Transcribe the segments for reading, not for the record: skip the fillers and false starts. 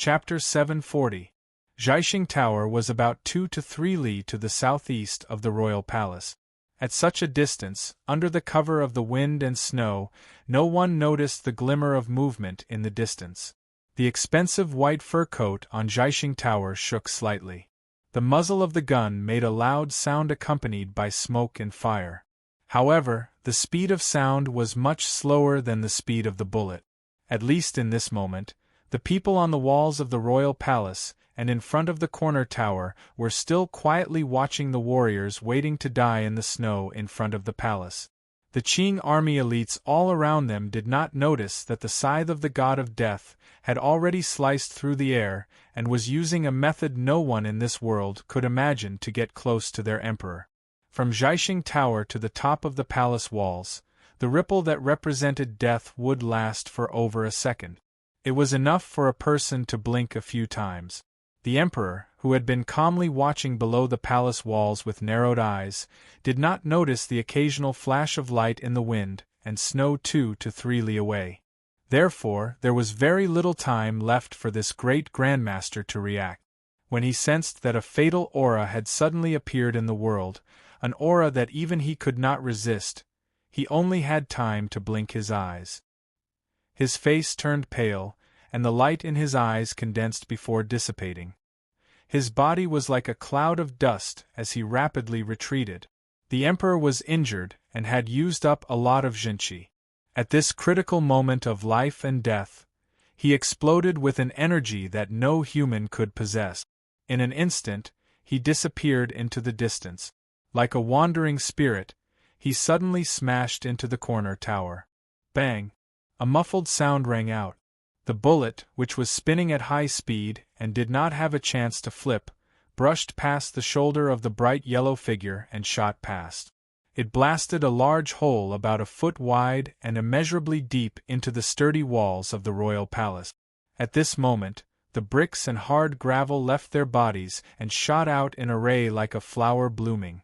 Chapter 740. Zhaixing Tower was about 2 to 3 li to the southeast of the royal palace. At such a distance, under the cover of the wind and snow, no one noticed the glimmer of movement in the distance. The expensive white fur coat on Zhaixing Tower shook slightly. The muzzle of the gun made a loud sound accompanied by smoke and fire. However, the speed of sound was much slower than the speed of the bullet. At least in this moment, the people on the walls of the royal palace and in front of the corner tower were still quietly watching the warriors waiting to die in the snow in front of the palace. The Qing army elites all around them did not notice that the scythe of the god of death had already sliced through the air and was using a method no one in this world could imagine to get close to their emperor. From Zhaixing Tower to the top of the palace walls, the ripple that represented death would last for over a second. It was enough for a person to blink a few times. The emperor, who had been calmly watching below the palace walls with narrowed eyes, did not notice the occasional flash of light in the wind and snow 2 to 3 li away. Therefore, there was very little time left for this great grandmaster to react. When he sensed that a fatal aura had suddenly appeared in the world, an aura that even he could not resist, he only had time to blink his eyes. His face turned pale, and the light in his eyes condensed before dissipating. His body was like a cloud of dust as he rapidly retreated. The emperor was injured and had used up a lot of Jinqi. At this critical moment of life and death, he exploded with an energy that no human could possess. In an instant, he disappeared into the distance. Like a wandering spirit, he suddenly smashed into the corner tower. Bang! A muffled sound rang out. The bullet, which was spinning at high speed and did not have a chance to flip, brushed past the shoulder of the bright yellow figure and shot past. It blasted a large hole about a foot wide and immeasurably deep into the sturdy walls of the royal palace. At this moment, the bricks and hard gravel left their bodies and shot out in array like a flower blooming.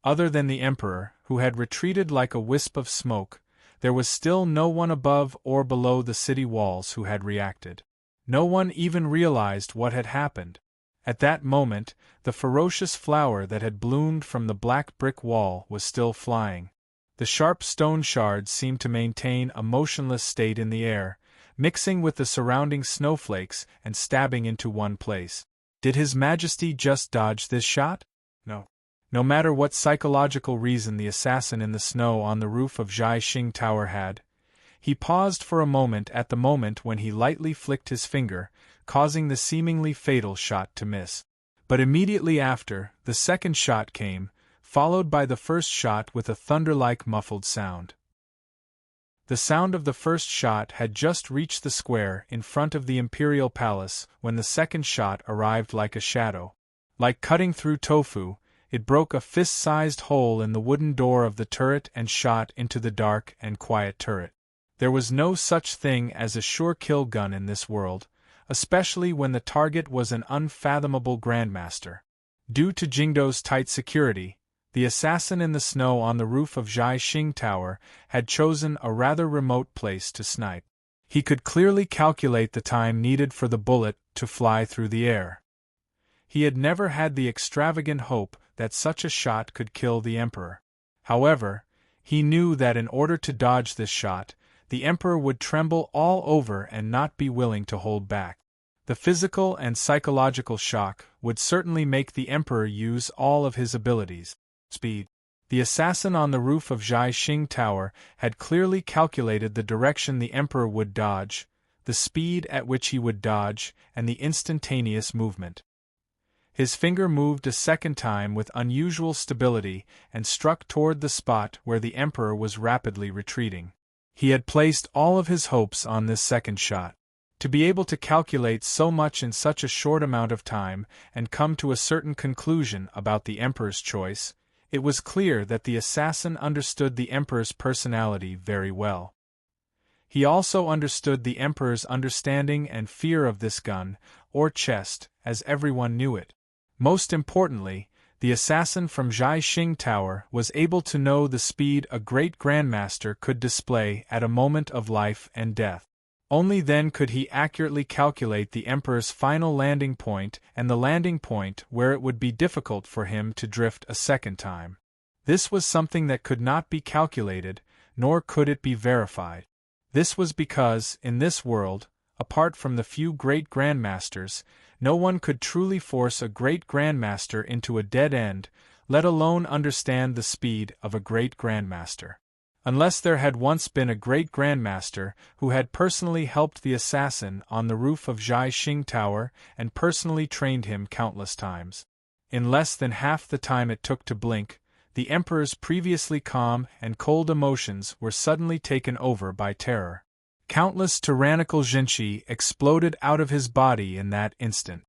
Other than the emperor, who had retreated like a wisp of smoke, there was still no one above or below the city walls who had reacted. No one even realized what had happened. At that moment, the ferocious flower that had bloomed from the black brick wall was still flying. The sharp stone shards seemed to maintain a motionless state in the air, mixing with the surrounding snowflakes and stabbing into one place. Did His Majesty just dodge this shot? No. No matter what psychological reason the assassin in the snow on the roof of Zhaixing Tower had, he paused for a moment at the moment when he lightly flicked his finger, causing the seemingly fatal shot to miss. But immediately after, the second shot came, followed by the first shot with a thunder-like muffled sound. The sound of the first shot had just reached the square in front of the imperial palace when the second shot arrived like a shadow. Like cutting through tofu, it broke a fist-sized hole in the wooden door of the turret and shot into the dark and quiet turret. There was no such thing as a sure kill gun in this world, especially when the target was an unfathomable grandmaster. Due to Jingdo's tight security, the assassin in the snow on the roof of Zhaixing Tower had chosen a rather remote place to snipe. He could clearly calculate the time needed for the bullet to fly through the air. He had never had the extravagant hope that such a shot could kill the emperor. However, he knew that in order to dodge this shot, the emperor would tremble all over and not be willing to hold back. The physical and psychological shock would certainly make the emperor use all of his abilities. Speed. The assassin on the roof of Zhaixing Tower had clearly calculated the direction the emperor would dodge, the speed at which he would dodge, and the instantaneous movement. His finger moved a second time with unusual stability and struck toward the spot where the emperor was rapidly retreating. He had placed all of his hopes on this second shot. To be able to calculate so much in such a short amount of time and come to a certain conclusion about the emperor's choice, it was clear that the assassin understood the emperor's personality very well. He also understood the emperor's understanding and fear of this gun, or chest, as everyone knew it. Most importantly, the assassin from Zhaixing Tower was able to know the speed a great grandmaster could display at a moment of life and death. Only then could he accurately calculate the Emperor's final landing point and the landing point where it would be difficult for him to drift a second time. This was something that could not be calculated, nor could it be verified. This was because, in this world, apart from the few great grandmasters, no one could truly force a great grandmaster into a dead end, let alone understand the speed of a great grandmaster. Unless there had once been a great grandmaster who had personally helped the assassin on the roof of Zhaixing Tower and personally trained him countless times. In less than half the time it took to blink, the Emperor's previously calm and cold emotions were suddenly taken over by terror. Countless tyrannical Jinshi exploded out of his body in that instant.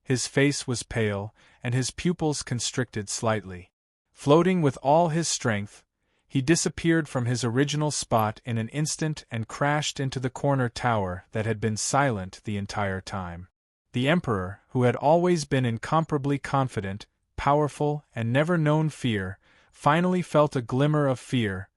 His face was pale, and his pupils constricted slightly. Floating with all his strength, he disappeared from his original spot in an instant and crashed into the corner tower that had been silent the entire time. The Emperor, who had always been incomparably confident, powerful, and never known fear, finally felt a glimmer of fear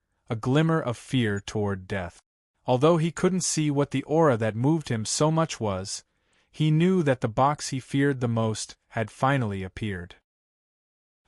toward death. Although he couldn't see what the aura that moved him so much was, he knew that the box he feared the most had finally appeared.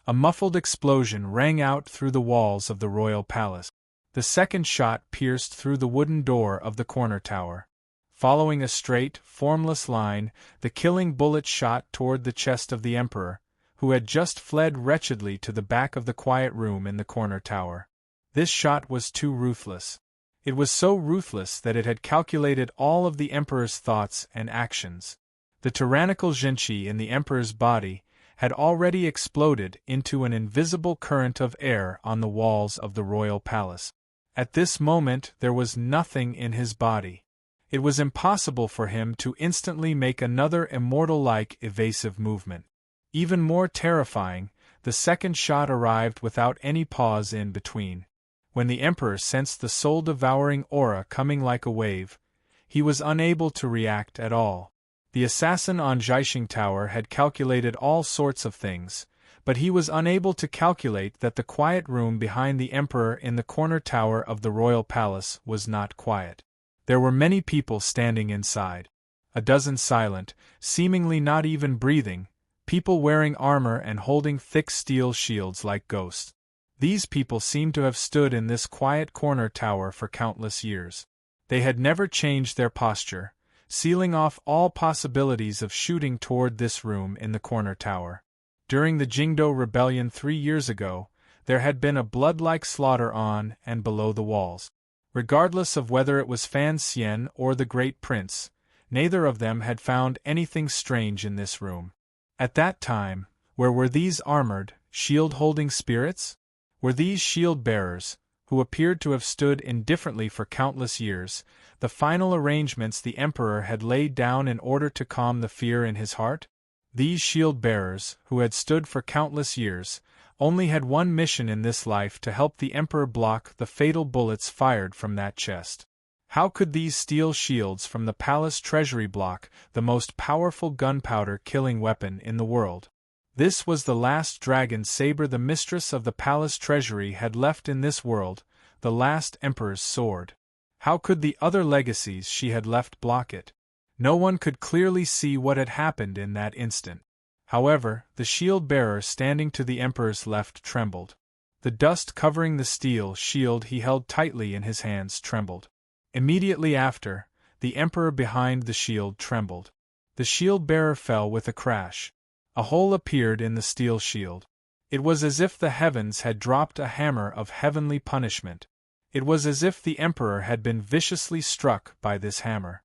A muffled explosion rang out through the walls of the royal palace. The second shot pierced through the wooden door of the corner tower. Following a straight, formless line, the killing bullet shot toward the chest of the Emperor, who had just fled wretchedly to the back of the quiet room in the corner tower. This shot was too ruthless. It was so ruthless that it had calculated all of the Emperor's thoughts and actions. The tyrannical Jinshi in the Emperor's body had already exploded into an invisible current of air on the walls of the royal palace. At this moment there was nothing in his body. It was impossible for him to instantly make another immortal-like evasive movement. Even more terrifying, the second shot arrived without any pause in between. When the Emperor sensed the soul-devouring aura coming like a wave, he was unable to react at all. The assassin on Zhaixing Tower had calculated all sorts of things, but he was unable to calculate that the quiet room behind the Emperor in the corner tower of the royal palace was not quiet. There were many people standing inside. A dozen silent, seemingly not even breathing, people wearing armor and holding thick steel shields like ghosts. These people seemed to have stood in this quiet corner tower for countless years. They had never changed their posture, sealing off all possibilities of shooting toward this room in the corner tower. During the Jingdo Rebellion 3 years ago, there had been a blood-like slaughter on and below the walls. Regardless of whether it was Fan Xian or the Great Prince, neither of them had found anything strange in this room. At that time, where were these armored, shield-holding spirits? Were these shield-bearers, who appeared to have stood indifferently for countless years, the final arrangements the Emperor had laid down in order to calm the fear in his heart? These shield-bearers, who had stood for countless years, only had one mission in this life: to help the Emperor block the fatal bullets fired from that chest. How could these steel shields from the palace treasury block the most powerful gunpowder-killing weapon in the world? This was the last dragon saber the mistress of the palace treasury had left in this world, the last Emperor's sword. How could the other legacies she had left block it? No one could clearly see what had happened in that instant. However, the shield-bearer standing to the Emperor's left trembled. The dust covering the steel shield he held tightly in his hands trembled. Immediately after, the Emperor behind the shield trembled. The shield-bearer fell with a crash. A hole appeared in the steel shield. It was as if the heavens had dropped a hammer of heavenly punishment. It was as if the Emperor had been viciously struck by this hammer.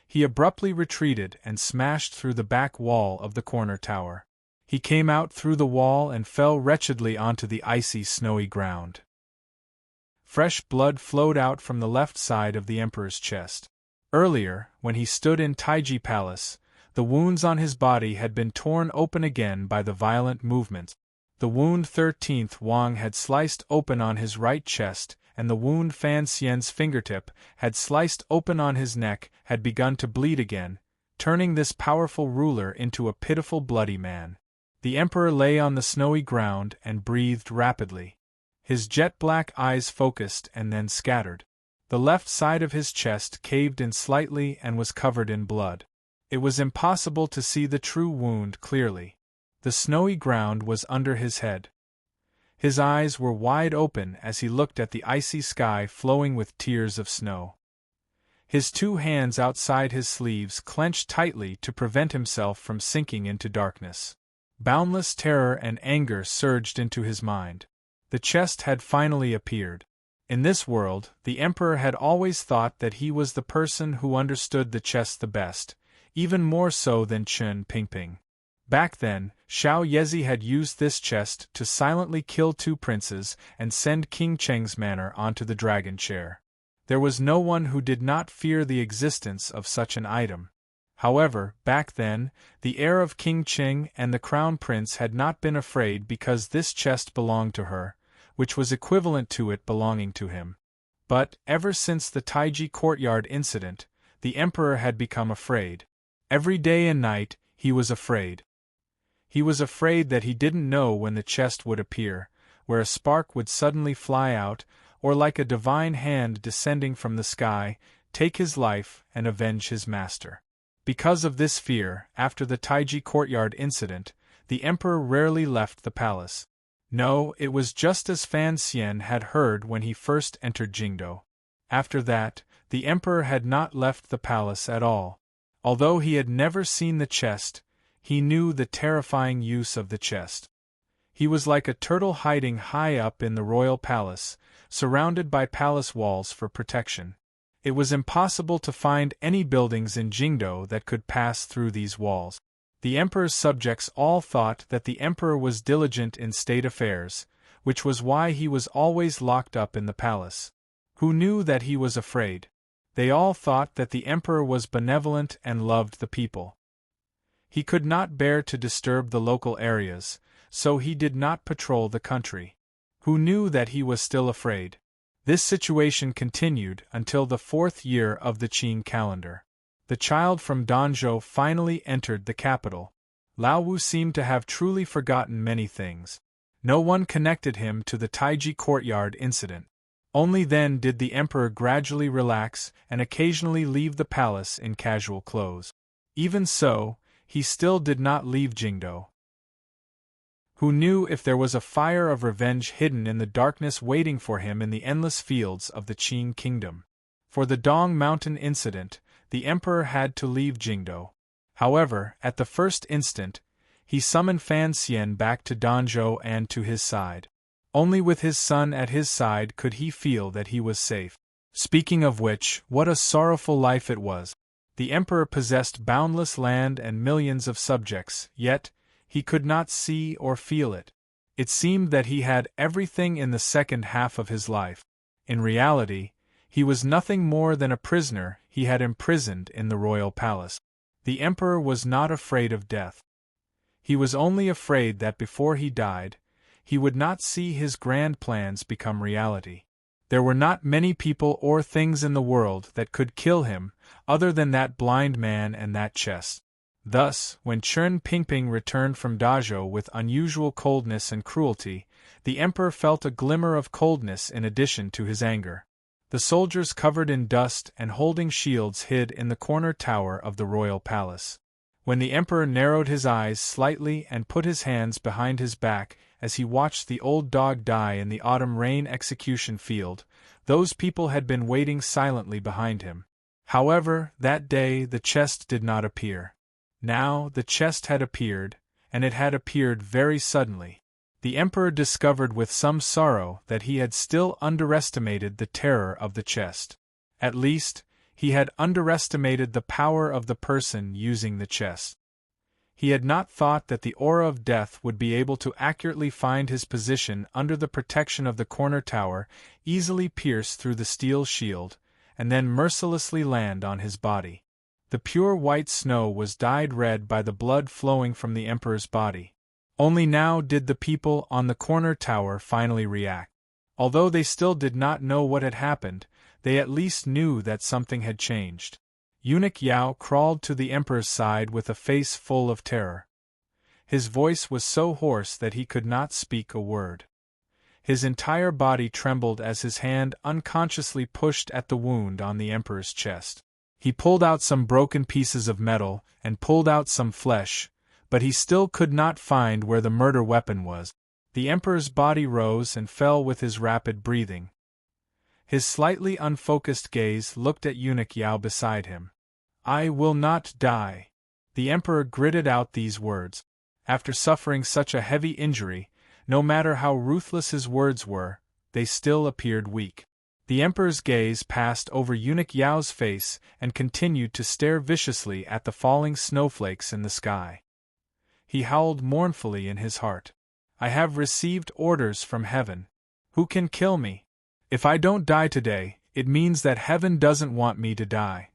He abruptly retreated and smashed through the back wall of the corner tower. He came out through the wall and fell wretchedly onto the icy, snowy ground. Fresh blood flowed out from the left side of the Emperor's chest. Earlier, when he stood in Taiji Palace, the wounds on his body had been torn open again by the violent movements. The wound 13th Wang had sliced open on his right chest, and the wound Fan Xian's fingertip had sliced open on his neck had begun to bleed again, turning this powerful ruler into a pitiful bloody man. The Emperor lay on the snowy ground and breathed rapidly. His jet-black eyes focused and then scattered. The left side of his chest caved in slightly and was covered in blood. It was impossible to see the true wound clearly. The snowy ground was under his head. His eyes were wide open as he looked at the icy sky flowing with tears of snow. His two hands outside his sleeves clenched tightly to prevent himself from sinking into darkness. Boundless terror and anger surged into his mind. The chest had finally appeared. In this world, the Emperor had always thought that he was the person who understood the chest the best, even more so than Chen Pingping. Back then, Xiao Yezi had used this chest to silently kill 2 princes and send King Cheng's manor onto the dragon chair. There was no one who did not fear the existence of such an item. However, back then, the heir of King Cheng and the crown prince had not been afraid because this chest belonged to her, which was equivalent to it belonging to him. But, ever since the Taiji courtyard incident, the Emperor had become afraid. Every day and night, he was afraid. He was afraid that he didn't know when the chest would appear, where a spark would suddenly fly out, or like a divine hand descending from the sky, take his life and avenge his master. Because of this fear, after the Taiji courtyard incident, the Emperor rarely left the palace. No, it was just as Fan Xian had heard when he first entered Jingdo. After that, the Emperor had not left the palace at all. Although he had never seen the chest, he knew the terrifying use of the chest. He was like a turtle hiding high up in the royal palace, surrounded by palace walls for protection. It was impossible to find any buildings in Jingdo that could pass through these walls. The Emperor's subjects all thought that the Emperor was diligent in state affairs, which was why he was always locked up in the palace. Who knew that he was afraid? They all thought that the Emperor was benevolent and loved the people. He could not bear to disturb the local areas, so he did not patrol the country. Who knew that he was still afraid? This situation continued until the 4th year of the Qin calendar. The child from Danzhou finally entered the capital. Lao Wu seemed to have truly forgotten many things. No one connected him to the Taiji courtyard incident. Only then did the Emperor gradually relax and occasionally leave the palace in casual clothes. Even so, he still did not leave Jingdo. Who knew if there was a fire of revenge hidden in the darkness waiting for him in the endless fields of the Qin kingdom? For the Dong Mountain incident, the Emperor had to leave Jingdo. However, at the first instant, he summoned Fan Xian back to Danzhou and to his side. Only with his son at his side could he feel that he was safe. Speaking of which, what a sorrowful life it was. The Emperor possessed boundless land and millions of subjects, yet, he could not see or feel it. It seemed that he had everything in the second half of his life. In reality, he was nothing more than a prisoner he had imprisoned in the royal palace. The Emperor was not afraid of death. He was only afraid that before he died, he would not see his grand plans become reality. There were not many people or things in the world that could kill him, other than that blind man and that chest. Thus, when Chen Pingping returned from Dazhou with unusual coldness and cruelty, the Emperor felt a glimmer of coldness in addition to his anger. The soldiers covered in dust and holding shields hid in the corner tower of the royal palace. When the Emperor narrowed his eyes slightly and put his hands behind his back as he watched the old dog die in the autumn rain execution field, those people had been waiting silently behind him. However, that day the chest did not appear. Now the chest had appeared, and it had appeared very suddenly. The Emperor discovered with some sorrow that he had still underestimated the terror of the chest. At least, he had underestimated the power of the person using the chest. He had not thought that the aura of death would be able to accurately find his position under the protection of the corner tower, easily pierce through the steel shield, and then mercilessly land on his body. The pure white snow was dyed red by the blood flowing from the Emperor's body. Only now did the people on the corner tower finally react. Although they still did not know what had happened, they at least knew that something had changed. Eunuch Yao crawled to the Emperor's side with a face full of terror. His voice was so hoarse that he could not speak a word. His entire body trembled as his hand unconsciously pushed at the wound on the Emperor's chest. He pulled out some broken pieces of metal and pulled out some flesh, but he still could not find where the murder weapon was. The Emperor's body rose and fell with his rapid breathing. His slightly unfocused gaze looked at Eunuch Yao beside him. "I will not die." The Emperor gritted out these words. After suffering such a heavy injury, no matter how ruthless his words were, they still appeared weak. The Emperor's gaze passed over Eunuch Yao's face and continued to stare viciously at the falling snowflakes in the sky. He howled mournfully in his heart. "I have received orders from heaven. Who can kill me? If I don't die today, it means that heaven doesn't want me to die."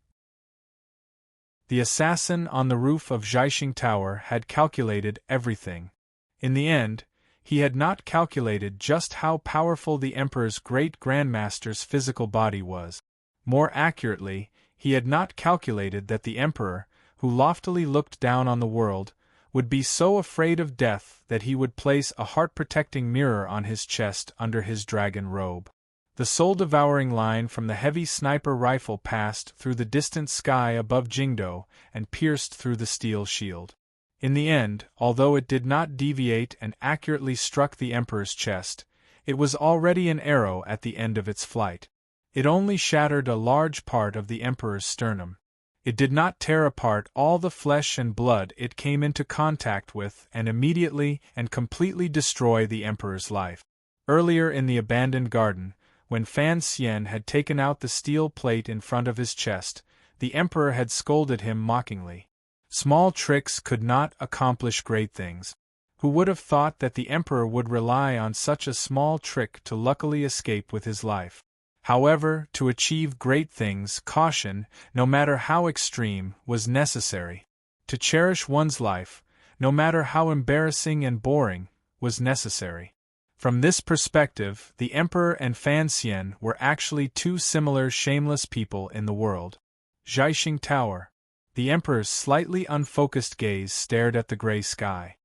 The assassin on the roof of Zhaixing Tower had calculated everything. In the end, he had not calculated just how powerful the Emperor's great-grandmaster's physical body was. More accurately, he had not calculated that the Emperor, who loftily looked down on the world, would be so afraid of death that he would place a heart-protecting mirror on his chest under his dragon robe. The soul-devouring line from the heavy sniper rifle passed through the distant sky above Jingdo and pierced through the steel shield. In the end, although it did not deviate and accurately struck the Emperor's chest, it was already an arrow at the end of its flight. It only shattered a large part of the Emperor's sternum. It did not tear apart all the flesh and blood it came into contact with and immediately and completely destroy the Emperor's life. Earlier in the abandoned garden, when Fan Xian had taken out the steel plate in front of his chest, the Emperor had scolded him mockingly. Small tricks could not accomplish great things. Who would have thought that the Emperor would rely on such a small trick to luckily escape with his life? However, to achieve great things, caution, no matter how extreme, was necessary. To cherish one's life, no matter how embarrassing and boring, was necessary. From this perspective, the Emperor and Fan Xian were actually two similar shameless people in the world. Zhaixing Tower. The Emperor's slightly unfocused gaze stared at the gray sky.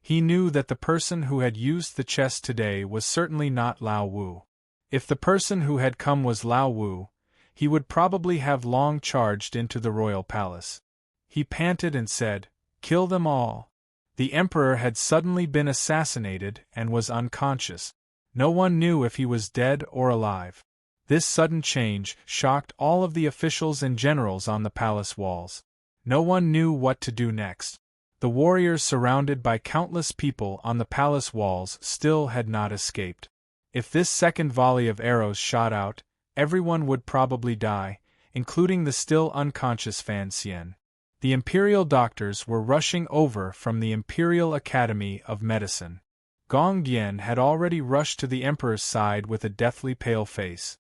He knew that the person who had used the chest today was certainly not Lao Wu. If the person who had come was Lao Wu, he would probably have long charged into the royal palace. He panted and said, "Kill them all." The Emperor had suddenly been assassinated and was unconscious. No one knew if he was dead or alive. This sudden change shocked all of the officials and generals on the palace walls. No one knew what to do next. The warriors surrounded by countless people on the palace walls still had not escaped. If this second volley of arrows shot out, everyone would probably die, including the still unconscious Fan Xian. The imperial doctors were rushing over from the Imperial Academy of Medicine. Gong Dian had already rushed to the Emperor's side with a deathly pale face.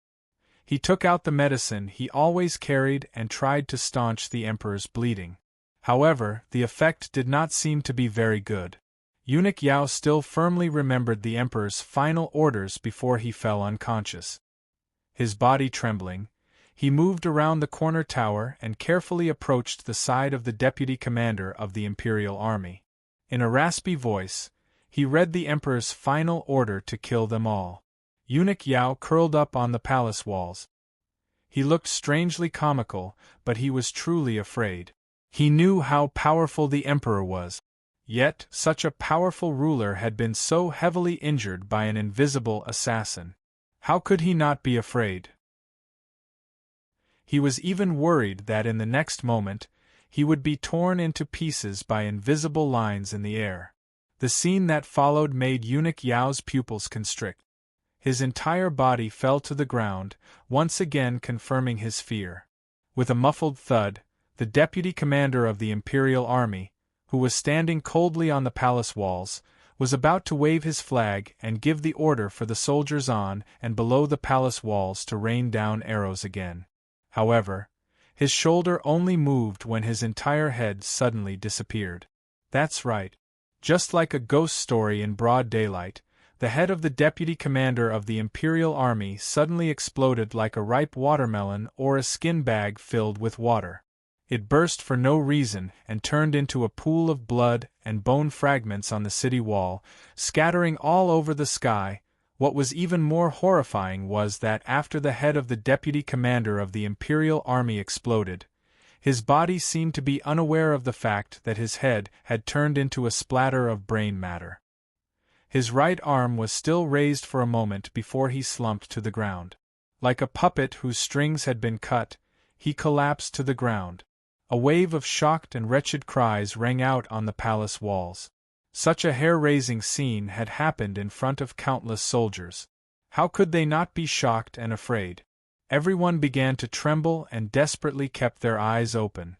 He took out the medicine he always carried and tried to staunch the Emperor's bleeding. However, the effect did not seem to be very good. Eunuch Yao still firmly remembered the Emperor's final orders before he fell unconscious. His body trembling, he moved around the corner tower and carefully approached the side of the deputy commander of the Imperial Army. In a raspy voice, he read the Emperor's final order to kill them all. Eunuch Yao curled up on the palace walls. He looked strangely comical, but he was truly afraid. He knew how powerful the Emperor was. Yet, such a powerful ruler had been so heavily injured by an invisible assassin. How could he not be afraid? He was even worried that in the next moment, he would be torn into pieces by invisible lines in the air. The scene that followed made Eunuch Yao's pupils constrict. His entire body fell to the ground, once again confirming his fear. With a muffled thud, the deputy commander of the Imperial Army, who was standing coldly on the palace walls, was about to wave his flag and give the order for the soldiers on and below the palace walls to rain down arrows again. However, his shoulder only moved when his entire head suddenly disappeared. That's right. Just like a ghost story in broad daylight, the head of the deputy commander of the Imperial Army suddenly exploded like a ripe watermelon or a skin bag filled with water. It burst for no reason and turned into a pool of blood and bone fragments on the city wall, scattering all over the sky, What was even more horrifying was that after the head of the deputy commander of the Imperial Army exploded, his body seemed to be unaware of the fact that his head had turned into a splatter of brain matter. His right arm was still raised for a moment before he slumped to the ground. Like a puppet whose strings had been cut, he collapsed to the ground. A wave of shocked and wretched cries rang out on the palace walls. Such a hair-raising scene had happened in front of countless soldiers. How could they not be shocked and afraid? Everyone began to tremble and desperately kept their eyes open.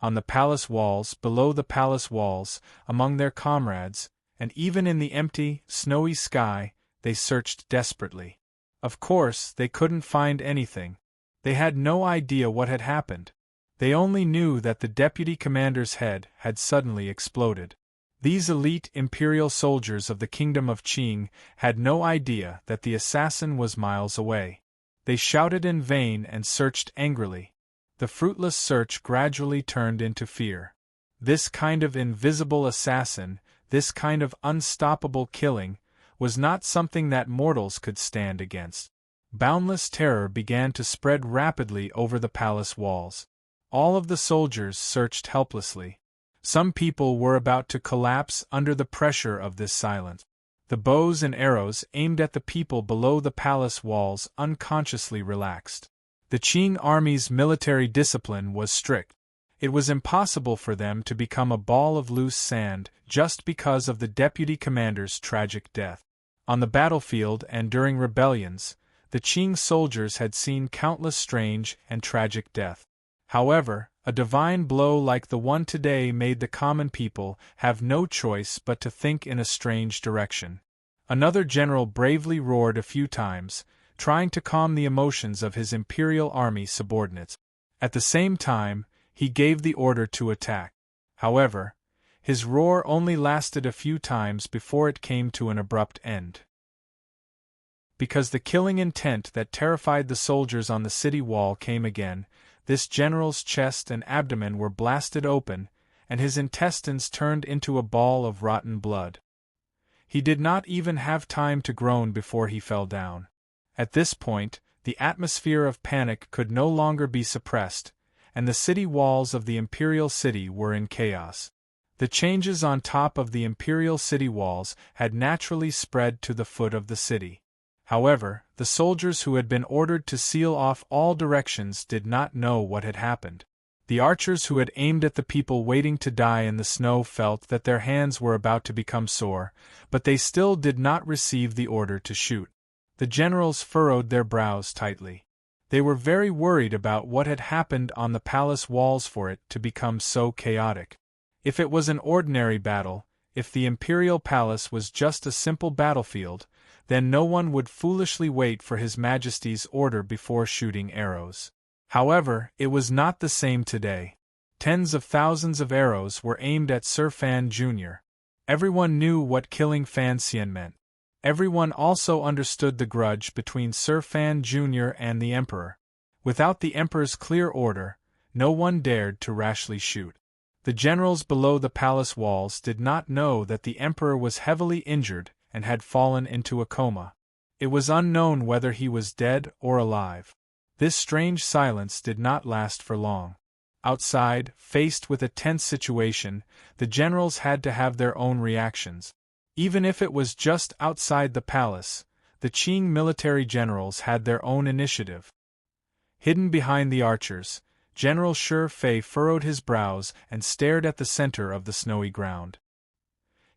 On the palace walls, below the palace walls, among their comrades, and even in the empty, snowy sky, they searched desperately. Of course, they couldn't find anything. They had no idea what had happened. They only knew that the deputy commander's head had suddenly exploded. These elite imperial soldiers of the kingdom of Qing had no idea that the assassin was miles away. They shouted in vain and searched angrily. The fruitless search gradually turned into fear. This kind of invisible assassin, this kind of unstoppable killing, was not something that mortals could stand against. Boundless terror began to spread rapidly over the palace walls. All of the soldiers searched helplessly. Some people were about to collapse under the pressure of this silence. The bows and arrows aimed at the people below the palace walls unconsciously relaxed. The Qing army's military discipline was strict. It was impossible for them to become a ball of loose sand just because of the deputy commander's tragic death. On the battlefield and during rebellions, the Qing soldiers had seen countless strange and tragic deaths. However, a divine blow like the one today made the common people have no choice but to think in a strange direction. Another general bravely roared a few times, trying to calm the emotions of his imperial army subordinates. At the same time, he gave the order to attack. However, his roar only lasted a few times before it came to an abrupt end. Because the killing intent that terrified the soldiers on the city wall came again, this general's chest and abdomen were blasted open, and his intestines turned into a ball of rotten blood. He did not even have time to groan before he fell down. At this point, the atmosphere of panic could no longer be suppressed, and the city walls of the imperial city were in chaos. The changes on top of the imperial city walls had naturally spread to the foot of the city. However, the soldiers who had been ordered to seal off all directions did not know what had happened. The archers who had aimed at the people waiting to die in the snow felt that their hands were about to become sore, but they still did not receive the order to shoot. The generals furrowed their brows tightly. They were very worried about what had happened on the palace walls for it to become so chaotic. If it was an ordinary battle, if the imperial palace was just a simple battlefield, then no one would foolishly wait for His Majesty's order before shooting arrows. However, it was not the same today. Tens of thousands of arrows were aimed at Sir Fan Jr. Everyone knew what killing Fan Xian meant. Everyone also understood the grudge between Sir Fan Jr. and the Emperor. Without the Emperor's clear order, no one dared to rashly shoot. The generals below the palace walls did not know that the Emperor was heavily injured and had fallen into a coma. It was unknown whether he was dead or alive. This strange silence did not last for long. Outside, faced with a tense situation, the generals had to have their own reactions. Even if it was just outside the palace, the Qing military generals had their own initiative. Hidden behind the archers, General Shi Fei furrowed his brows and stared at the center of the snowy ground.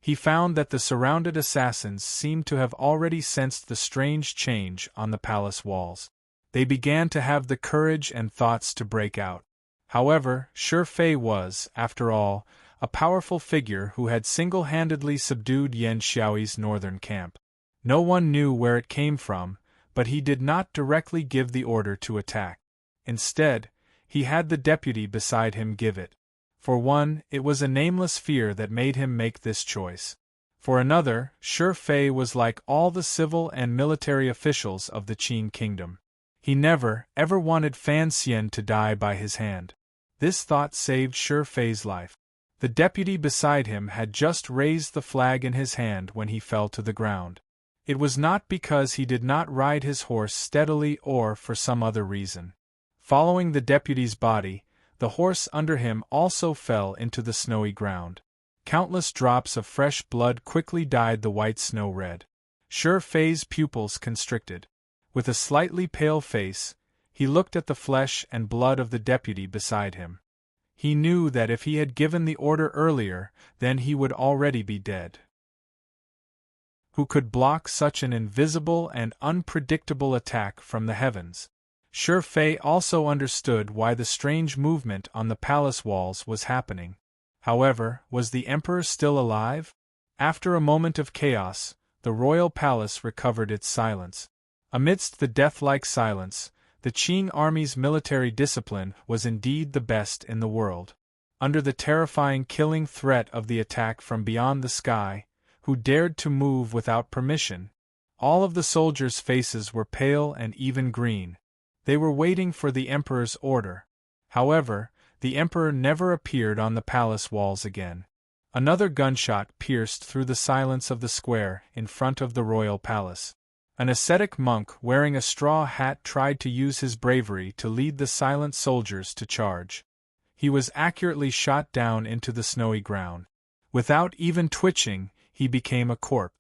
He found that the surrounded assassins seemed to have already sensed the strange change on the palace walls. They began to have the courage and thoughts to break out. However, Shi Fei was, after all, a powerful figure who had single-handedly subdued Yan Xiaoyi's northern camp. No one knew where it came from, but he did not directly give the order to attack. Instead, he had the deputy beside him give it. For one, it was a nameless fear that made him make this choice. For another, Shi Fei was like all the civil and military officials of the Qing kingdom. He never, ever wanted Fan Xian to die by his hand. This thought saved Shi Fei's life. The deputy beside him had just raised the flag in his hand when he fell to the ground. It was not because he did not ride his horse steadily or for some other reason. Following the deputy's body, the horse under him also fell into the snowy ground. Countless drops of fresh blood quickly dyed the white snow red. Sure Fei's pupils constricted. With a slightly pale face, he looked at the flesh and blood of the deputy beside him. He knew that if he had given the order earlier, then he would already be dead. Who could block such an invisible and unpredictable attack from the heavens? Sure Fei also understood why the strange movement on the palace walls was happening. However, was the emperor still alive? After a moment of chaos, the royal palace recovered its silence. Amidst the death-like silence, the Qing army's military discipline was indeed the best in the world. Under the terrifying killing threat of the attack from beyond the sky, who dared to move without permission? All of the soldiers' faces were pale and even green. They were waiting for the emperor's order. However, the emperor never appeared on the palace walls again. Another gunshot pierced through the silence of the square in front of the royal palace. An ascetic monk wearing a straw hat tried to use his bravery to lead the silent soldiers to charge. He was accurately shot down into the snowy ground. Without even twitching, he became a corpse.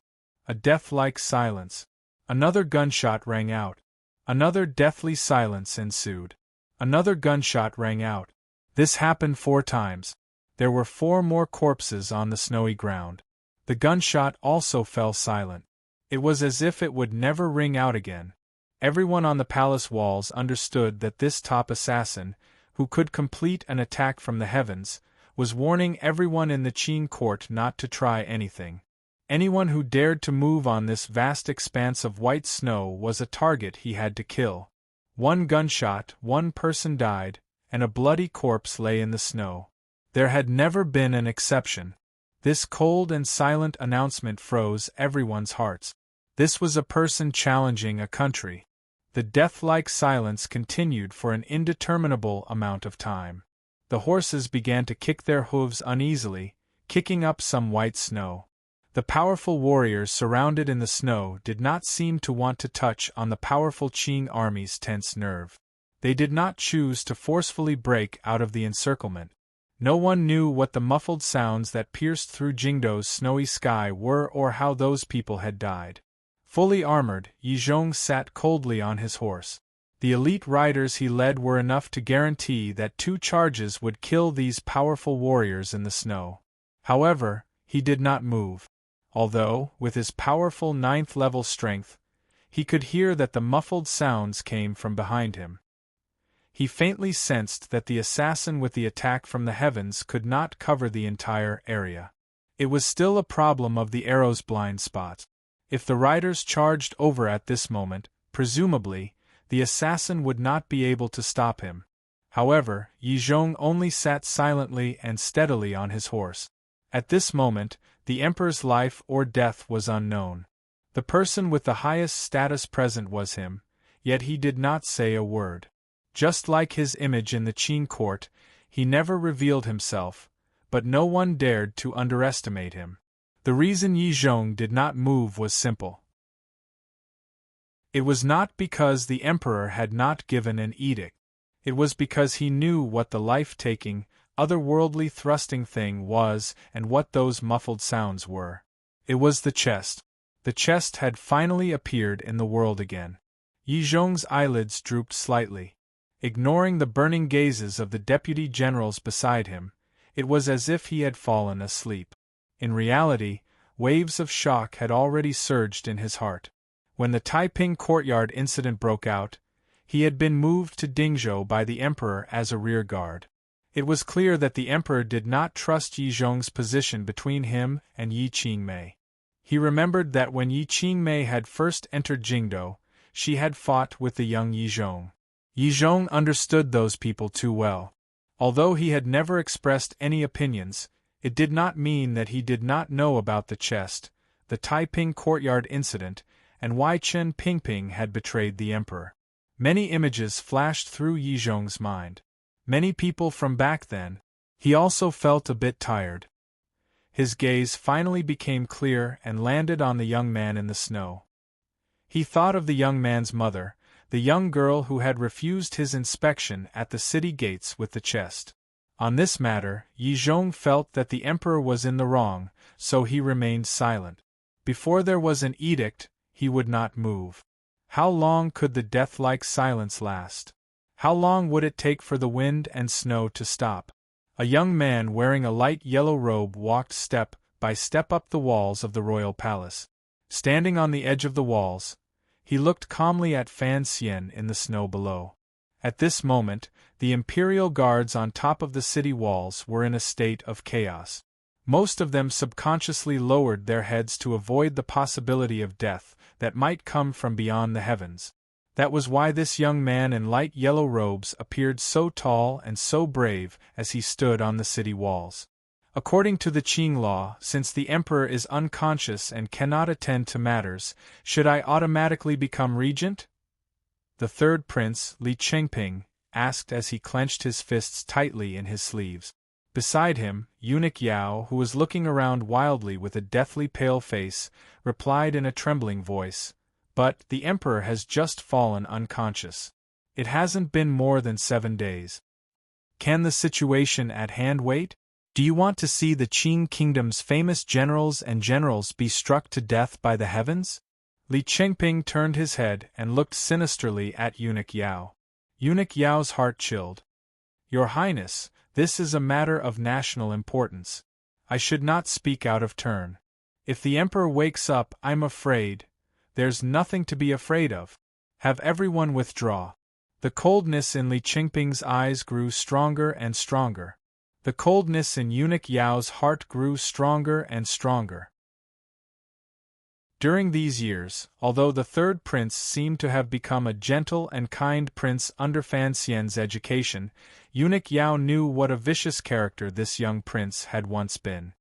A death-like silence. Another gunshot rang out. Another deathly silence ensued. Another gunshot rang out. This happened 4 times. There were 4 more corpses on the snowy ground. The gunshot also fell silent. It was as if it would never ring out again. Everyone on the palace walls understood that this top assassin, who could complete an attack from the heavens, was warning everyone in the Qing court not to try anything. Anyone who dared to move on this vast expanse of white snow was a target he had to kill. 1 gunshot, 1 person died, and a bloody corpse lay in the snow. There had never been an exception. This cold and silent announcement froze everyone's hearts. This was a person challenging a country. The death-like silence continued for an indeterminable amount of time. The horses began to kick their hooves uneasily, kicking up some white snow. The powerful warriors surrounded in the snow did not seem to want to touch on the powerful Qing army's tense nerve. They did not choose to forcefully break out of the encirclement. No one knew what the muffled sounds that pierced through Jingdo's snowy sky were or how those people had died. Fully armored, Yizhong sat coldly on his horse. The elite riders he led were enough to guarantee that 2 charges would kill these powerful warriors in the snow. However, he did not move. Although, with his powerful 9th-level strength, he could hear that the muffled sounds came from behind him. He faintly sensed that the assassin with the attack from the heavens could not cover the entire area. It was still a problem of the arrow's blind spot. If the riders charged over at this moment, presumably, the assassin would not be able to stop him. However, Yizhong only sat silently and steadily on his horse. At this moment, the emperor's life or death was unknown. The person with the highest status present was him, yet he did not say a word. Just like his image in the Qing court, he never revealed himself, but no one dared to underestimate him. The reason Yizhong did not move was simple. It was not because the emperor had not given an edict. It was because he knew what the life-taking, otherworldly thrusting thing was and what those muffled sounds were. It was the chest. The chest had finally appeared in the world again. Yizhong's eyelids drooped slightly. Ignoring the burning gazes of the deputy generals beside him, it was as if he had fallen asleep. In reality, waves of shock had already surged in his heart. When the Taiping courtyard incident broke out, he had been moved to Dingzhou by the emperor as a rear guard. It was clear that the emperor did not trust Yizhong's position between him and Yi Qingmei. He remembered that when Yi Qingmei had first entered Jingdou, she had fought with the young Yizhong. Yizhong understood those people too well. Although he had never expressed any opinions, it did not mean that he did not know about the chest, the Taiping courtyard incident, and why Chen Pingping had betrayed the emperor. Many images flashed through Yizhong's mind. Many people from back then. He also felt a bit tired. His gaze finally became clear and landed on the young man in the snow. He thought of the young man's mother, the young girl who had refused his inspection at the city gates with the chest. On this matter, Yi Zhong felt that the emperor was in the wrong, so he remained silent. Before there was an edict, he would not move. How long could the death-like silence last? How long would it take for the wind and snow to stop? A young man wearing a light yellow robe walked step by step up the walls of the royal palace. Standing on the edge of the walls, he looked calmly at Fan Xian in the snow below. At this moment, the imperial guards on top of the city walls were in a state of chaos. Most of them subconsciously lowered their heads to avoid the possibility of death that might come from beyond the heavens. That was why this young man in light yellow robes appeared so tall and so brave as he stood on the city walls. According to the Qing law, since the emperor is unconscious and cannot attend to matters, should I automatically become regent? The third prince, Li Chengping, asked as he clenched his fists tightly in his sleeves. Beside him, eunuch Yao, who was looking around wildly with a deathly pale face, replied in a trembling voice, "But the emperor has just fallen unconscious. It hasn't been more than 7 days. Can the situation at hand wait? Do you want to see the Qing kingdom's famous generals and generals be struck to death by the heavens?" Li Chengping turned his head and looked sinisterly at eunuch Yao. Eunuch Yao's heart chilled. "Your Highness, this is a matter of national importance. I should not speak out of turn. If the emperor wakes up, I'm afraid. There's nothing to be afraid of. Have everyone withdraw." The coldness in Li Chengping's eyes grew stronger and stronger. The coldness in eunuch Yao's heart grew stronger and stronger. During these years, although the third prince seemed to have become a gentle and kind prince under Fan Xian's education, eunuch Yao knew what a vicious character this young prince had once been.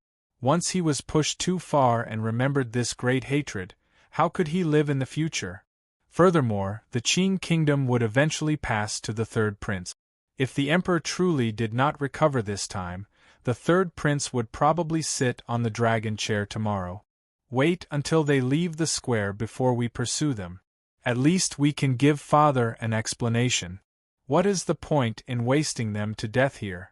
Once he was pushed too far and remembered this great hatred, how could he live in the future? Furthermore, the Qing kingdom would eventually pass to the third prince. If the emperor truly did not recover this time, the third prince would probably sit on the dragon chair tomorrow. Wait until they leave the square before we pursue them. At least we can give father an explanation. What is the point in wasting them to death here?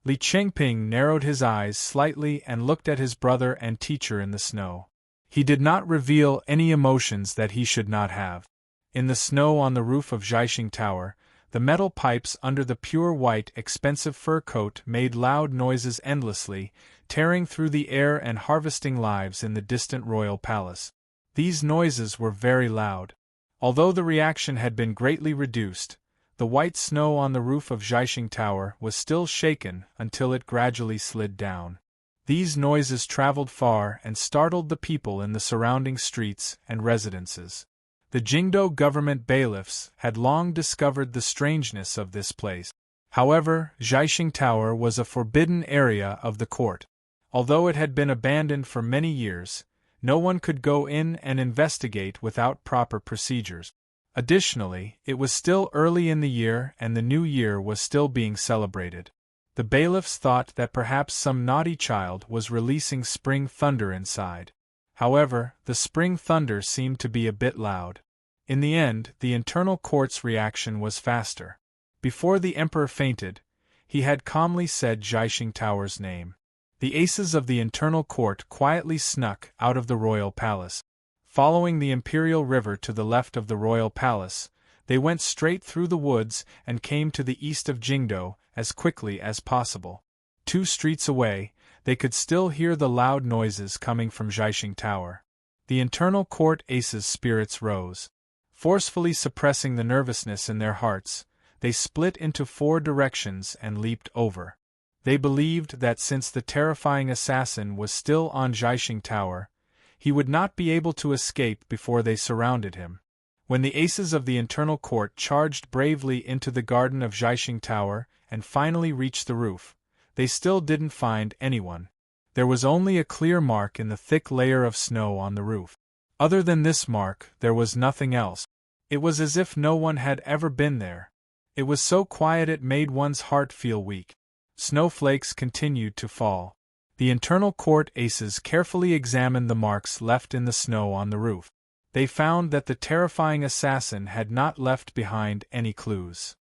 Li Chengping narrowed his eyes slightly and looked at his brother and teacher in the snow. He did not reveal any emotions that he should not have. In the snow on the roof of Zhaixing Tower, the metal pipes under the pure white expensive fur coat made loud noises endlessly, tearing through the air and harvesting lives in the distant royal palace. These noises were very loud. Although the reaction had been greatly reduced, the white snow on the roof of Zhaixing Tower was still shaken until it gradually slid down. These noises traveled far and startled the people in the surrounding streets and residences. The Jingdo government bailiffs had long discovered the strangeness of this place. However, Zhaixing Tower was a forbidden area of the court. Although it had been abandoned for many years, no one could go in and investigate without proper procedures. Additionally, it was still early in the year and the new year was still being celebrated. The bailiffs thought that perhaps some naughty child was releasing spring thunder inside. However, the spring thunder seemed to be a bit loud. In the end, the internal court's reaction was faster. Before the emperor fainted, he had calmly said Zhaixing Tower's name. The aces of the internal court quietly snuck out of the royal palace. Following the imperial river to the left of the royal palace, they went straight through the woods and came to the east of Jingdo as quickly as possible. 2 streets away, they could still hear the loud noises coming from Zhaixing Tower. The internal court aces' spirits rose. Forcefully suppressing the nervousness in their hearts, they split into 4 directions and leaped over. They believed that since the terrifying assassin was still on Zhaixing Tower, he would not be able to escape before they surrounded him. When the aces of the internal court charged bravely into the garden of Zhaixing Tower and finally reached the roof, they still didn't find anyone. There was only a clear mark in the thick layer of snow on the roof. Other than this mark, there was nothing else. It was as if no one had ever been there. It was so quiet it made one's heart feel weak. Snowflakes continued to fall. The internal court aces carefully examined the marks left in the snow on the roof. They found that the terrifying assassin had not left behind any clues.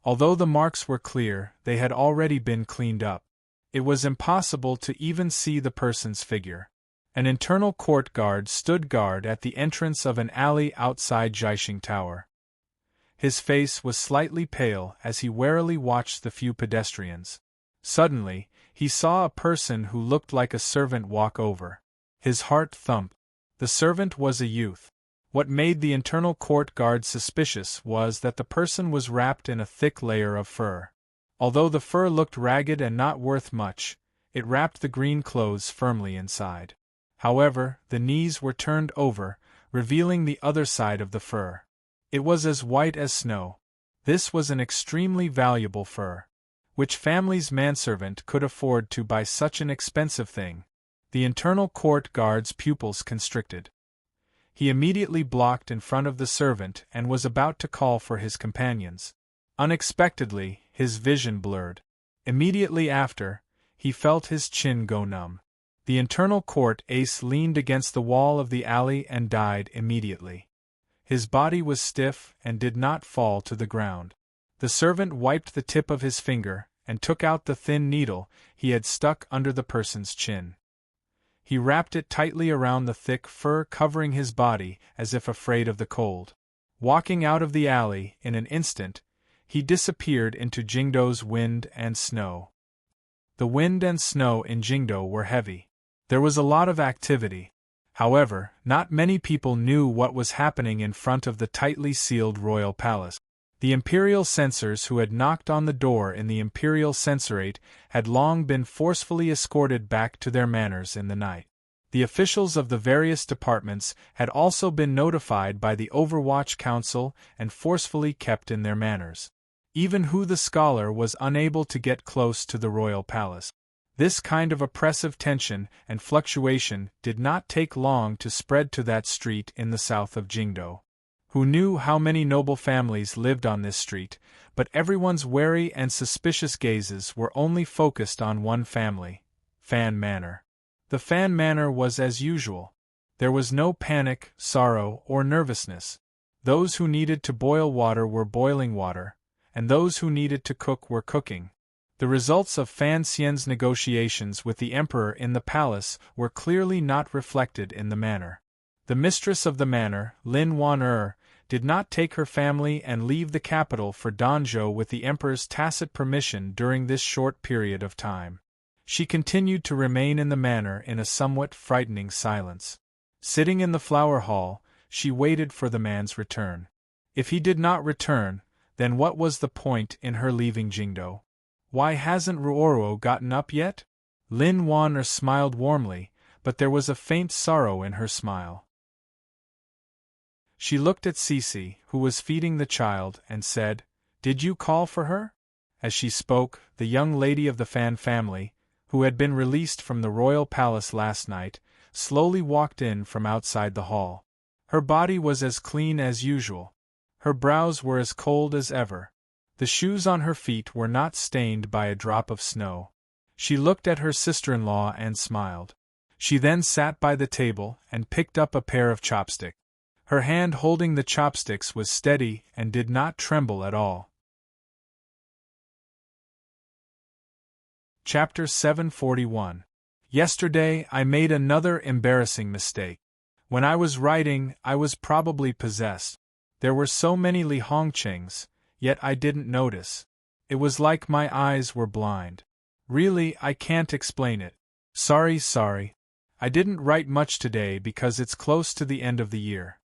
Although the marks were clear, they had already been cleaned up. It was impossible to even see the person's figure. An internal court guard stood guard at the entrance of an alley outside Jishing Tower. His face was slightly pale as he warily watched the few pedestrians. Suddenly, he saw a person who looked like a servant walk over. His heart thumped. The servant was a youth. What made the internal court guard suspicious was that the person was wrapped in a thick layer of fur. Although the fur looked ragged and not worth much, it wrapped the green clothes firmly inside. However, the knees were turned over, revealing the other side of the fur. It was as white as snow. This was an extremely valuable fur. Which family's manservant could afford to buy such an expensive thing? The internal court guard's pupils constricted. He immediately blocked in front of the servant and was about to call for his companions. Unexpectedly, his vision blurred. Immediately after, he felt his chin go numb. The internal court ace leaned against the wall of the alley and died immediately. His body was stiff and did not fall to the ground. The servant wiped the tip of his finger and took out the thin needle he had stuck under the person's chin. He wrapped it tightly around the thick fur covering his body as if afraid of the cold. Walking out of the alley in an instant, he disappeared into Jingdo's wind and snow. The wind and snow in Jingdo were heavy. There was a lot of activity. However, not many people knew what was happening in front of the tightly sealed royal palace. The imperial censors who had knocked on the door in the imperial censorate had long been forcefully escorted back to their manors in the night. The officials of the various departments had also been notified by the Overwatch Council and forcefully kept in their manors. Even Hu the scholar was unable to get close to the royal palace. This kind of oppressive tension and fluctuation did not take long to spread to that street in the south of Jingdo. Who knew how many noble families lived on this street, but everyone's wary and suspicious gazes were only focused on one family, Fan Manor. The Fan Manor was as usual. There was no panic, sorrow, or nervousness. Those who needed to boil water were boiling water, and those who needed to cook were cooking. The results of Fan Xian's negotiations with the emperor in the palace were clearly not reflected in the manor. The mistress of the manor, Lin Wan did not take her family and leave the capital for Danzhou with the emperor's tacit permission during this short period of time. She continued to remain in the manor in a somewhat frightening silence. Sitting in the flower hall, she waited for the man's return. If he did not return, then what was the point in her leaving Jingdo? Why hasn't Ruoro gotten up yet? Lin Wan smiled warmly, but there was a faint sorrow in her smile. She looked at Cece, who was feeding the child, and said, "Did you call for her?" As she spoke, the young lady of the Fan family, who had been released from the royal palace last night, slowly walked in from outside the hall. Her body was as clean as usual. Her brows were as cold as ever. The shoes on her feet were not stained by a drop of snow. She looked at her sister-in-law and smiled. She then sat by the table and picked up a pair of chopsticks. Her hand holding the chopsticks was steady and did not tremble at all. Chapter 741. Yesterday I made another embarrassing mistake. When I was writing, I was probably possessed. There were so many Li Hongqings, yet I didn't notice. It was like my eyes were blind. Really, I can't explain it. Sorry. I didn't write much today because it's close to the end of the year.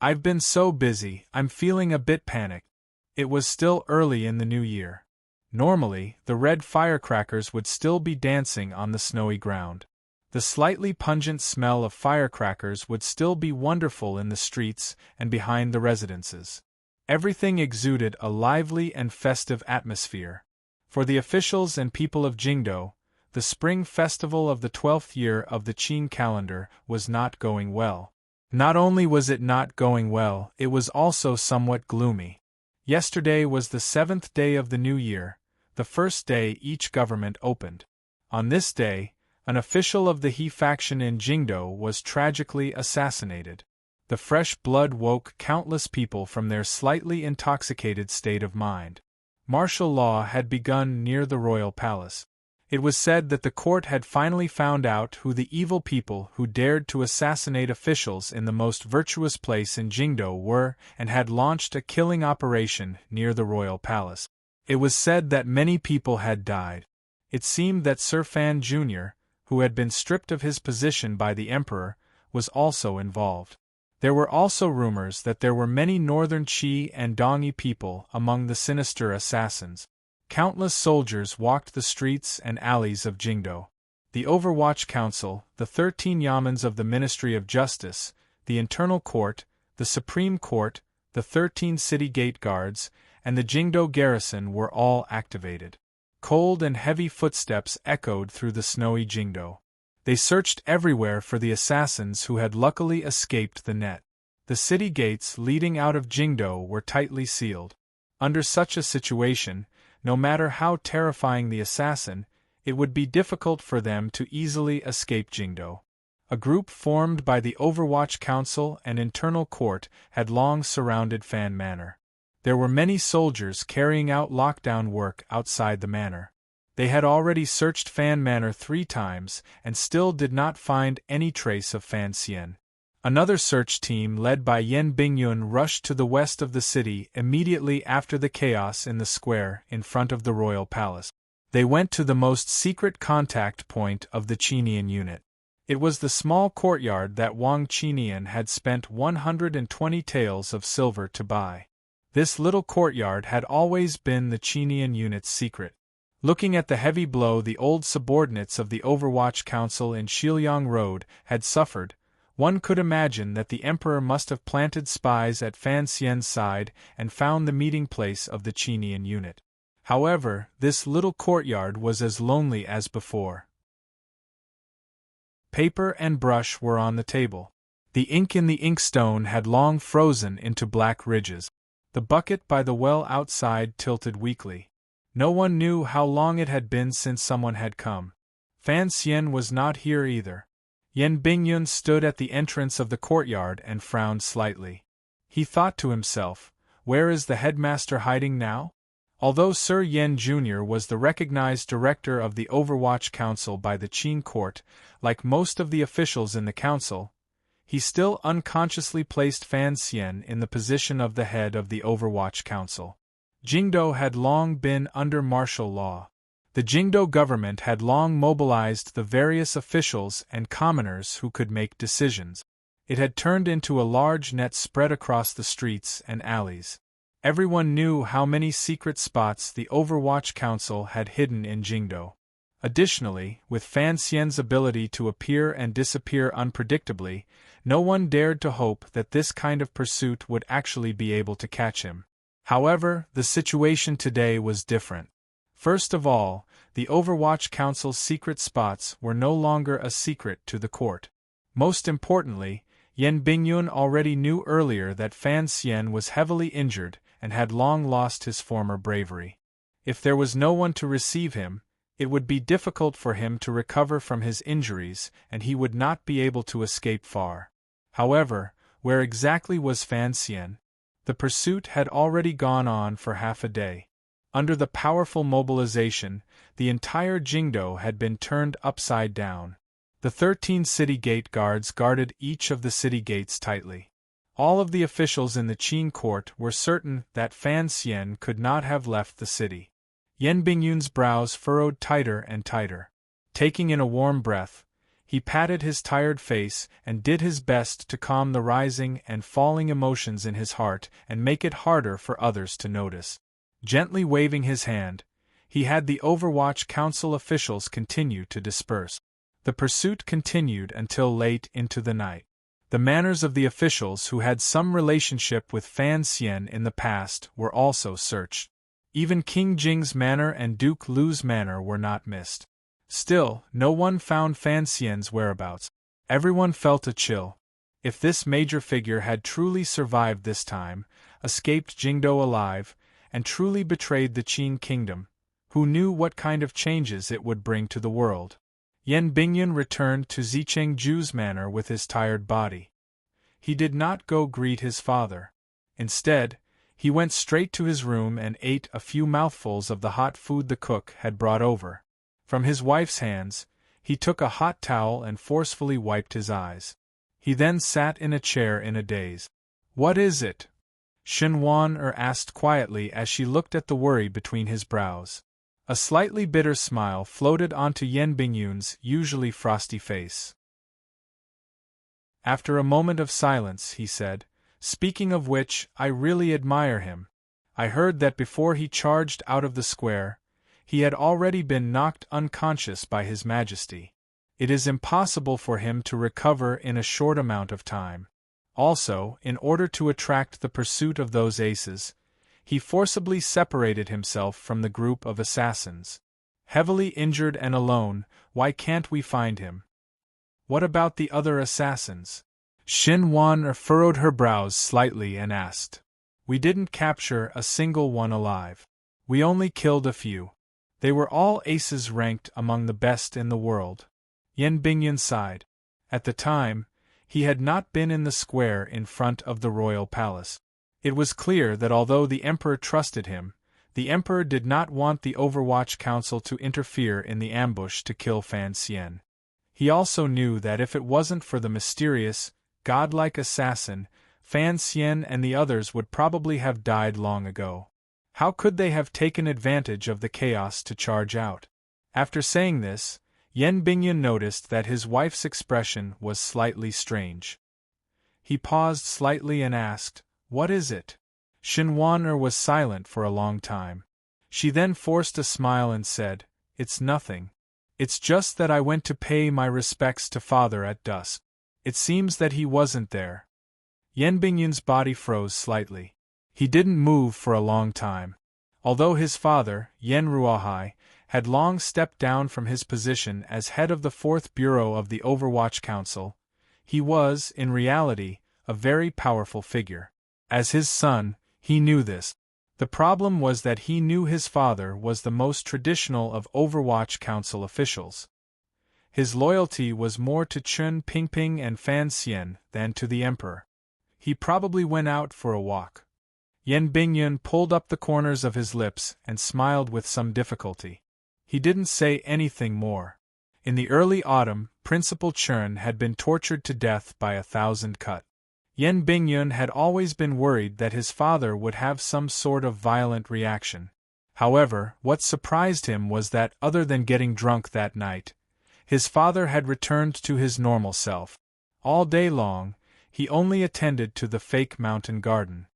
I've been so busy, I'm feeling a bit panicked. It was still early in the new year. Normally, the red firecrackers would still be dancing on the snowy ground. The slightly pungent smell of firecrackers would still be wonderful in the streets and behind the residences. Everything exuded a lively and festive atmosphere. For the officials and people of Jingdo, the spring festival of the 12th year of the Qin calendar was not going well. Not only was it not going well, it was also somewhat gloomy. Yesterday was the 7th day of the new year, the first day each government opened. On this day, An official of the He faction in Jingdo was tragically assassinated. The fresh blood woke countless people from their slightly intoxicated state of mind. Martial law had begun near the royal palace. It was said that the court had finally found out who the evil people who dared to assassinate officials in the most virtuous place in Jingdo were, and had launched a killing operation near the royal palace. It was said that many people had died. It seemed that Sir Fan Jr., who had been stripped of his position by the emperor, was also involved. There were also rumors that there were many northern Qi and Dongyi people among the sinister assassins. Countless soldiers walked the streets and alleys of Jingdo. The Overwatch Council, the 13 yamens of the Ministry of Justice, the Internal Court, the Supreme Court, the 13 city gate guards, and the Jingdo garrison were all activated. Cold and heavy footsteps echoed through the snowy Jingdo. They searched everywhere for the assassins who had luckily escaped the net. The city gates leading out of Jingdo were tightly sealed. Under such a situation, no matter how terrifying the assassin, it would be difficult for them to easily escape Jingdo. A group formed by the Overwatch Council and Internal Court had long surrounded Fan Manor. There were many soldiers carrying out lockdown work outside the manor. They had already searched Fan Manor 3 times and still did not find any trace of Fan Xian. Another search team led by Yan Bingyun rushed to the west of the city immediately after the chaos in the square in front of the royal palace. They went to the most secret contact point of the Qinian unit. It was the small courtyard that Wang Qinian had spent 120 taels of silver to buy. This little courtyard had always been the Qinian unit's secret. Looking at the heavy blow the old subordinates of the Overwatch Council in Shiliang Road had suffered, one could imagine that the emperor must have planted spies at Fan Xian's side and found the meeting place of the Qinian unit. However, this little courtyard was as lonely as before. Paper and brush were on the table. The ink in the inkstone had long frozen into black ridges. The bucket by the well outside tilted weakly. No one knew how long it had been since someone had come. Fan Xian was not here either. Yan Bingyun stood at the entrance of the courtyard and frowned slightly. He thought to himself, where is the headmaster hiding now? Although Sir Yan Jr. was the recognized director of the Overwatch Council by the Qin court, like most of the officials in the council, he still unconsciously placed Fan Xian in the position of the head of the Overwatch Council. Jingdo had long been under martial law. The Jingdo government had long mobilized the various officials and commoners who could make decisions. It had turned into a large net spread across the streets and alleys. Everyone knew how many secret spots the Overwatch Council had hidden in Jingdo. Additionally, with Fan Xian's ability to appear and disappear unpredictably, no one dared to hope that this kind of pursuit would actually be able to catch him. However, the situation today was different. First of all, the Overwatch Council's secret spots were no longer a secret to the court. Most importantly, Yan Bingyun already knew earlier that Fan Xian was heavily injured and had long lost his former bravery. If there was no one to receive him, it would be difficult for him to recover from his injuries and he would not be able to escape far. However, where exactly was Fan Xian? The pursuit had already gone on for half a day. Under the powerful mobilization, the entire Jingdo had been turned upside down. The 13 city gate guards guarded each of the city gates tightly. All of the officials in the Qin court were certain that Fan Xian could not have left the city. Yan Bingyun's brows furrowed tighter and tighter. Taking in a warm breath, he patted his tired face and did his best to calm the rising and falling emotions in his heart and make it harder for others to notice. Gently waving his hand, he had the Overwatch Council officials continue to disperse. The pursuit continued until late into the night. The manors of the officials who had some relationship with Fan Xian in the past were also searched. Even King Jing's manor and Duke Lu's manor were not missed. Still, no one found Fan Xian's whereabouts. Everyone felt a chill. If this major figure had truly survived this time, escaped Jingdo alive, and truly betrayed the Qin kingdom, who knew what kind of changes it would bring to the world? Yan Bingyun returned to Zichengju's manor with his tired body. He did not go greet his father. Instead, he went straight to his room and ate a few mouthfuls of the hot food the cook had brought over. From his wife's hands, he took a hot towel and forcefully wiped his eyes. He then sat in a chair in a daze. "What is it?" Shenwan asked quietly as she looked at the worry between his brows. A slightly bitter smile floated onto Yan Bingyun's usually frosty face. After a moment of silence, he said, "Speaking of which, I really admire him. I heard that before he charged out of the square, he had already been knocked unconscious by His Majesty. It is impossible for him to recover in a short amount of time. Also, in order to attract the pursuit of those aces, he forcibly separated himself from the group of assassins. Heavily injured and alone, why can't we find him?" "What about the other assassins?" Shenwan furrowed her brows slightly and asked. "We didn't capture a single one alive. We only killed a few. They were all aces ranked among the best in the world." Yan Bingyun sighed. At the time, he had not been in the square in front of the royal palace. It was clear that although the emperor trusted him, the emperor did not want the Overwatch Council to interfere in the ambush to kill Fan Xian. He also knew that if it wasn't for the mysterious, godlike assassin, Fan Xian and the others would probably have died long ago. How could they have taken advantage of the chaos to charge out? After saying this, Yan Bingyun noticed that his wife's expression was slightly strange. He paused slightly and asked, "What is it?" Shenwan was silent for a long time. She then forced a smile and said, "It's nothing. It's just that I went to pay my respects to father at dusk. It seems that he wasn't there." Yan Bingyun's body froze slightly. He didn't move for a long time. Although his father, Yan Ruohai, had long stepped down from his position as head of the 4th Bureau of the Overwatch Council, he was, in reality, a very powerful figure. As his son, he knew this. The problem was that he knew his father was the most traditional of Overwatch Council officials. His loyalty was more to Chun Pingping and Fan Xian than to the emperor. He probably went out for a walk. Yan Bingyun pulled up the corners of his lips and smiled with some difficulty. He didn't say anything more. In the early autumn, Principal Churn had been tortured to death by 1,000 cut. Yan Bingyun had always been worried that his father would have some sort of violent reaction. However, what surprised him was that, other than getting drunk that night, his father had returned to his normal self. All day long, he only attended to the fake mountain garden.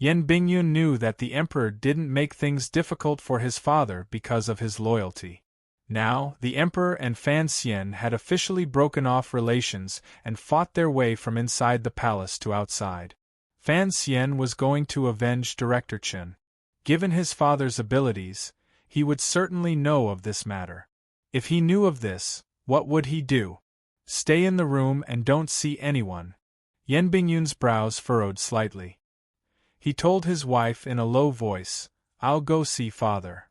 Yan Bingyun knew that the emperor didn't make things difficult for his father because of his loyalty. Now, the emperor and Fan Xian had officially broken off relations and fought their way from inside the palace to outside. Fan Xian was going to avenge Director Chen. Given his father's abilities, he would certainly know of this matter. If he knew of this, what would he do? Stay in the room and don't see anyone. Yan Bingyun's brows furrowed slightly. He told his wife in a low voice, "I'll go see father."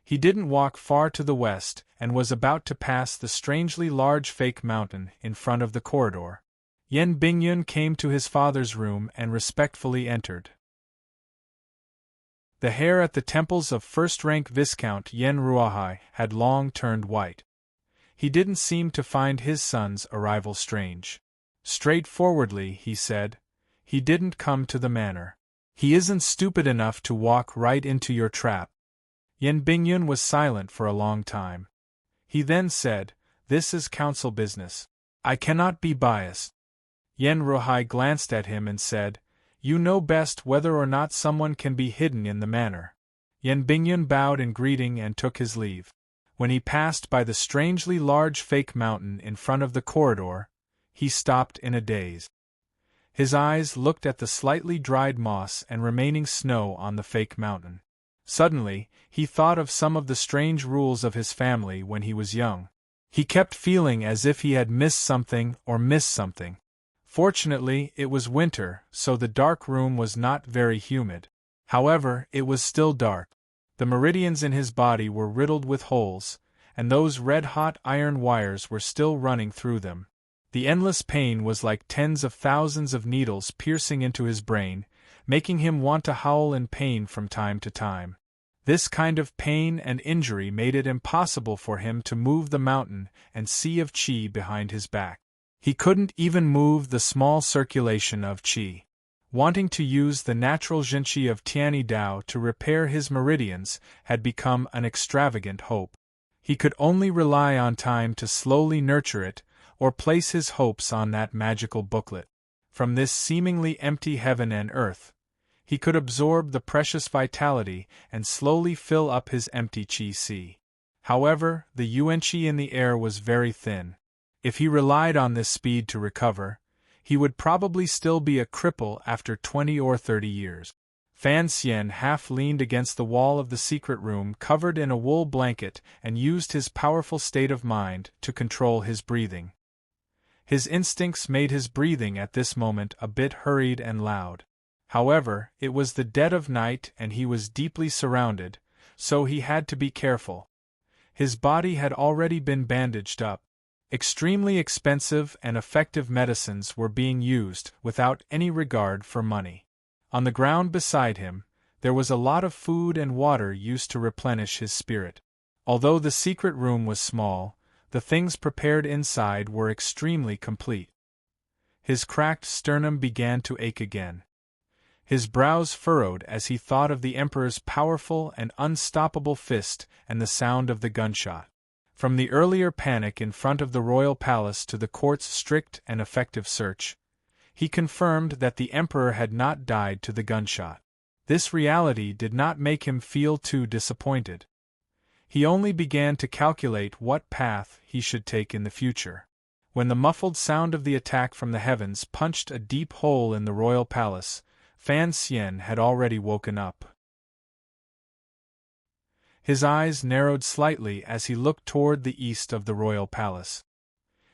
He didn't walk far to the west and was about to pass the strangely large fake mountain in front of the corridor. Yan Bingyun came to his father's room and respectfully entered. The hair at the temples of first-rank Viscount Yan Ruohai had long turned white. He didn't seem to find his son's arrival strange. Straightforwardly, he said, "He didn't come to the manor. He isn't stupid enough to walk right into your trap." Yan Bingyun was silent for a long time. He then said, "This is council business. I cannot be biased." Yan Ruohai glanced at him and said, "You know best whether or not someone can be hidden in the manor." Yan Bingyun bowed in greeting and took his leave. When he passed by the strangely large fake mountain in front of the corridor, he stopped in a daze. His eyes looked at the slightly dried moss and remaining snow on the fake mountain. Suddenly, he thought of some of the strange rules of his family when he was young. He kept feeling as if he had missed something. Fortunately, it was winter, so the dark room was not very humid. However, it was still dark. The meridians in his body were riddled with holes, and those red-hot iron wires were still running through them. The endless pain was like tens of thousands of needles piercing into his brain, making him want to howl in pain from time to time. This kind of pain and injury made it impossible for him to move the mountain and sea of qi behind his back. He couldn't even move the small circulation of qi. Wanting to use the natural zhenqi of Tianyi Dao to repair his meridians had become an extravagant hope. He could only rely on time to slowly nurture it, or place his hopes on that magical booklet. From this seemingly empty heaven and earth, he could absorb the precious vitality and slowly fill up his empty qi sea. However, the yuan-qi in the air was very thin. If he relied on this speed to recover, he would probably still be a cripple after 20 or 30 years. Fan Xian half leaned against the wall of the secret room covered in a wool blanket and used his powerful state of mind to control his breathing. His instincts made his breathing at this moment a bit hurried and loud. However, it was the dead of night and he was deeply surrounded, so he had to be careful. His body had already been bandaged up. Extremely expensive and effective medicines were being used without any regard for money. On the ground beside him, there was a lot of food and water used to replenish his spirit. Although the secret room was small, the things prepared inside were extremely complete. His cracked sternum began to ache again. His brows furrowed as he thought of the Emperor's powerful and unstoppable fist and the sound of the gunshot. From the earlier panic in front of the royal palace to the court's strict and effective search, he confirmed that the Emperor had not died to the gunshot. This reality did not make him feel too disappointed. He only began to calculate what path he should take in the future. When the muffled sound of the attack from the heavens punched a deep hole in the royal palace, Fan Xian had already woken up. His eyes narrowed slightly as he looked toward the east of the royal palace.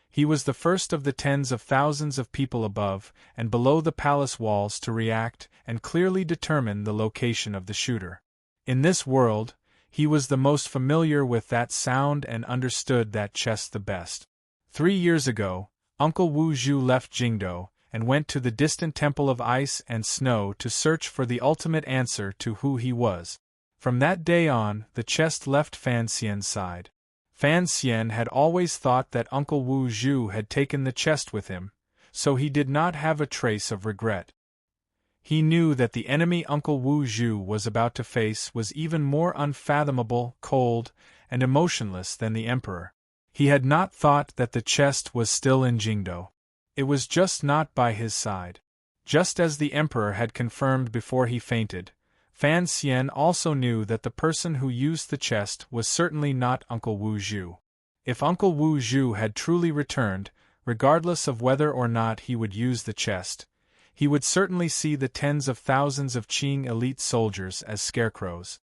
He was the first of the tens of thousands of people above and below the palace walls to react and clearly determine the location of the shooter. In this world, he was the most familiar with that sound and understood that chest the best. 3 years ago, Uncle Wu Zhu left Jingdou and went to the distant Temple of Ice and Snow to search for the ultimate answer to who he was. From that day on, the chest left Fan Xian's side. Fan Xian had always thought that Uncle Wu Zhu had taken the chest with him, so he did not have a trace of regret. He knew that the enemy Uncle Wu Zhu was about to face was even more unfathomable, cold, and emotionless than the Emperor. He had not thought that the chest was still in Jingdou. It was just not by his side. Just as the Emperor had confirmed before he fainted, Fan Xian also knew that the person who used the chest was certainly not Uncle Wu Zhu. If Uncle Wu Zhu had truly returned, regardless of whether or not he would use the chest, he would certainly see the tens of thousands of Qing elite soldiers as scarecrows.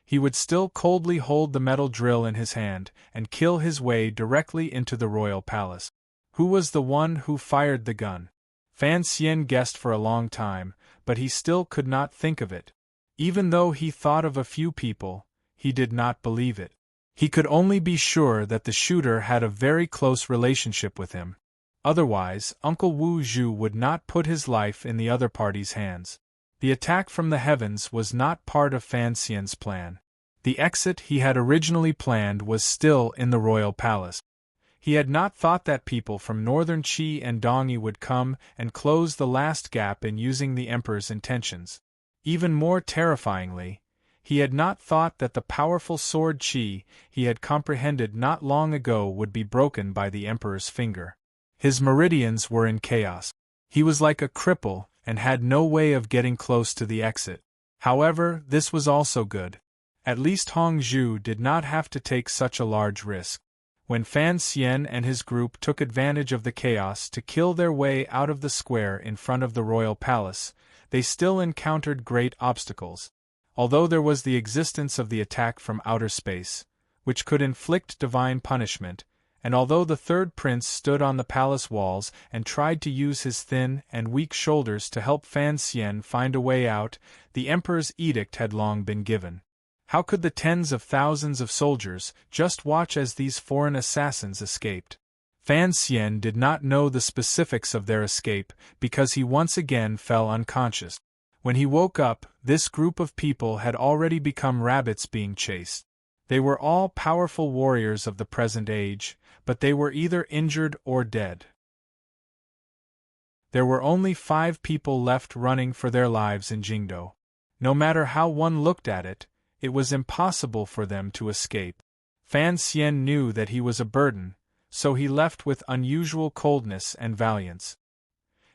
He would still coldly hold the metal drill in his hand and kill his way directly into the royal palace. Who was the one who fired the gun? Fan Xian guessed for a long time, but he still could not think of it. Even though he thought of a few people, he did not believe it. He could only be sure that the shooter had a very close relationship with him. Otherwise, Uncle Wu Zhu would not put his life in the other party's hands. The attack from the heavens was not part of Fan Xian's plan. The exit he had originally planned was still in the royal palace. He had not thought that people from northern Qi and Dongyi would come and close the last gap in using the Emperor's intentions. Even more terrifyingly, he had not thought that the powerful sword Qi he had comprehended not long ago would be broken by the Emperor's finger. His meridians were in chaos. He was like a cripple and had no way of getting close to the exit. However, this was also good. At least Hong Zhu did not have to take such a large risk. When Fan Xian and his group took advantage of the chaos to kill their way out of the square in front of the royal palace, they still encountered great obstacles. Although there was the existence of the attack from outer space, which could inflict divine punishment, and although the third prince stood on the palace walls and tried to use his thin and weak shoulders to help Fan Xian find a way out, the Emperor's edict had long been given. How could the tens of thousands of soldiers just watch as these foreign assassins escaped? Fan Xian did not know the specifics of their escape because he once again fell unconscious. When he woke up, this group of people had already become rabbits being chased. They were all powerful warriors of the present age, but they were either injured or dead. There were only 5 people left running for their lives in Jingdo. No matter how one looked at it, it was impossible for them to escape. Fan Xian knew that he was a burden, so he left with unusual coldness and valiance.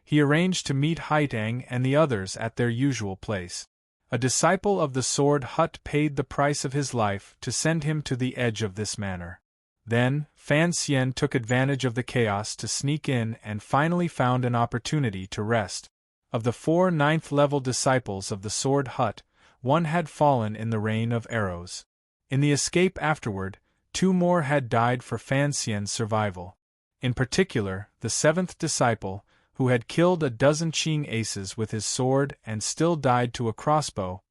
He arranged to meet Haitang and the others at their usual place. A disciple of the Sword Hut paid the price of his life to send him to the edge of this manor. Then, Fan Xian took advantage of the chaos to sneak in and finally found an opportunity to rest. Of the 4 ninth-level disciples of the Sword Hut, 1 had fallen in the rain of arrows. In the escape afterward, 2 more had died for Fan Xian's survival. In particular, the 7th disciple, who had killed a dozen Qing aces with his sword and still died to a crossbow,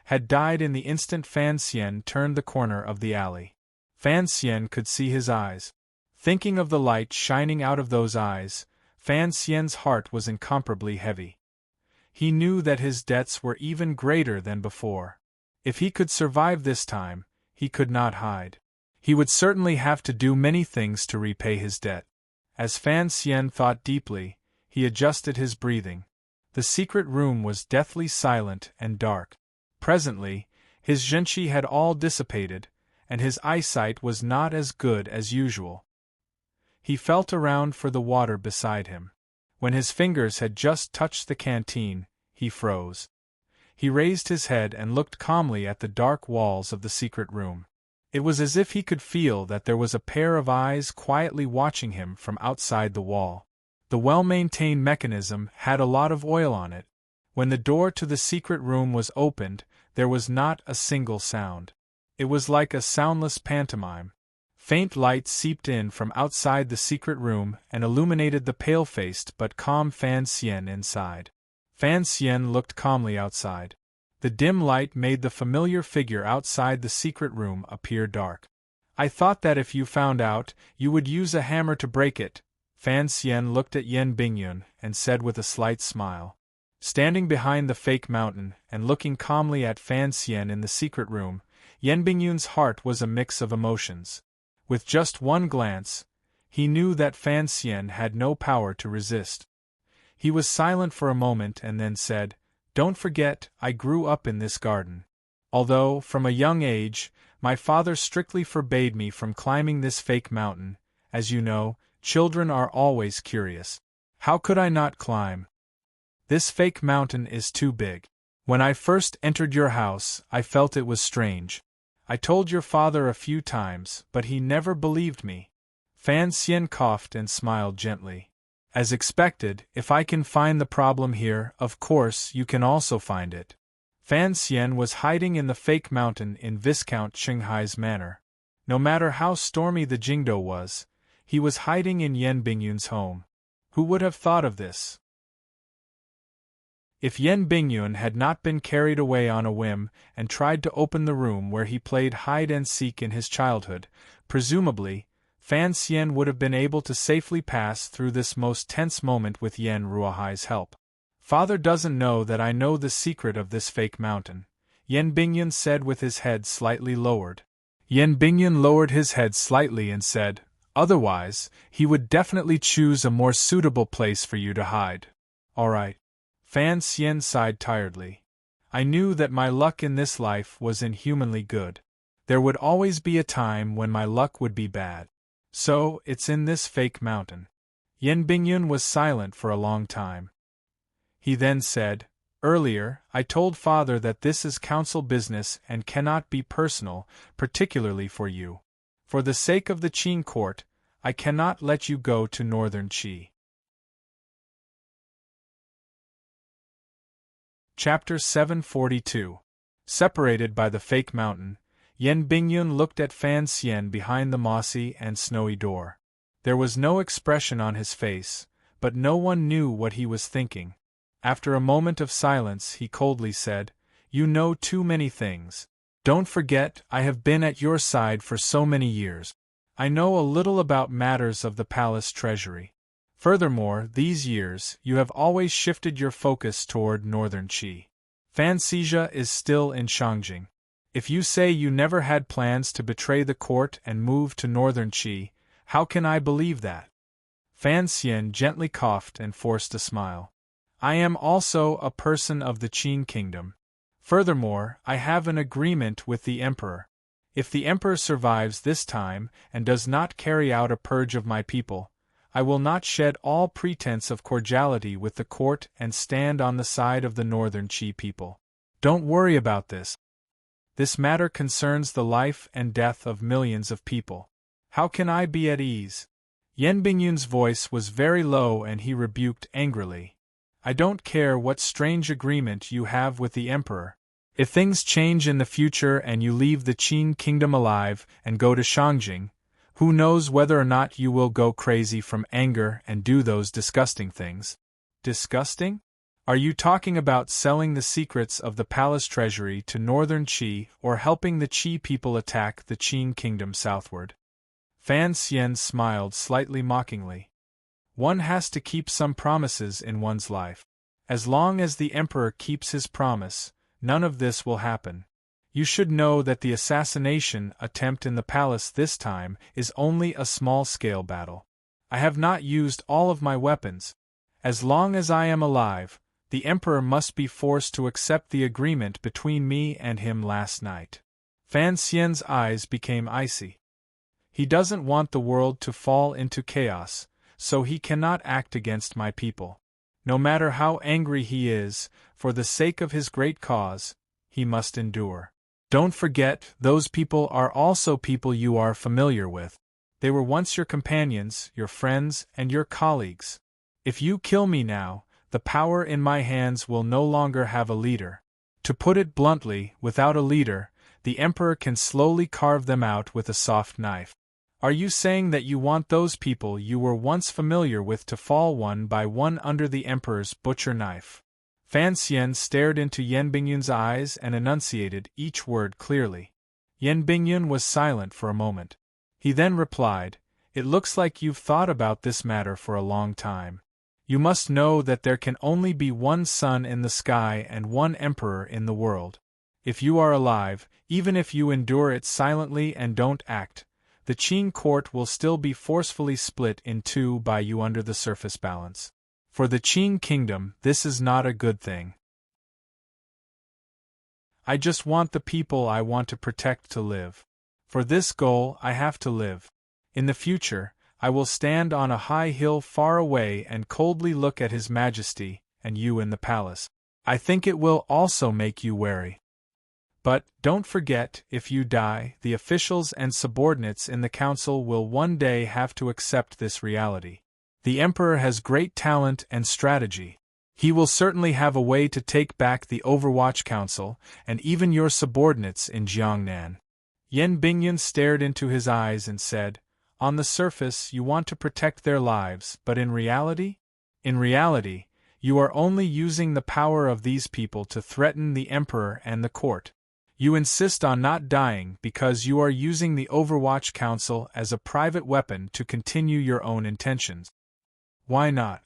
had died in the instant Fan Xian turned the corner of the alley. Fan Xian could see his eyes. Thinking of the light shining out of those eyes, Fan Xian's heart was incomparably heavy. He knew that his debts were even greater than before. If he could survive this time, he could not hide. He would certainly have to do many things to repay his debt. As Fan Xian thought deeply, he adjusted his breathing. The secret room was deathly silent and dark. Presently, his zhenqi had all dissipated, and his eyesight was not as good as usual. He felt around for the water beside him. When his fingers had just touched the canteen, he froze. He raised his head and looked calmly at the dark walls of the secret room. It was as if he could feel that there was a pair of eyes quietly watching him from outside the wall. The well-maintained mechanism had a lot of oil on it. When the door to the secret room was opened, there was not a single sound. It was like a soundless pantomime. Faint light seeped in from outside the secret room and illuminated the pale-faced but calm Fan Xian inside. Fan Xian looked calmly outside. The dim light made the familiar figure outside the secret room appear dark. "I thought that if you found out, you would use a hammer to break it." Fan Xian looked at Yan Bingyun and said with a slight smile. Standing behind the fake mountain and looking calmly at Fan Xian in the secret room, Yan Bingyun's heart was a mix of emotions. With just one glance, he knew that Fan Xian had no power to resist. He was silent for a moment and then said, "Don't forget, I grew up in this garden. Although, from a young age, my father strictly forbade me from climbing this fake mountain. As you know, children are always curious. How could I not climb? This fake mountain is too big. When I first entered your house, I felt it was strange. I told your father a few times, but he never believed me." Fan Xian coughed and smiled gently. "As expected, if I can find the problem here, of course you can also find it." Fan Xian was hiding in the fake mountain in Viscount Qinghai's manor. No matter how stormy the Jingdo was, he was hiding in Yan Bingyun's home. Who would have thought of this? If Yan Bingyun had not been carried away on a whim and tried to open the room where he played hide-and-seek in his childhood, presumably, Fan Xian would have been able to safely pass through this most tense moment with Yan Ruohai's help. "Father doesn't know that I know the secret of this fake mountain," Yan Bingyun said with his head slightly lowered. Yan Bingyun lowered his head slightly and said, "Otherwise, he would definitely choose a more suitable place for you to hide." "All right." Fan Xian sighed tiredly. "I knew that my luck in this life was inhumanly good. There would always be a time when my luck would be bad. So, it's in this fake mountain." Yan Bingyun was silent for a long time. He then said, "Earlier, I told Father that this is council business and cannot be personal, particularly for you. For the sake of the Qin court, I cannot let you go to northern Qi." Chapter 742. Separated by the fake mountain, Yan Bingyun looked at Fan Xian behind the mossy and snowy door. There was no expression on his face, but no one knew what he was thinking. After a moment of silence he coldly said, "You know too many things. Don't forget, I have been at your side for so many years. I know a little about matters of the palace treasury. Furthermore, these years, you have always shifted your focus toward northern Qi. Fan Xizha is still in Shangjing. If you say you never had plans to betray the court and move to northern Qi, how can I believe that? Fan Xian gently coughed and forced a smile. I am also a person of the Qin kingdom. Furthermore, I have an agreement with the emperor. If the emperor survives this time and does not carry out a purge of my people, I will not shed all pretense of cordiality with the court and stand on the side of the northern Qi people. Don't worry about this. This matter concerns the life and death of millions of people. How can I be at ease? Yan Bingyun's voice was very low and he rebuked angrily. I don't care what strange agreement you have with the emperor. If things change in the future and you leave the Qin kingdom alive and go to Shangjing, who knows whether or not you will go crazy from anger and do those disgusting things. Disgusting? Are you talking about selling the secrets of the palace treasury to northern Qi or helping the Qi people attack the Qin kingdom southward? Fan Xian smiled slightly mockingly. One has to keep some promises in one's life. As long as the emperor keeps his promise, none of this will happen. You should know that the assassination attempt in the palace this time is only a small-scale battle. I have not used all of my weapons. As long as I am alive, the emperor must be forced to accept the agreement between me and him last night. Fan Xian's eyes became icy. He doesn't want the world to fall into chaos, so he cannot act against my people. No matter how angry he is, for the sake of his great cause, he must endure. Don't forget, those people are also people you are familiar with. They were once your companions, your friends, and your colleagues. If you kill me now, the power in my hands will no longer have a leader. To put it bluntly, without a leader, the emperor can slowly carve them out with a soft knife. Are you saying that you want those people you were once familiar with to fall one by one under the emperor's butcher knife? Fan Xian stared into Yan Bingyun's eyes and enunciated each word clearly. Yan Bingyun was silent for a moment. He then replied, "It looks like you've thought about this matter for a long time. You must know that there can only be one sun in the sky and one emperor in the world. If you are alive, even if you endure it silently and don't act, the Qin court will still be forcefully split in two by you under the surface balance. For the Qin kingdom, this is not a good thing. I just want the people I want to protect to live. For this goal, I have to live. In the future, I will stand on a high hill far away and coldly look at His Majesty, and you in the palace. I think it will also make you wary. But, don't forget, if you die, the officials and subordinates in the council will one day have to accept this reality. The emperor has great talent and strategy. He will certainly have a way to take back the Overwatch Council, and even your subordinates in Jiangnan." Yan Bingyun stared into his eyes and said, "On the surface, you want to protect their lives, but in reality? In reality, you are only using the power of these people to threaten the emperor and the court. You insist on not dying because you are using the Overwatch Council as a private weapon to continue your own intentions. Why not?"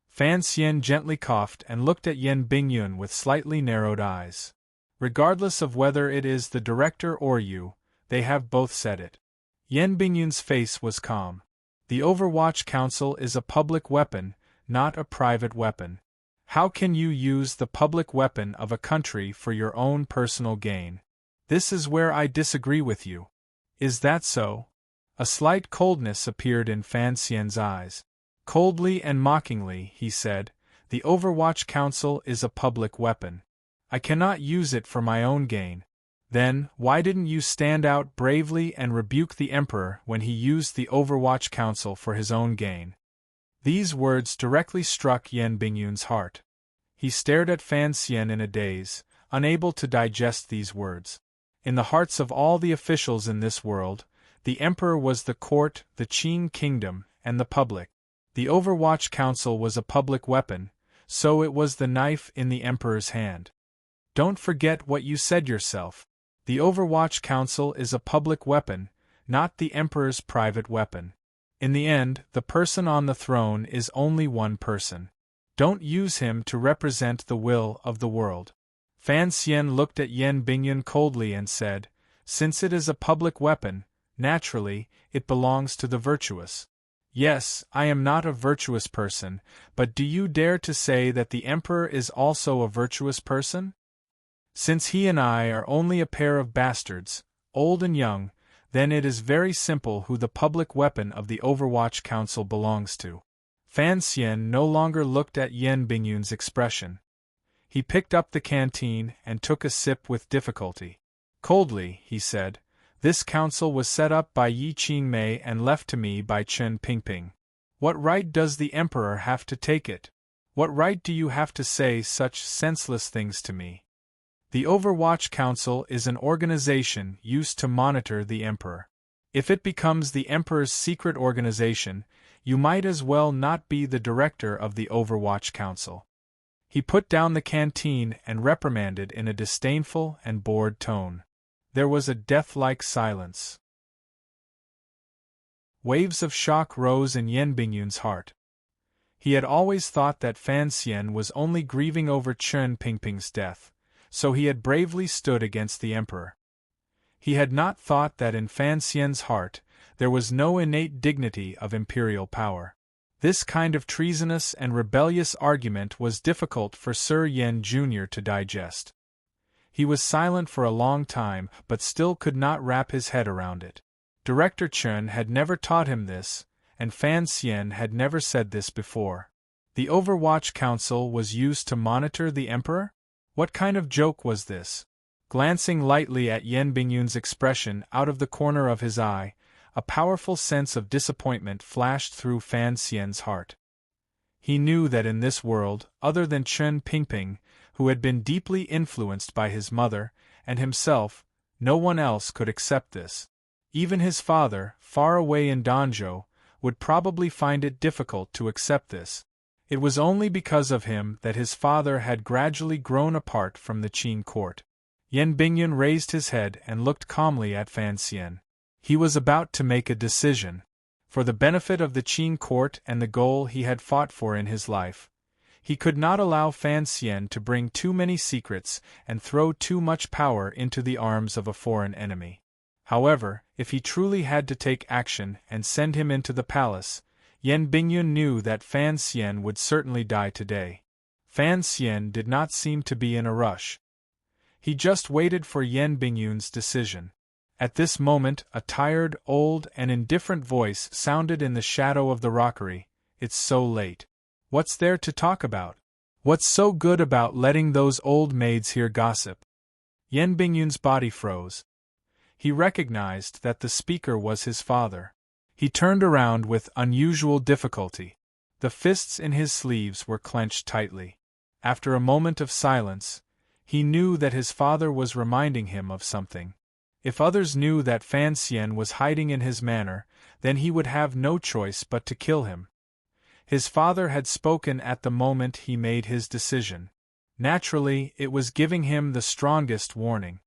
Fan Xian gently coughed and looked at Yan Bingyun with slightly narrowed eyes. "Regardless of whether it is the director or you, they have both said it." Yan Bingyun's face was calm. The Overwatch Council is a public weapon, not a private weapon. How can you use the public weapon of a country for your own personal gain? This is where I disagree with you. Is that so? A slight coldness appeared in Fan Xian's eyes. Coldly and mockingly, he said, "The Overwatch Council is a public weapon. I cannot use it for my own gain. Then, why didn't you stand out bravely and rebuke the emperor when he used the Overwatch Council for his own gain?" These words directly struck Yan Bingyun's heart. He stared at Fan Xian in a daze, unable to digest these words. In the hearts of all the officials in this world, the emperor was the court, the Qin kingdom, and the public. The Overwatch Council was a public weapon, so it was the knife in the emperor's hand. Don't forget what you said yourself. The Overwatch Council is a public weapon, not the Emperor's private weapon. In the end, the person on the throne is only one person. Don't use him to represent the will of the world. Fan Xian looked at Yan Bingyun coldly and said, "Since it is a public weapon, naturally, it belongs to the virtuous." "Yes, I am not a virtuous person, but do you dare to say that the Emperor is also a virtuous person? Since he and I are only a pair of bastards, old and young, then it is very simple who the public weapon of the Overwatch Council belongs to." Fan Xian no longer looked at Yan Bingyun's expression. He picked up the canteen and took a sip with difficulty. Coldly, he said, "This council was set up by Yi Qingmei and left to me by Chen Pingping. What right does the Emperor have to take it? What right do you have to say such senseless things to me? The Overwatch Council is an organization used to monitor the Emperor. If it becomes the Emperor's secret organization, you might as well not be the director of the Overwatch Council." He put down the canteen and reprimanded in a disdainful and bored tone. There was a death-like silence. Waves of shock rose in Yan Bingyun's heart. He had always thought that Fan Xian was only grieving over Chen Pingping's death, so he had bravely stood against the Emperor. He had not thought that in Fan Xian's heart there was no innate dignity of imperial power. This kind of treasonous and rebellious argument was difficult for Sir Yen Jr. to digest. He was silent for a long time but still could not wrap his head around it. Director Chen had never taught him this, and Fan Xian had never said this before. The Overwatch Council was used to monitor the Emperor? What kind of joke was this? Glancing lightly at Yan Bingyun's expression out of the corner of his eye, a powerful sense of disappointment flashed through Fan Xian's heart. He knew that in this world, other than Chen Pingping, who had been deeply influenced by his mother, and himself, no one else could accept this. Even his father, far away in Danzhou, would probably find it difficult to accept this. It was only because of him that his father had gradually grown apart from the Qin court. Yan Bingyun raised his head and looked calmly at Fan Xian. He was about to make a decision. For the benefit of the Qin court and the goal he had fought for in his life, he could not allow Fan Xian to bring too many secrets and throw too much power into the arms of a foreign enemy. However, if he truly had to take action and send him into the palace, Yan Bingyun knew that Fan Xian would certainly die today. Fan Xian did not seem to be in a rush. He just waited for Yan Bingyun's decision. At this moment, a tired, old, and indifferent voice sounded in the shadow of the rockery. "It's so late. What's there to talk about? What's so good about letting those old maids here gossip?" Yan Bingyun's body froze. He recognized that the speaker was his father. He turned around with unusual difficulty. The fists in his sleeves were clenched tightly. After a moment of silence, he knew that his father was reminding him of something. If others knew that Fan Xian was hiding in his manor, then he would have no choice but to kill him. His father had spoken at the moment he made his decision. Naturally, it was giving him the strongest warning.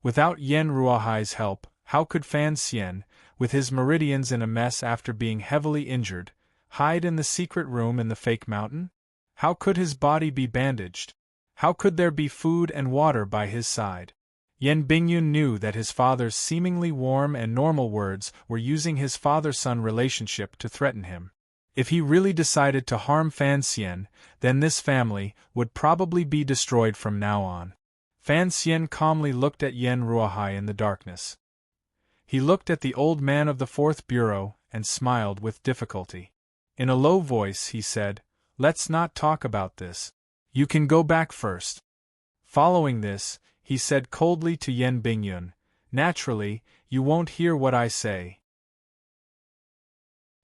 Without Yen Ruohai's help, how could Fan Xian, with his meridians in a mess after being heavily injured, hide in the secret room in the fake mountain? How could his body be bandaged? How could there be food and water by his side? Yan Bingyun knew that his father's seemingly warm and normal words were using his father-son relationship to threaten him. If he really decided to harm Fan Xian, then this family would probably be destroyed from now on. Fan Xian calmly looked at Yen Ruohai in the darkness. He looked at the old man of the Fourth Bureau and smiled with difficulty. In a low voice he said, "Let's not talk about this. You can go back first." Following this, he said coldly to Yan Bingyun, "Naturally, you won't hear what I say.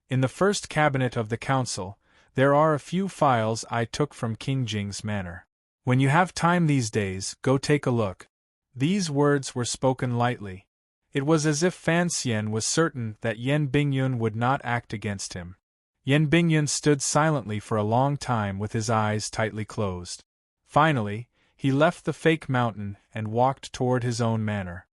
In the first cabinet of the council, there are a few files I took from King Jing's manor. When you have time these days, go take a look." These words were spoken lightly. It was as if Fan Xian was certain that Yan Bingyun would not act against him. Yan Bingyun stood silently for a long time with his eyes tightly closed. Finally, he left the fake mountain and walked toward his own manor.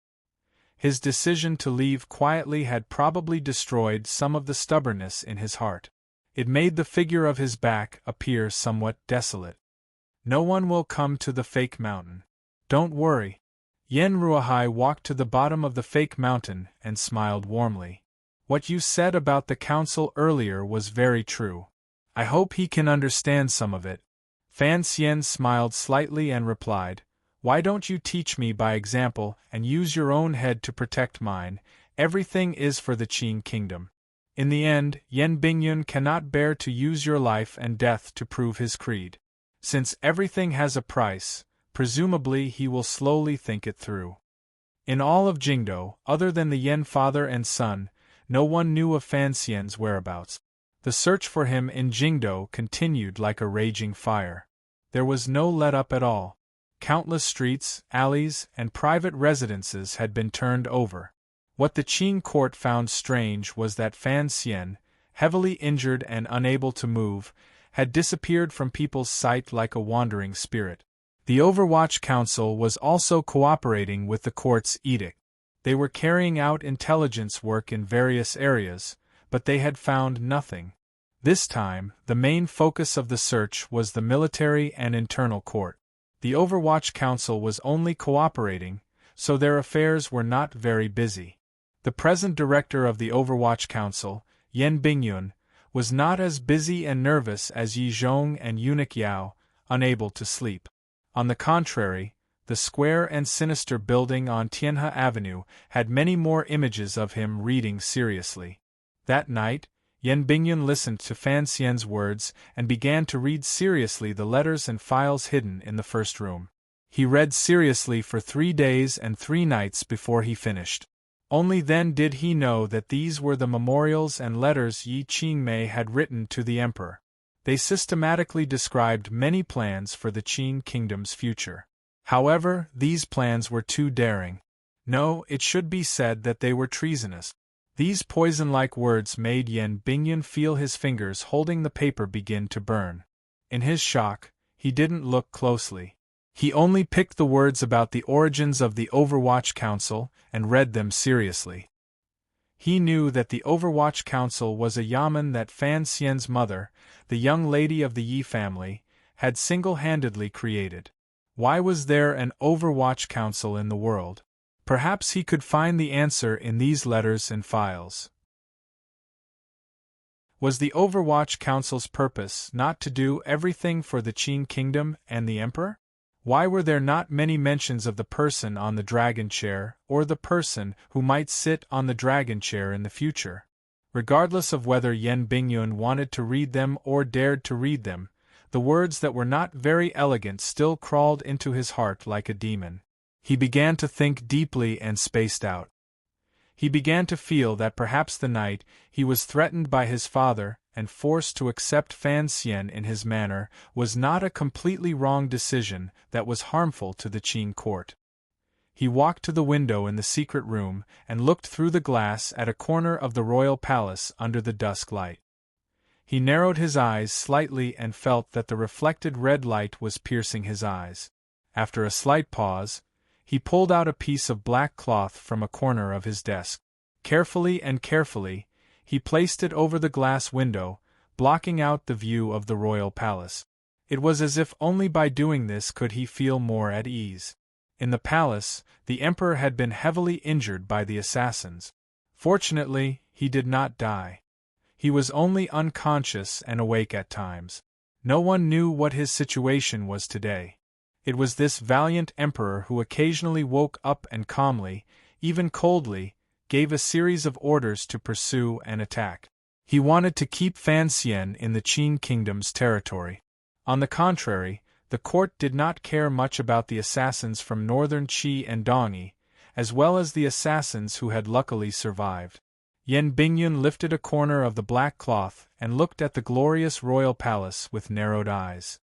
His decision to leave quietly had probably destroyed some of the stubbornness in his heart. It made the figure of his back appear somewhat desolate. No one will come to the fake mountain. Don't worry. Yen Ruahai walked to the bottom of the fake mountain and smiled warmly. What you said about the council earlier was very true. I hope he can understand some of it. Fan Xian smiled slightly and replied, "Why don't you teach me by example and use your own head to protect mine? Everything is for the Qin kingdom. In the end, Yen Bingyun cannot bear to use your life and death to prove his creed. Since everything has a price, presumably he will slowly think it through." In all of Jingdo, other than the Yen father and son, no one knew of Fan Xian's whereabouts. The search for him in Jingdo continued like a raging fire. There was no let-up at all. Countless streets, alleys, and private residences had been turned over. What the Qin court found strange was that Fan Xian, heavily injured and unable to move, had disappeared from people's sight like a wandering spirit. The Overwatch Council was also cooperating with the court's edict. They were carrying out intelligence work in various areas, but they had found nothing. This time, the main focus of the search was the military and internal court. The Overwatch Council was only cooperating, so their affairs were not very busy. The present director of the Overwatch Council, Yen Bingyun, was not as busy and nervous as Yi Zhong and Eunuch Yao, unable to sleep. On the contrary, the square and sinister building on Tianhe Avenue had many more images of him reading seriously. That night, Yen Bingyun listened to Fan Xian's words and began to read seriously the letters and files hidden in the first room. He read seriously for 3 days and 3 nights before he finished. Only then did he know that these were the memorials and letters Yi Qingmei had written to the emperor. They systematically described many plans for the Qin kingdom's future. However, these plans were too daring. No, it should be said that they were treasonous. These poison-like words made Yen Bingyun feel his fingers holding the paper begin to burn. In his shock, he didn't look closely. He only picked the words about the origins of the Overwatch Council and read them seriously. He knew that the Overwatch Council was a yamen that Fan Xian's mother, the young lady of the Yi family, had single-handedly created. Why was there an Overwatch Council in the world? Perhaps he could find the answer in these letters and files. Was the Overwatch Council's purpose not to do everything for the Qin kingdom and the emperor? Why were there not many mentions of the person on the dragon chair, or the person who might sit on the dragon chair in the future? Regardless of whether Yen Bingyun wanted to read them or dared to read them, the words that were not very elegant still crawled into his heart like a demon. He began to think deeply and spaced out. He began to feel that perhaps the night he was threatened by his father and forced to accept Fan Xian in his manner was not a completely wrong decision that was harmful to the Qin court. He walked to the window in the secret room and looked through the glass at a corner of the royal palace under the dusk light. He narrowed his eyes slightly and felt that the reflected red light was piercing his eyes. After a slight pause, he pulled out a piece of black cloth from a corner of his desk. Carefully, he placed it over the glass window, blocking out the view of the royal palace. It was as if only by doing this could he feel more at ease. In the palace, the emperor had been heavily injured by the assassins. Fortunately, he did not die. He was only unconscious and awake at times. No one knew what his situation was today. It was this valiant emperor who occasionally woke up and calmly, even coldly, gave a series of orders to pursue and attack. He wanted to keep Fan Xian in the Qin kingdom's territory. On the contrary, the court did not care much about the assassins from northern Qi and Dongyi, as well as the assassins who had luckily survived. Yen Bingyun lifted a corner of the black cloth and looked at the glorious royal palace with narrowed eyes.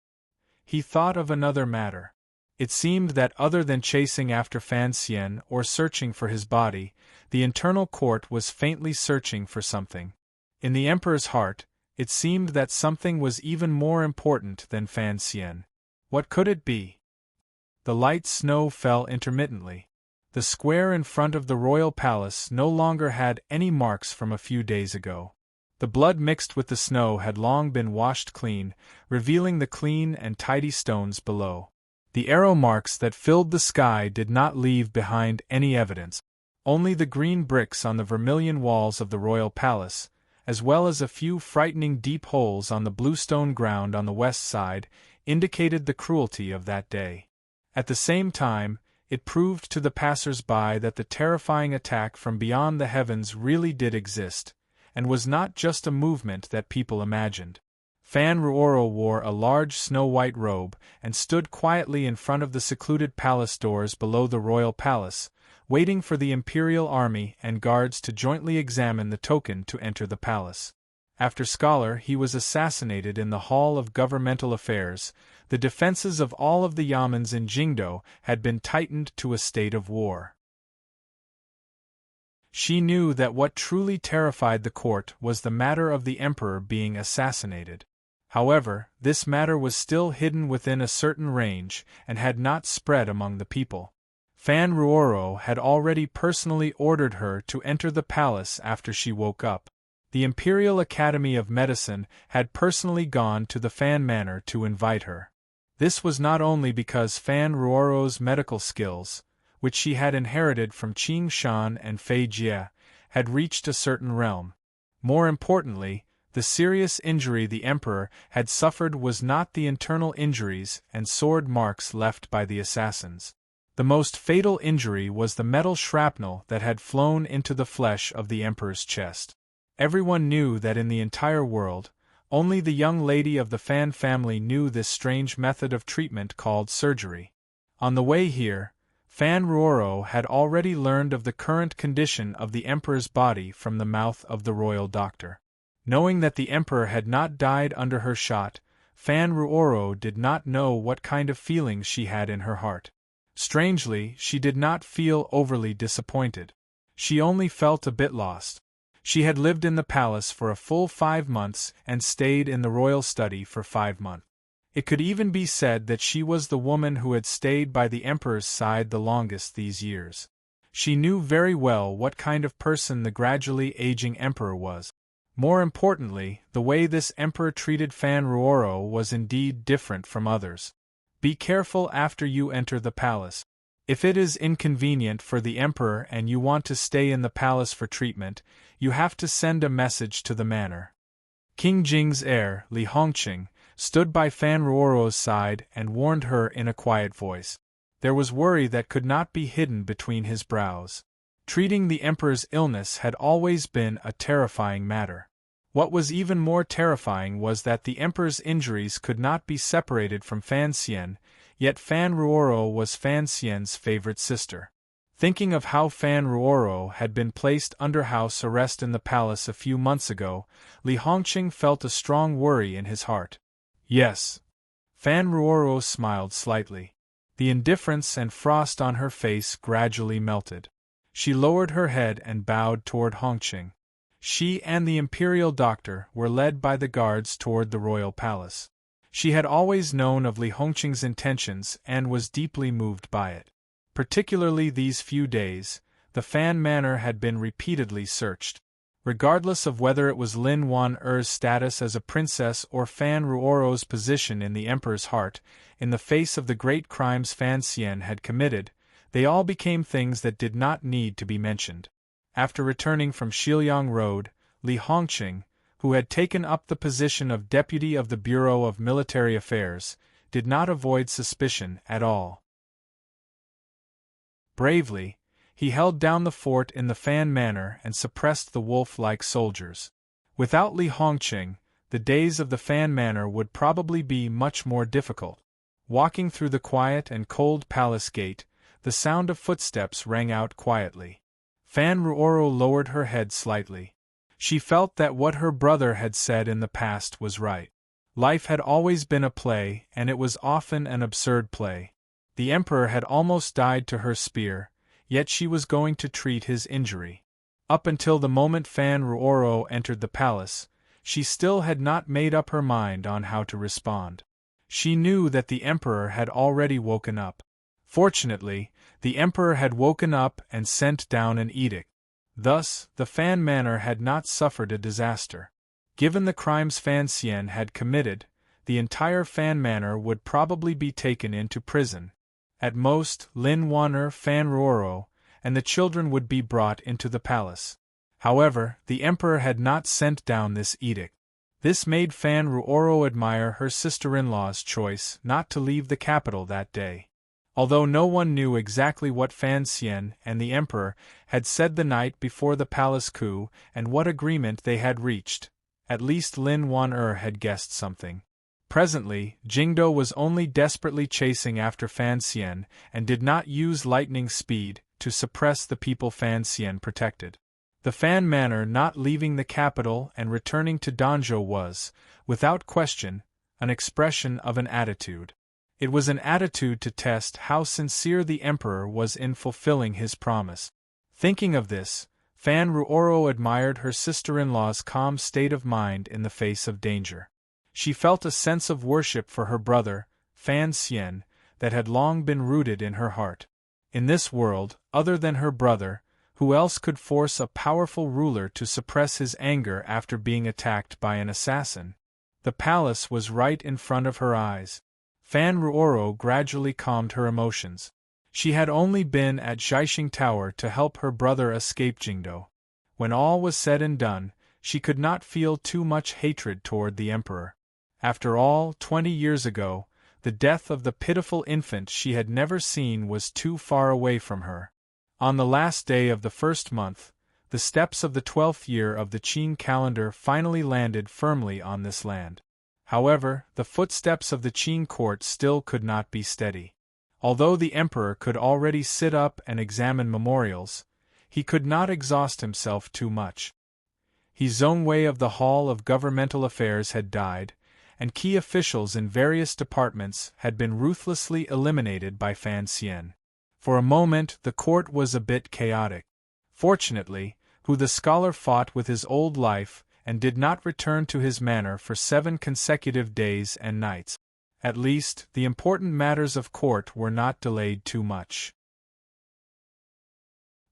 He thought of another matter. It seemed that other than chasing after Fan Xian or searching for his body, the internal court was faintly searching for something. In the emperor's heart, it seemed that something was even more important than Fan Xian. What could it be? The light snow fell intermittently. The square in front of the royal palace no longer had any marks from a few days ago. The blood mixed with the snow had long been washed clean, revealing the clean and tidy stones below. The arrow marks that filled the sky did not leave behind any evidence. Only the green bricks on the vermilion walls of the royal palace, as well as a few frightening deep holes on the bluestone ground on the west side, indicated the cruelty of that day. At the same time, it proved to the passers-by that the terrifying attack from beyond the heavens really did exist, and was not just a movement that people imagined. Fan Ruoro wore a large snow-white robe and stood quietly in front of the secluded palace doors below the royal palace, waiting for the imperial army and guards to jointly examine the token to enter the palace. After Scholar he was assassinated in the Hall of Governmental Affairs, the defenses of all of the yamens in Jingdo had been tightened to a state of war. She knew that what truly terrified the court was the matter of the emperor being assassinated. However, this matter was still hidden within a certain range and had not spread among the people. Fan Ruoro had already personally ordered her to enter the palace after she woke up. The Imperial Academy of Medicine had personally gone to the Fan Manor to invite her. This was not only because Fan Ruoro's medical skills, which she had inherited from Qing Shan and Fei Jie, had reached a certain realm. More importantly, the serious injury the emperor had suffered was not the internal injuries and sword marks left by the assassins. The most fatal injury was the metal shrapnel that had flown into the flesh of the emperor's chest. Everyone knew that in the entire world, only the young lady of the Fan family knew this strange method of treatment called surgery. On the way here, Fan Ruoro had already learned of the current condition of the emperor's body from the mouth of the royal doctor. Knowing that the emperor had not died under her shot, Fan Ruoro did not know what kind of feelings she had in her heart. Strangely, she did not feel overly disappointed. She only felt a bit lost. She had lived in the palace for a full 5 months and stayed in the royal study for 5 months. It could even be said that she was the woman who had stayed by the emperor's side the longest these years. She knew very well what kind of person the gradually aging emperor was. More importantly, the way this emperor treated Fan Ruoro was indeed different from others. Be careful after you enter the palace. If it is inconvenient for the emperor and you want to stay in the palace for treatment, you have to send a message to the manor. King Jing's heir, Li Hongqing, stood by Fan Ruoro's side and warned her in a quiet voice. There was worry that could not be hidden between his brows. Treating the emperor's illness had always been a terrifying matter. What was even more terrifying was that the emperor's injuries could not be separated from Fan Xian, yet Fan Ruoro was Fan Xian's favorite sister. Thinking of how Fan Ruoro had been placed under house arrest in the palace a few months ago, Li Hongqing felt a strong worry in his heart. Yes. Fan Ruoro smiled slightly. The indifference and frost on her face gradually melted. She lowered her head and bowed toward Hongqing. She and the imperial doctor were led by the guards toward the royal palace. She had always known of Li Hongqing's intentions and was deeply moved by it. Particularly these few days, the Fan Manor had been repeatedly searched. Regardless of whether it was Lin Wan-er's status as a princess or Fan Ruoro's position in the emperor's heart, in the face of the great crimes Fan Xian had committed, they all became things that did not need to be mentioned. After returning from Shiliang Road, Li Hongqing, who had taken up the position of deputy of the Bureau of Military Affairs, did not avoid suspicion at all. Bravely, he held down the fort in the Fan Manor and suppressed the wolf-like soldiers. Without Li Hongqing, the days of the Fan Manor would probably be much more difficult. Walking through the quiet and cold palace gate, the sound of footsteps rang out quietly. Fan Ruoro lowered her head slightly. She felt that what her brother had said in the past was right. Life had always been a play, and it was often an absurd play. The emperor had almost died to her spear, yet she was going to treat his injury. Up until the moment Fan Ruoro entered the palace, she still had not made up her mind on how to respond. She knew that the emperor had already woken up. Fortunately, the emperor had woken up and sent down an edict. Thus, the Fan Manor had not suffered a disaster. Given the crimes Fan Xian had committed, the entire Fan Manor would probably be taken into prison. At most, Lin Wan'er, Fan Ruoro, and the children would be brought into the palace. However, the emperor had not sent down this edict. This made Fan Ruoro admire her sister-in-law's choice not to leave the capital that day. Although no one knew exactly what Fan Xian and the emperor had said the night before the palace coup and what agreement they had reached, at least Lin Wan'er had guessed something. Presently, Jingdo was only desperately chasing after Fan Xian and did not use lightning speed to suppress the people Fan Xian protected. The Fan Manor not leaving the capital and returning to Danzhou was, without question, an expression of an attitude. It was an attitude to test how sincere the emperor was in fulfilling his promise. Thinking of this, Fan Ruoro admired her sister-in-law's calm state of mind in the face of danger. She felt a sense of worship for her brother, Fan Xian, that had long been rooted in her heart. In this world, other than her brother, who else could force a powerful ruler to suppress his anger after being attacked by an assassin? The palace was right in front of her eyes. Fan Ruoro gradually calmed her emotions. She had only been at Zhaixing Tower to help her brother escape Jingdo. When all was said and done, she could not feel too much hatred toward the emperor. After all, 20 years ago, the death of the pitiful infant she had never seen was too far away from her. On the last day of the first month, the steps of the 12th year of the Qin calendar finally landed firmly on this land. However, the footsteps of the Qin court still could not be steady. Although the emperor could already sit up and examine memorials, he could not exhaust himself too much. His own way of the Hall of Governmental Affairs had died, and key officials in various departments had been ruthlessly eliminated by Fan Xian. For a moment the court was a bit chaotic. Fortunately, the scholar fought with his old life and did not return to his manor for 7 consecutive days and nights. At least, the important matters of court were not delayed too much.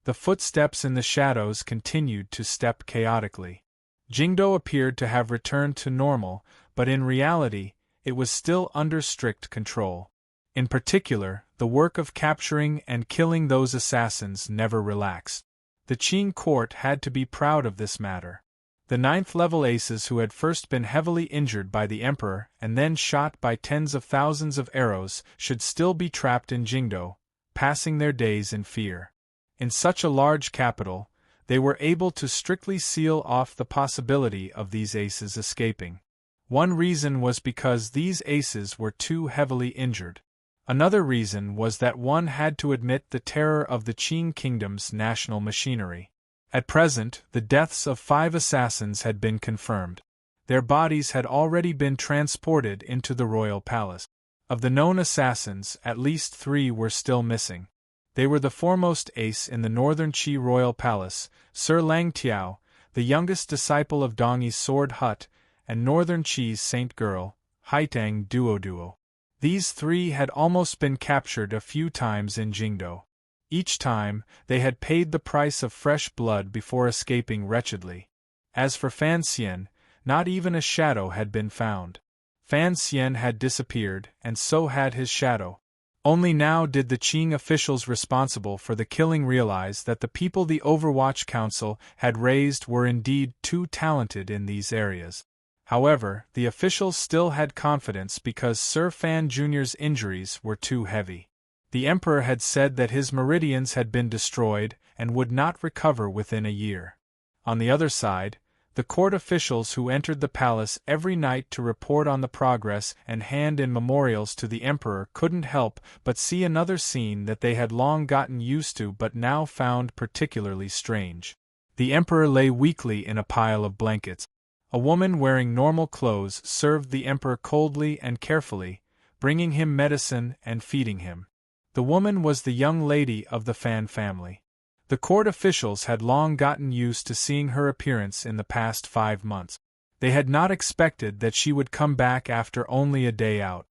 The footsteps in the shadows continued to step chaotically. Jingdo appeared to have returned to normal, but in reality, it was still under strict control. In particular, the work of capturing and killing those assassins never relaxed. The Qin court had to be proud of this matter. The 9th-level aces who had first been heavily injured by the emperor and then shot by tens of thousands of arrows should still be trapped in Jingdo, passing their days in fear. In such a large capital, they were able to strictly seal off the possibility of these aces escaping. One reason was because these aces were too heavily injured. Another reason was that one had to admit the terror of the Qin kingdom's national machinery. At present, the deaths of 5 assassins had been confirmed. Their bodies had already been transported into the royal palace. Of the known assassins, at least 3 were still missing. They were the foremost ace in the northern Qi royal palace, Sir Lang Tiao, the youngest disciple of Dongyi's sword hut, and northern Qi's saint girl, Haitang Duoduo. These 3 had almost been captured a few times in Jingdo. Each time, they had paid the price of fresh blood before escaping wretchedly. As for Fan Xian, not even a shadow had been found. Fan Xian had disappeared, and so had his shadow. Only now did the Qing officials responsible for the killing realize that the people the Overwatch Council had raised were indeed too talented in these areas. However, the officials still had confidence because Sir Fan Jr.'s injuries were too heavy. The emperor had said that his meridians had been destroyed and would not recover within a year. On the other side, the court officials who entered the palace every night to report on the progress and hand in memorials to the emperor couldn't help but see another scene that they had long gotten used to but now found particularly strange. The emperor lay weakly in a pile of blankets. A woman wearing normal clothes served the emperor coldly and carefully, bringing him medicine and feeding him. The woman was the young lady of the Fan family. The court officials had long gotten used to seeing her appearance in the past 5 months. They had not expected that she would come back after only a day out.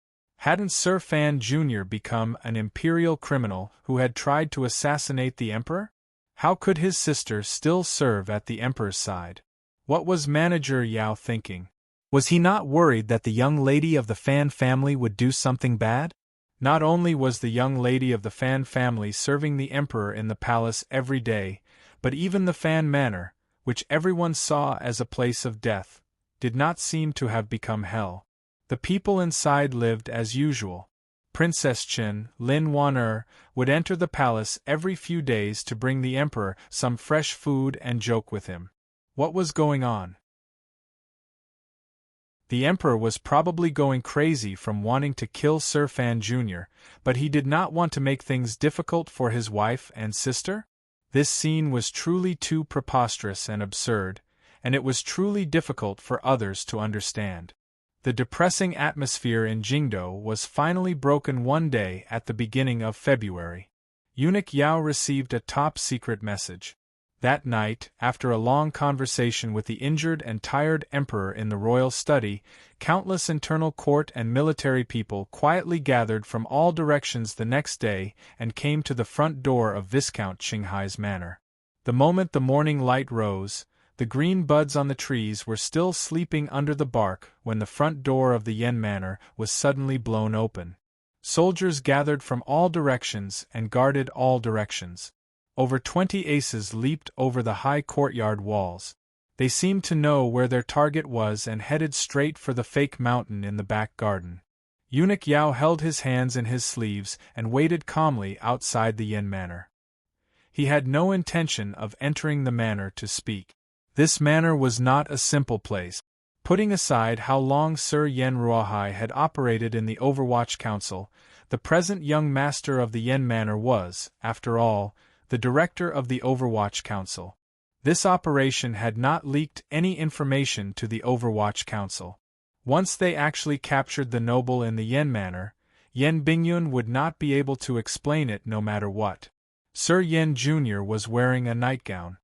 Hadn't Sir Fan Jr. become an imperial criminal who had tried to assassinate the emperor? How could his sister still serve at the emperor's side? What was Manager Yao thinking? Was he not worried that the young lady of the Fan family would do something bad? Not only was the young lady of the Fan family serving the emperor in the palace every day, but even the Fan Manor, which everyone saw as a place of death, did not seem to have become hell. The people inside lived as usual. Princess Qin, Lin Wan'er, would enter the palace every few days to bring the emperor some fresh food and joke with him. What was going on? The emperor was probably going crazy from wanting to kill Sir Fan Jr., but he did not want to make things difficult for his wife and sister? This scene was truly too preposterous and absurd, and it was truly difficult for others to understand. The depressing atmosphere in Jingdo was finally broken one day at the beginning of February. Eunuch Yao received a top-secret message. That night, after a long conversation with the injured and tired emperor in the royal study, countless internal court and military people quietly gathered from all directions the next day and came to the front door of Viscount Qinghai's manor. The moment the morning light rose, the green buds on the trees were still sleeping under the bark when the front door of the Yen manor was suddenly blown open. Soldiers gathered from all directions and guarded all directions. Over 20 aces leaped over the high courtyard walls. They seemed to know where their target was and headed straight for the fake mountain in the back garden. Eunuch Yao held his hands in his sleeves and waited calmly outside the Yen manor. He had no intention of entering the manor to speak. This manor was not a simple place. Putting aside how long Sir Yen Ruohai had operated in the Overwatch Council, the present young master of the Yen manor was, after all, the director of the Overwatch Council. This operation had not leaked any information to the Overwatch Council. Once they actually captured the noble in the Yen manor, Yen Bingyun would not be able to explain it no matter what. Sir Yen Jr. was wearing a nightgown.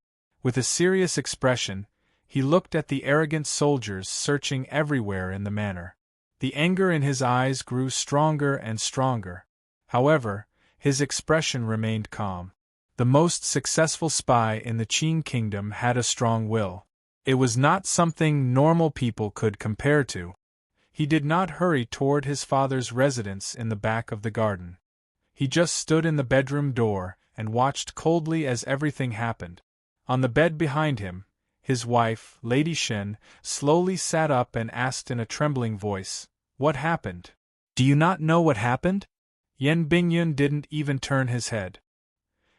With a serious expression, he looked at the arrogant soldiers searching everywhere in the manor. The anger in his eyes grew stronger and stronger. However, his expression remained calm. The most successful spy in the Qin kingdom had a strong will. It was not something normal people could compare to. He did not hurry toward his father's residence in the back of the garden. He just stood in the bedroom door and watched coldly as everything happened. On the bed behind him, his wife, Lady Shen, slowly sat up and asked in a trembling voice, "What happened? Do you not know what happened?" Yen Bingyun didn't even turn his head.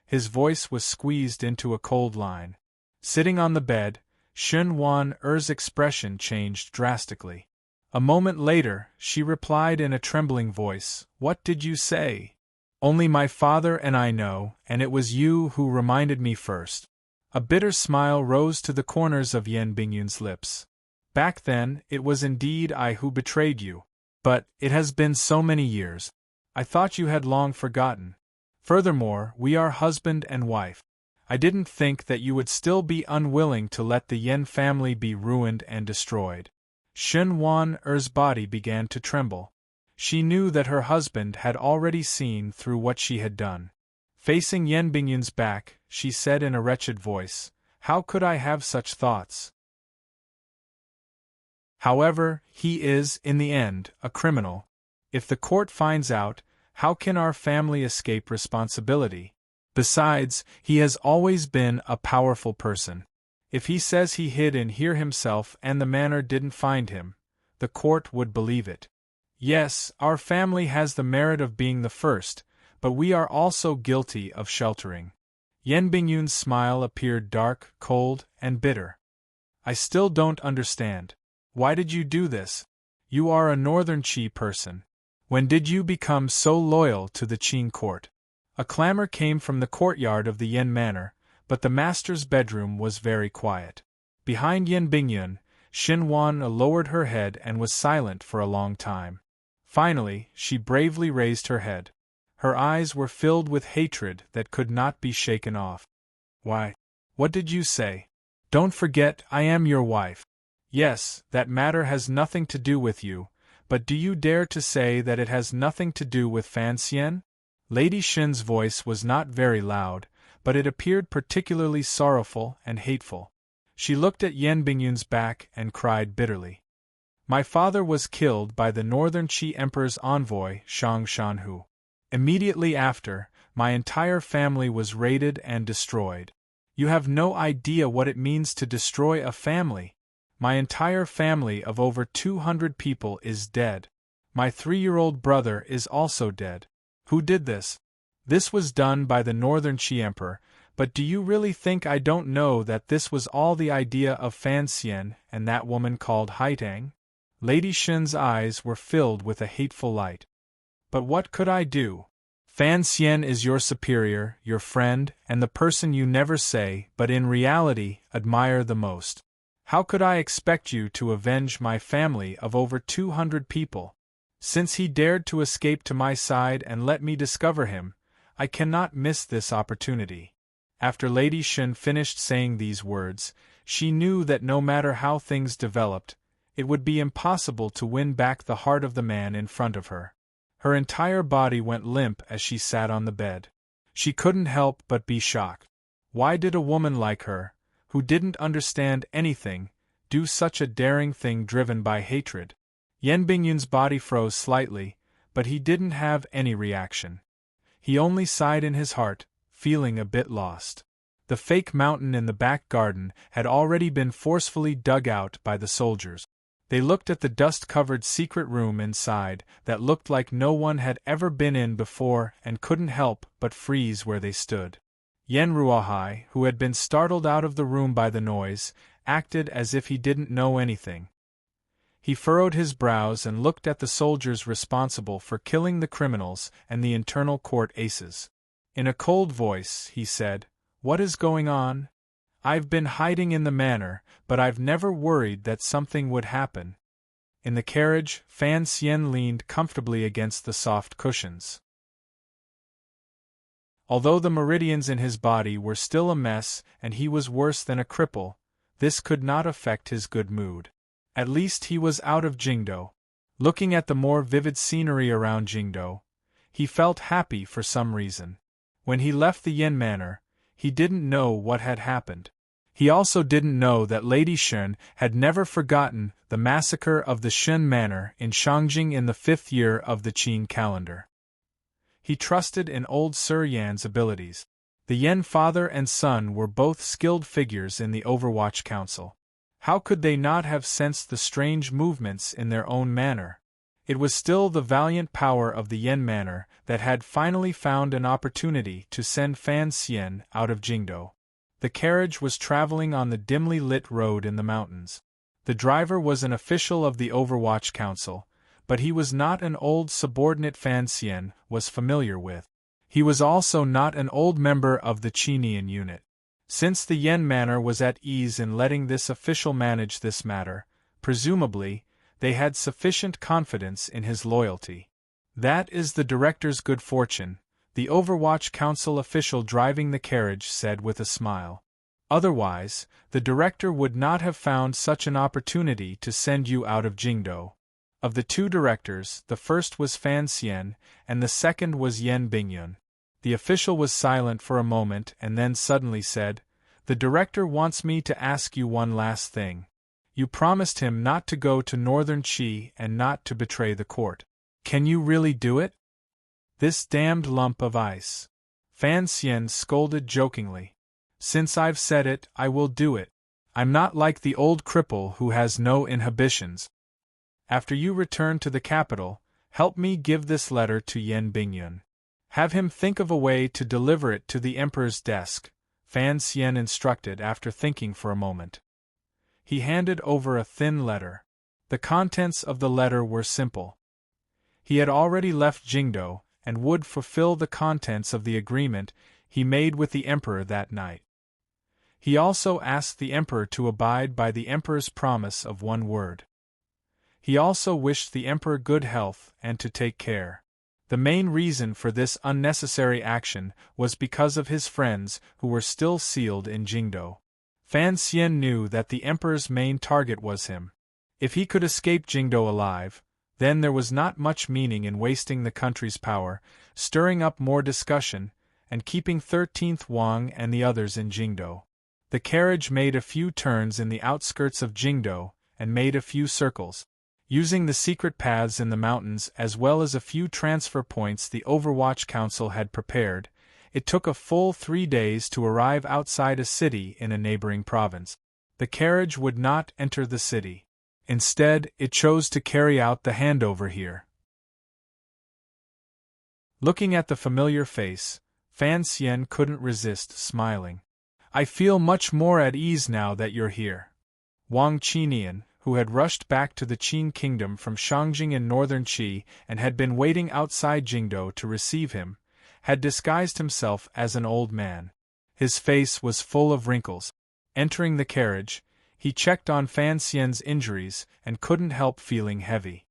His voice was squeezed into a cold line. Sitting on the bed, Shen Wan-er's expression changed drastically. A moment later, she replied in a trembling voice, "What did you say?" "Only my father and I know, and it was you who reminded me first." A bitter smile rose to the corners of Yen Bingyun's lips. "Back then, it was indeed I who betrayed you. But, it has been so many years. I thought you had long forgotten. Furthermore, we are husband and wife. I didn't think that you would still be unwilling to let the Yen family be ruined and destroyed." Shen Wan-er's body began to tremble. She knew that her husband had already seen through what she had done. Facing Yen Bingyun's back, she said in a wretched voice, "How could I have such thoughts? However, he is, in the end, a criminal. If the court finds out, how can our family escape responsibility? Besides, he has always been a powerful person. If he says he hid in here himself and the manor didn't find him, the court would believe it. Yes, our family has the merit of being the first, but we are also guilty of sheltering." Yen Bingyun's smile appeared dark, cold, and bitter. "I still don't understand. Why did you do this? You are a Northern Qi person. When did you become so loyal to the Qin court?" A clamor came from the courtyard of the Yen manor, but the master's bedroom was very quiet. Behind Yen Bingyun, Shen Wan lowered her head and was silent for a long time. Finally, she bravely raised her head. Her eyes were filled with hatred that could not be shaken off. "Why? What did you say? Don't forget I am your wife. Yes, that matter has nothing to do with you, But do you dare to say that it has nothing to do with Fan Xian? Lady Shen's voice was not very loud, but it appeared particularly sorrowful and hateful. She looked at Yan Bingyun's back and cried bitterly. My father was killed by the Northern Qi Emperor's envoy, Shang Shanhu. Immediately after, my entire family was raided and destroyed. You have no idea what it means to destroy a family. My entire family of over 200 people is dead. My 3-year-old brother is also dead. Who did this? This was done by the Northern Qi Emperor, but do you really think I don't know that this was all the idea of Fan Xian and that woman called Haitang? Lady Shen's eyes were filled with a hateful light. But what could I do? Fan Xian is your superior, your friend, and the person you never say, but in reality, admire the most. How could I expect you to avenge my family of over 200 people? Since he dared to escape to my side and let me discover him, I cannot miss this opportunity. After Lady Shen finished saying these words, she knew that no matter how things developed, it would be impossible to win back the heart of the man in front of her. Her entire body went limp as she sat on the bed. She couldn't help but be shocked. Why did a woman like her, who didn't understand anything, do such a daring thing driven by hatred? Yan Bingyun's body froze slightly, but he didn't have any reaction. He only sighed in his heart, feeling a bit lost. The fake mountain in the back garden had already been forcefully dug out by the soldiers. They looked at the dust-covered secret room inside that looked like no one had ever been in before and couldn't help but freeze where they stood. Yen Ruohai, who had been startled out of the room by the noise, acted as if he didn't know anything. He furrowed his brows and looked at the soldiers responsible for killing the criminals and the internal court aces. In a cold voice, he said, "What is going on? I've been hiding in the manor, but I've never worried that something would happen." In the carriage, Fan Xian leaned comfortably against the soft cushions. Although the meridians in his body were still a mess and he was worse than a cripple, this could not affect his good mood. At least he was out of Jingdo. Looking at the more vivid scenery around Jingdo, he felt happy for some reason. When he left the Yin Manor, he didn't know what had happened. He also didn't know that Lady Shen had never forgotten the massacre of the Shen Manor in Shangjing in the 5th year of the Qin calendar. He trusted in old Sir Yan's abilities. The Yen father and son were both skilled figures in the Overwatch Council. How could they not have sensed the strange movements in their own manor? It was still the valiant power of the Yen Manor that had finally found an opportunity to send Fan Xian out of Jingdo. The carriage was traveling on the dimly lit road in the mountains. The driver was an official of the Overwatch Council, but he was not an old subordinate Fan Xian was familiar with. He was also not an old member of the Qinian unit. Since the Yen Manor was at ease in letting this official manage this matter, presumably, they had sufficient confidence in his loyalty. "That is the director's good fortune," the Overwatch Council official driving the carriage said with a smile. "Otherwise, the director would not have found such an opportunity to send you out of Jingdo." Of the two directors, the first was Fan Xian, and the second was Yan Bingyun. The official was silent for a moment and then suddenly said, "The director wants me to ask you one last thing. You promised him not to go to Northern Qi and not to betray the court. Can you really do it?" "This damned lump of ice." Fan Xian scolded jokingly. "Since I've said it, I will do it. I'm not like the old cripple who has no inhibitions. After you return to the capital, help me give this letter to Yan Bingyun. Have him think of a way to deliver it to the Emperor's desk," Fan Xian instructed after thinking for a moment. He handed over a thin letter. The contents of the letter were simple. He had already left Jingdo, and would fulfill the contents of the agreement he made with the Emperor that night. He also asked the Emperor to abide by the Emperor's promise of one word. He also wished the Emperor good health and to take care. The main reason for this unnecessary action was because of his friends who were still sealed in Jingdo. Fan Xian knew that the Emperor's main target was him. If he could escape Jingdo alive, Then there was not much meaning in wasting the country's power, stirring up more discussion, and keeping 13th Wang and the others in Jingdo. The carriage made a few turns in the outskirts of Jingdo, and made a few circles. Using the secret paths in the mountains as well as a few transfer points the Overwatch Council had prepared, it took a full 3 days to arrive outside a city in a neighboring province. The carriage would not enter the city. Instead, it chose to carry out the handover here. Looking at the familiar face, Fan Xian couldn't resist smiling. "I feel much more at ease now that you're here." Wang Qinian, who had rushed back to the Qin kingdom from Shangjing in northern Qi and had been waiting outside Jingdo to receive him, had disguised himself as an old man. His face was full of wrinkles. Entering the carriage, he checked on Fan Xian's injuries and couldn't help feeling heavy.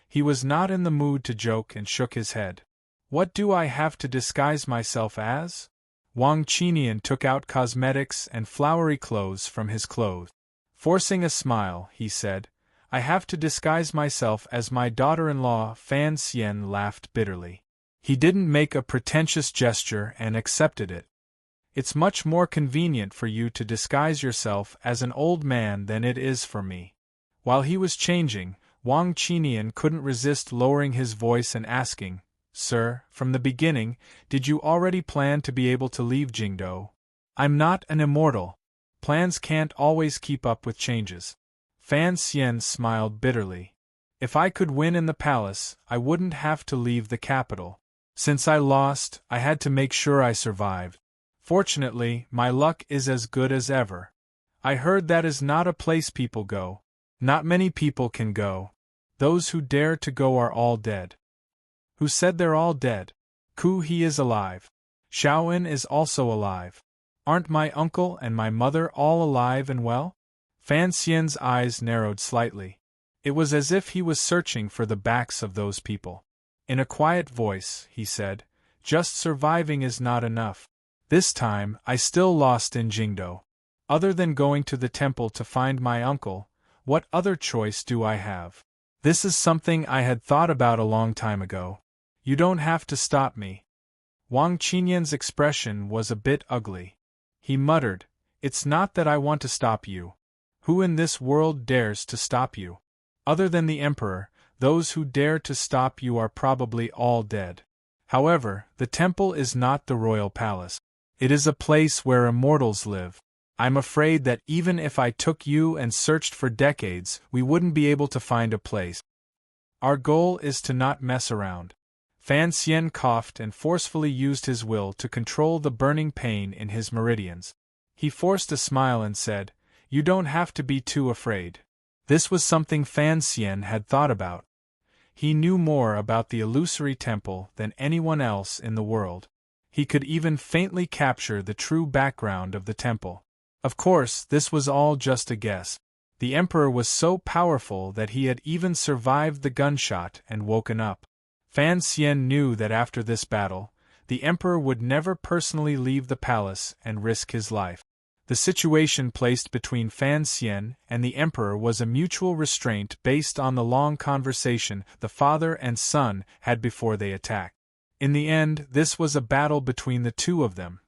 He was not in the mood to joke and shook his head. "What do I have to disguise myself as?" Wang Qinian took out cosmetics and flowery clothes from his clothes. Forcing a smile, he said, "I have to disguise myself as my daughter-in-law." Fan Xian laughed bitterly. He didn't make a pretentious gesture and accepted it. "It's much more convenient for you to disguise yourself as an old man than it is for me." While he was changing, Wang Qinian couldn't resist lowering his voice and asking, "Sir, from the beginning, did you already plan to be able to leave Jingdo?" "I'm not an immortal. Plans can't always keep up with changes." Fan Xian smiled bitterly. "If I could win in the palace, I wouldn't have to leave the capital. Since I lost, I had to make sure I survived. Fortunately, my luck is as good as ever. I heard that is not a place people go. Not many people can go. Those who dare to go are all dead." "Who said they're all dead?" "Ku he is alive. Shaoan is also alive. Aren't my uncle and my mother all alive and well?" Fan Xian's eyes narrowed slightly. It was as if he was searching for the backs of those people. In a quiet voice, he said, "Just surviving is not enough. This time, I still lost in Jingdo. Other than going to the temple to find my uncle, what other choice do I have? This is something I had thought about a long time ago. You don't have to stop me." Wang Qinian's expression was a bit ugly. He muttered, "It's not that I want to stop you. Who in this world dares to stop you? Other than the Emperor, those who dare to stop you are probably all dead. However, the temple is not the royal palace. It is a place where immortals live. I'm afraid that even if I took you and searched for decades, we wouldn't be able to find a place. Our goal is to not mess around." Fan Xian coughed and forcefully used his will to control the burning pain in his meridians. He forced a smile and said, "You don't have to be too afraid." This was something Fan Xian had thought about. He knew more about the illusory temple than anyone else in the world. He could even faintly capture the true background of the temple. Of course, this was all just a guess. The Emperor was so powerful that he had even survived the gunshot and woken up. Fan Xian knew that after this battle, the Emperor would never personally leave the palace and risk his life. The situation placed between Fan Xian and the Emperor was a mutual restraint based on the long conversation the father and son had before they attacked. In the end, this was a battle between the two of them.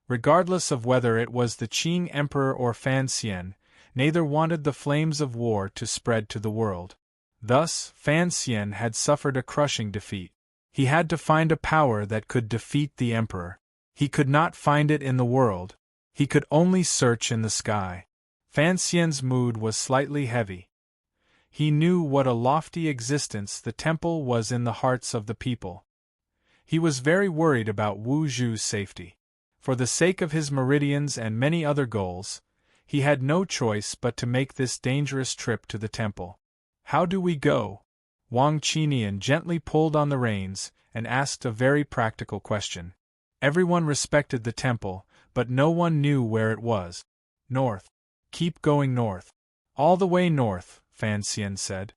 Regardless of whether it was the Qing Emperor or Fan Xian, neither wanted the flames of war to spread to the world. Thus, Fan Xian had suffered a crushing defeat. He had to find a power that could defeat the Emperor. He could not find it in the world. He could only search in the sky. Fan Xian's mood was slightly heavy. He knew what a lofty existence the temple was in the hearts of the people. He was very worried about Wu Zhu's safety. For the sake of his meridians and many other goals, he had no choice but to make this dangerous trip to the temple. "How do we go?" Wang Qinian gently pulled on the reins and asked a very practical question. Everyone respected the temple, but no one knew where it was. "North. Keep going north." "All the way north," Fan Xian said.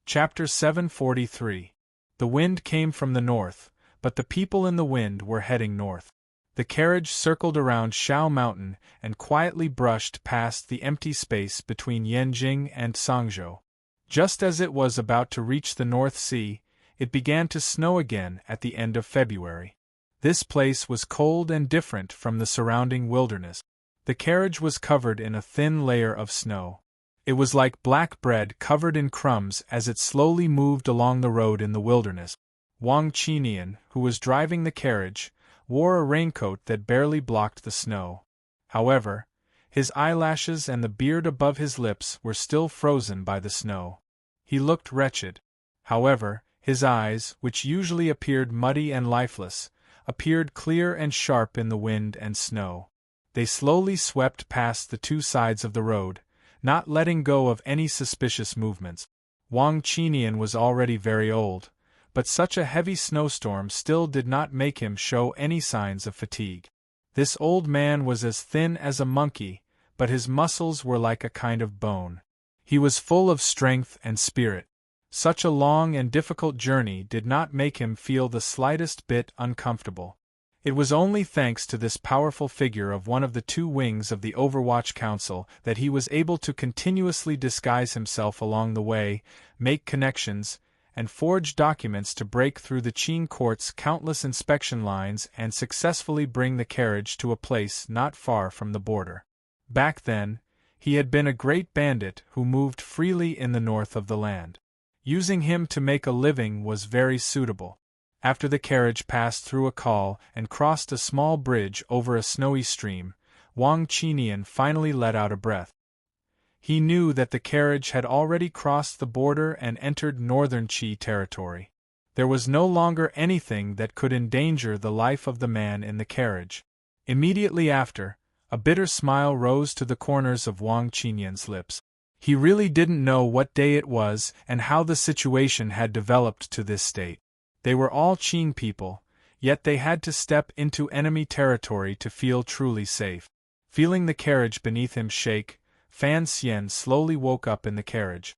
Chapter 743. The wind came from the north, but the people in the wind were heading north. The carriage circled around Shao Mountain and quietly brushed past the empty space between Yanjing and Sangzhou. Just as it was about to reach the North Sea, it began to snow again at the end of February. This place was cold and different from the surrounding wilderness. The carriage was covered in a thin layer of snow. It was like black bread covered in crumbs as it slowly moved along the road in the wilderness. Wang Qinian, who was driving the carriage, wore a raincoat that barely blocked the snow. However, his eyelashes and the beard above his lips were still frozen by the snow. He looked wretched. However, his eyes, which usually appeared muddy and lifeless, appeared clear and sharp in the wind and snow. They slowly swept past the two sides of the road, not letting go of any suspicious movements. Wang Qinian was already very old, but such a heavy snowstorm still did not make him show any signs of fatigue. This old man was as thin as a monkey, but his muscles were like a kind of bone. He was full of strength and spirit. Such a long and difficult journey did not make him feel the slightest bit uncomfortable. It was only thanks to this powerful figure of one of the two wings of the Overwatch Council that he was able to continuously disguise himself along the way, make connections, and forge documents to break through the Qin court's countless inspection lines and successfully bring the carriage to a place not far from the border. Back then, he had been a great bandit who moved freely in the north of the land. Using him to make a living was very suitable. After the carriage passed through a col and crossed a small bridge over a snowy stream, Wang Qinian finally let out a breath. He knew that the carriage had already crossed the border and entered northern Qi territory. There was no longer anything that could endanger the life of the man in the carriage. Immediately after, a bitter smile rose to the corners of Wang Qinian's lips. He really didn't know what day it was and how the situation had developed to this state. They were all Qin people, yet they had to step into enemy territory to feel truly safe. Feeling the carriage beneath him shake, Fan Xian slowly woke up in the carriage.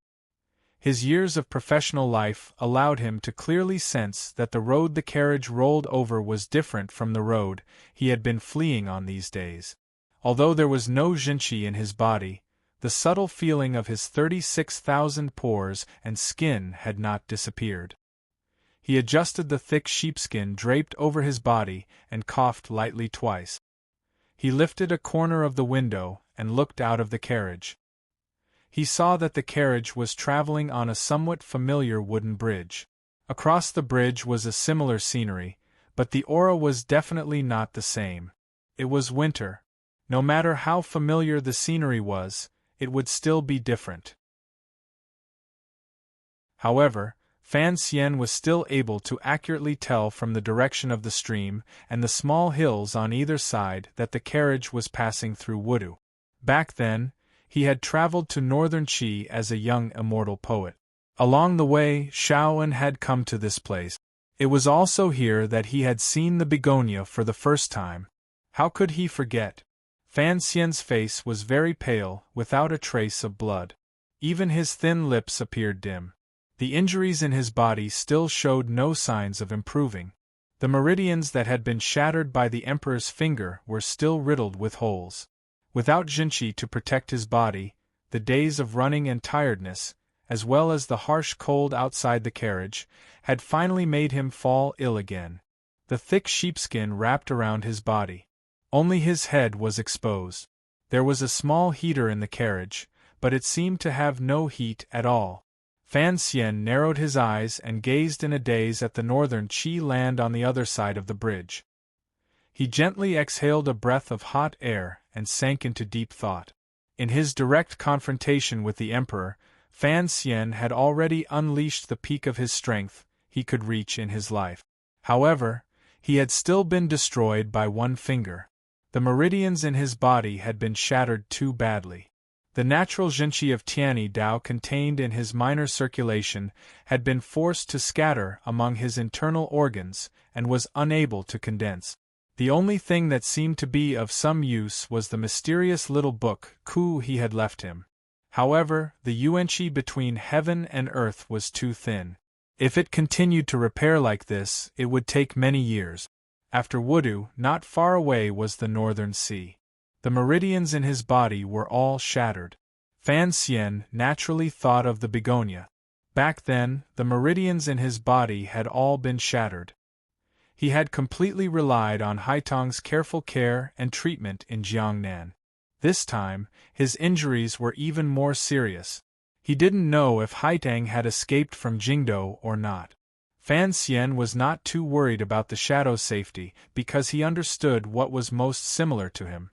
His years of professional life allowed him to clearly sense that the road the carriage rolled over was different from the road he had been fleeing on these days. Although there was no jinqi in his body, the subtle feeling of his 36,000 pores and skin had not disappeared. He adjusted the thick sheepskin draped over his body and coughed lightly twice. He lifted a corner of the window and looked out of the carriage. He saw that the carriage was traveling on a somewhat familiar wooden bridge. Across the bridge was a similar scenery, but the aura was definitely not the same. It was winter. No matter how familiar the scenery was, it would still be different. However, Fan Xian was still able to accurately tell from the direction of the stream and the small hills on either side that the carriage was passing through Wudu. Back then, he had traveled to northern Qi as a young immortal poet. Along the way, Shaoan had come to this place. It was also here that he had seen the begonia for the first time. How could he forget? Fan Xian's face was very pale, without a trace of blood. Even his thin lips appeared dim. The injuries in his body still showed no signs of improving. The meridians that had been shattered by the Emperor's finger were still riddled with holes. Without jinqi to protect his body, the days of running and tiredness, as well as the harsh cold outside the carriage, had finally made him fall ill again. The thick sheepskin wrapped around his body. Only his head was exposed. There was a small heater in the carriage, but it seemed to have no heat at all. Fan Xian narrowed his eyes and gazed in a daze at the northern Qi land on the other side of the bridge. He gently exhaled a breath of hot air and sank into deep thought. In his direct confrontation with the Emperor, Fan Xian had already unleashed the peak of his strength he could reach in his life. However, he had still been destroyed by one finger. The meridians in his body had been shattered too badly. The natural jinqi of Tianyi Dao contained in his minor circulation had been forced to scatter among his internal organs and was unable to condense. The only thing that seemed to be of some use was the mysterious little book Ku he had left him. However, the yuanqi between heaven and earth was too thin. If it continued to repair like this, it would take many years. After Wudu, not far away was the northern sea. The meridians in his body were all shattered. Fan Xian naturally thought of the begonia. Back then, the meridians in his body had all been shattered. He had completely relied on Haitang's careful care and treatment in Jiangnan. This time, his injuries were even more serious. He didn't know if Haitang had escaped from Jingdo or not. Fan Xian was not too worried about the shadow's safety because he understood what was most similar to him.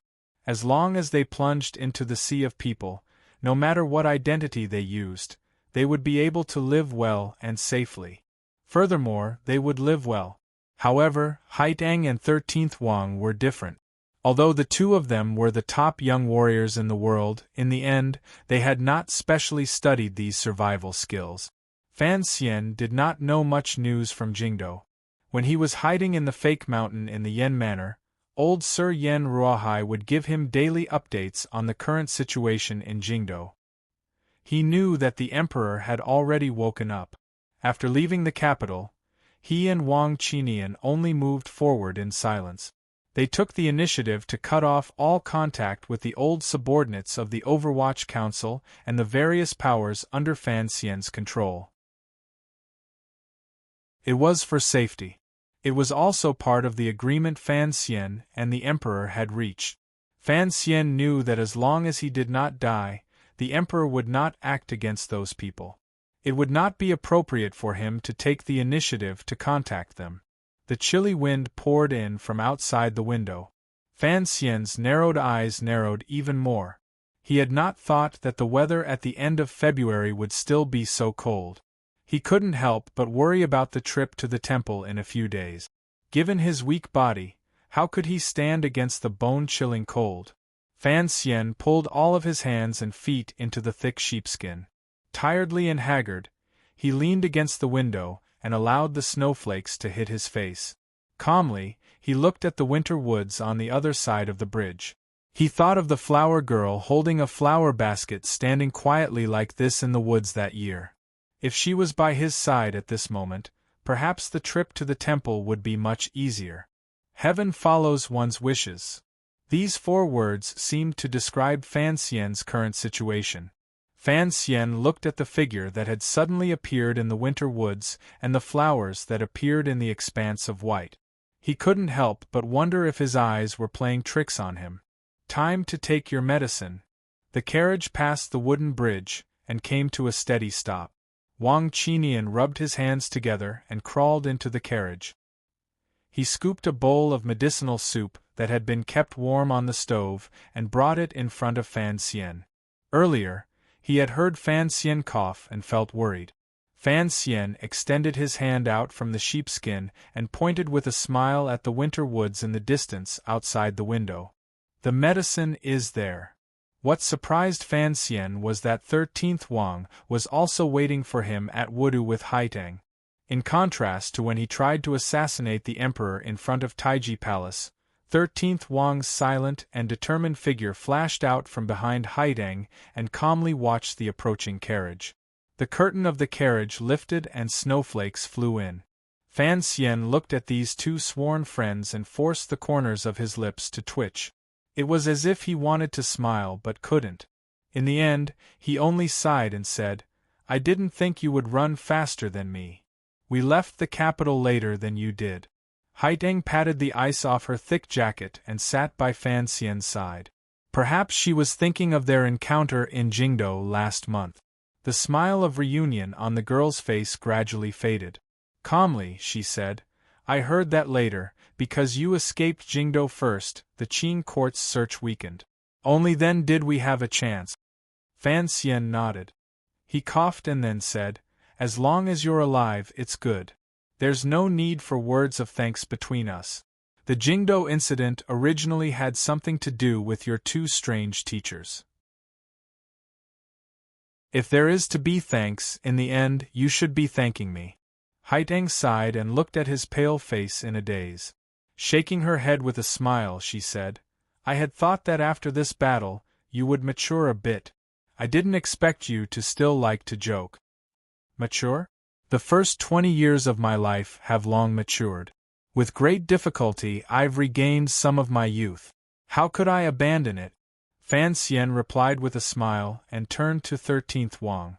As long as they plunged into the sea of people, no matter what identity they used, they would be able to live well and safely. Furthermore, they would live well. However, Haitang and 13th Wang were different. Although the two of them were the top young warriors in the world, in the end, they had not specially studied these survival skills. Fan Xian did not know much news from Jingdo. When he was hiding in the fake mountain in the Yen Manor, old Sir Yen Ruohai would give him daily updates on the current situation in Jingdo. He knew that the emperor had already woken up. After leaving the capital, he and Wang Qinian only moved forward in silence. They took the initiative to cut off all contact with the old subordinates of the Overwatch Council and the various powers under Fan Xian's control. It was for safety. It was also part of the agreement Fan Xian and the emperor had reached. Fan Xian knew that as long as he did not die, the emperor would not act against those people. It would not be appropriate for him to take the initiative to contact them. The chilly wind poured in from outside the window. Fan Xian's narrowed eyes narrowed even more. He had not thought that the weather at the end of February would still be so cold. He couldn't help but worry about the trip to the temple in a few days. Given his weak body, how could he stand against the bone-chilling cold? Fan Xian pulled all of his hands and feet into the thick sheepskin. Tiredly and haggard, he leaned against the window and allowed the snowflakes to hit his face. Calmly, he looked at the winter woods on the other side of the bridge. He thought of the flower girl holding a flower basket standing quietly like this in the woods that year. If she was by his side at this moment, perhaps the trip to the temple would be much easier. Heaven follows one's wishes. These 4 words seemed to describe Fan Xian's current situation. Fan Xian looked at the figure that had suddenly appeared in the winter woods and the flowers that appeared in the expanse of white. He couldn't help but wonder if his eyes were playing tricks on him. Time to take your medicine. The carriage passed the wooden bridge and came to a steady stop. Wang Qinian rubbed his hands together and crawled into the carriage. He scooped a bowl of medicinal soup that had been kept warm on the stove and brought it in front of Fan Xian. Earlier, he had heard Fan Xian cough and felt worried. Fan Xian extended his hand out from the sheepskin and pointed with a smile at the winter woods in the distance outside the window. The medicine is there. What surprised Fan Xian was that 13th Wang was also waiting for him at Wudu with Haitang. In contrast to when he tried to assassinate the emperor in front of Taiji Palace, 13th Wang's silent and determined figure flashed out from behind Haitang and calmly watched the approaching carriage. The curtain of the carriage lifted and snowflakes flew in. Fan Xian looked at these 2 sworn friends and forced the corners of his lips to twitch. It was as if he wanted to smile but couldn't. In the end, he only sighed and said, "I didn't think you would run faster than me. We left the capital later than you did." Haitang patted the ice off her thick jacket and sat by Fan Xian's side. Perhaps she was thinking of their encounter in Jingdo last month. The smile of reunion on the girl's face gradually faded. Calmly, she said, "I heard that later, because you escaped Jingdo first, the Qin court's search weakened. Only then did we have a chance." Fan Xian nodded. He coughed and then said, "As long as you're alive, it's good. There's no need for words of thanks between us. The Jingdo incident originally had something to do with your 2 strange teachers. If there is to be thanks, in the end, you should be thanking me." Haitang sighed and looked at his pale face in a daze. Shaking her head with a smile, she said, "I had thought that after this battle, you would mature a bit. I didn't expect you to still like to joke." "Mature? The first 20 years of my life have long matured. With great difficulty I've regained some of my youth. How could I abandon it? Fan Xian replied with a smile and turned to 13th Wang.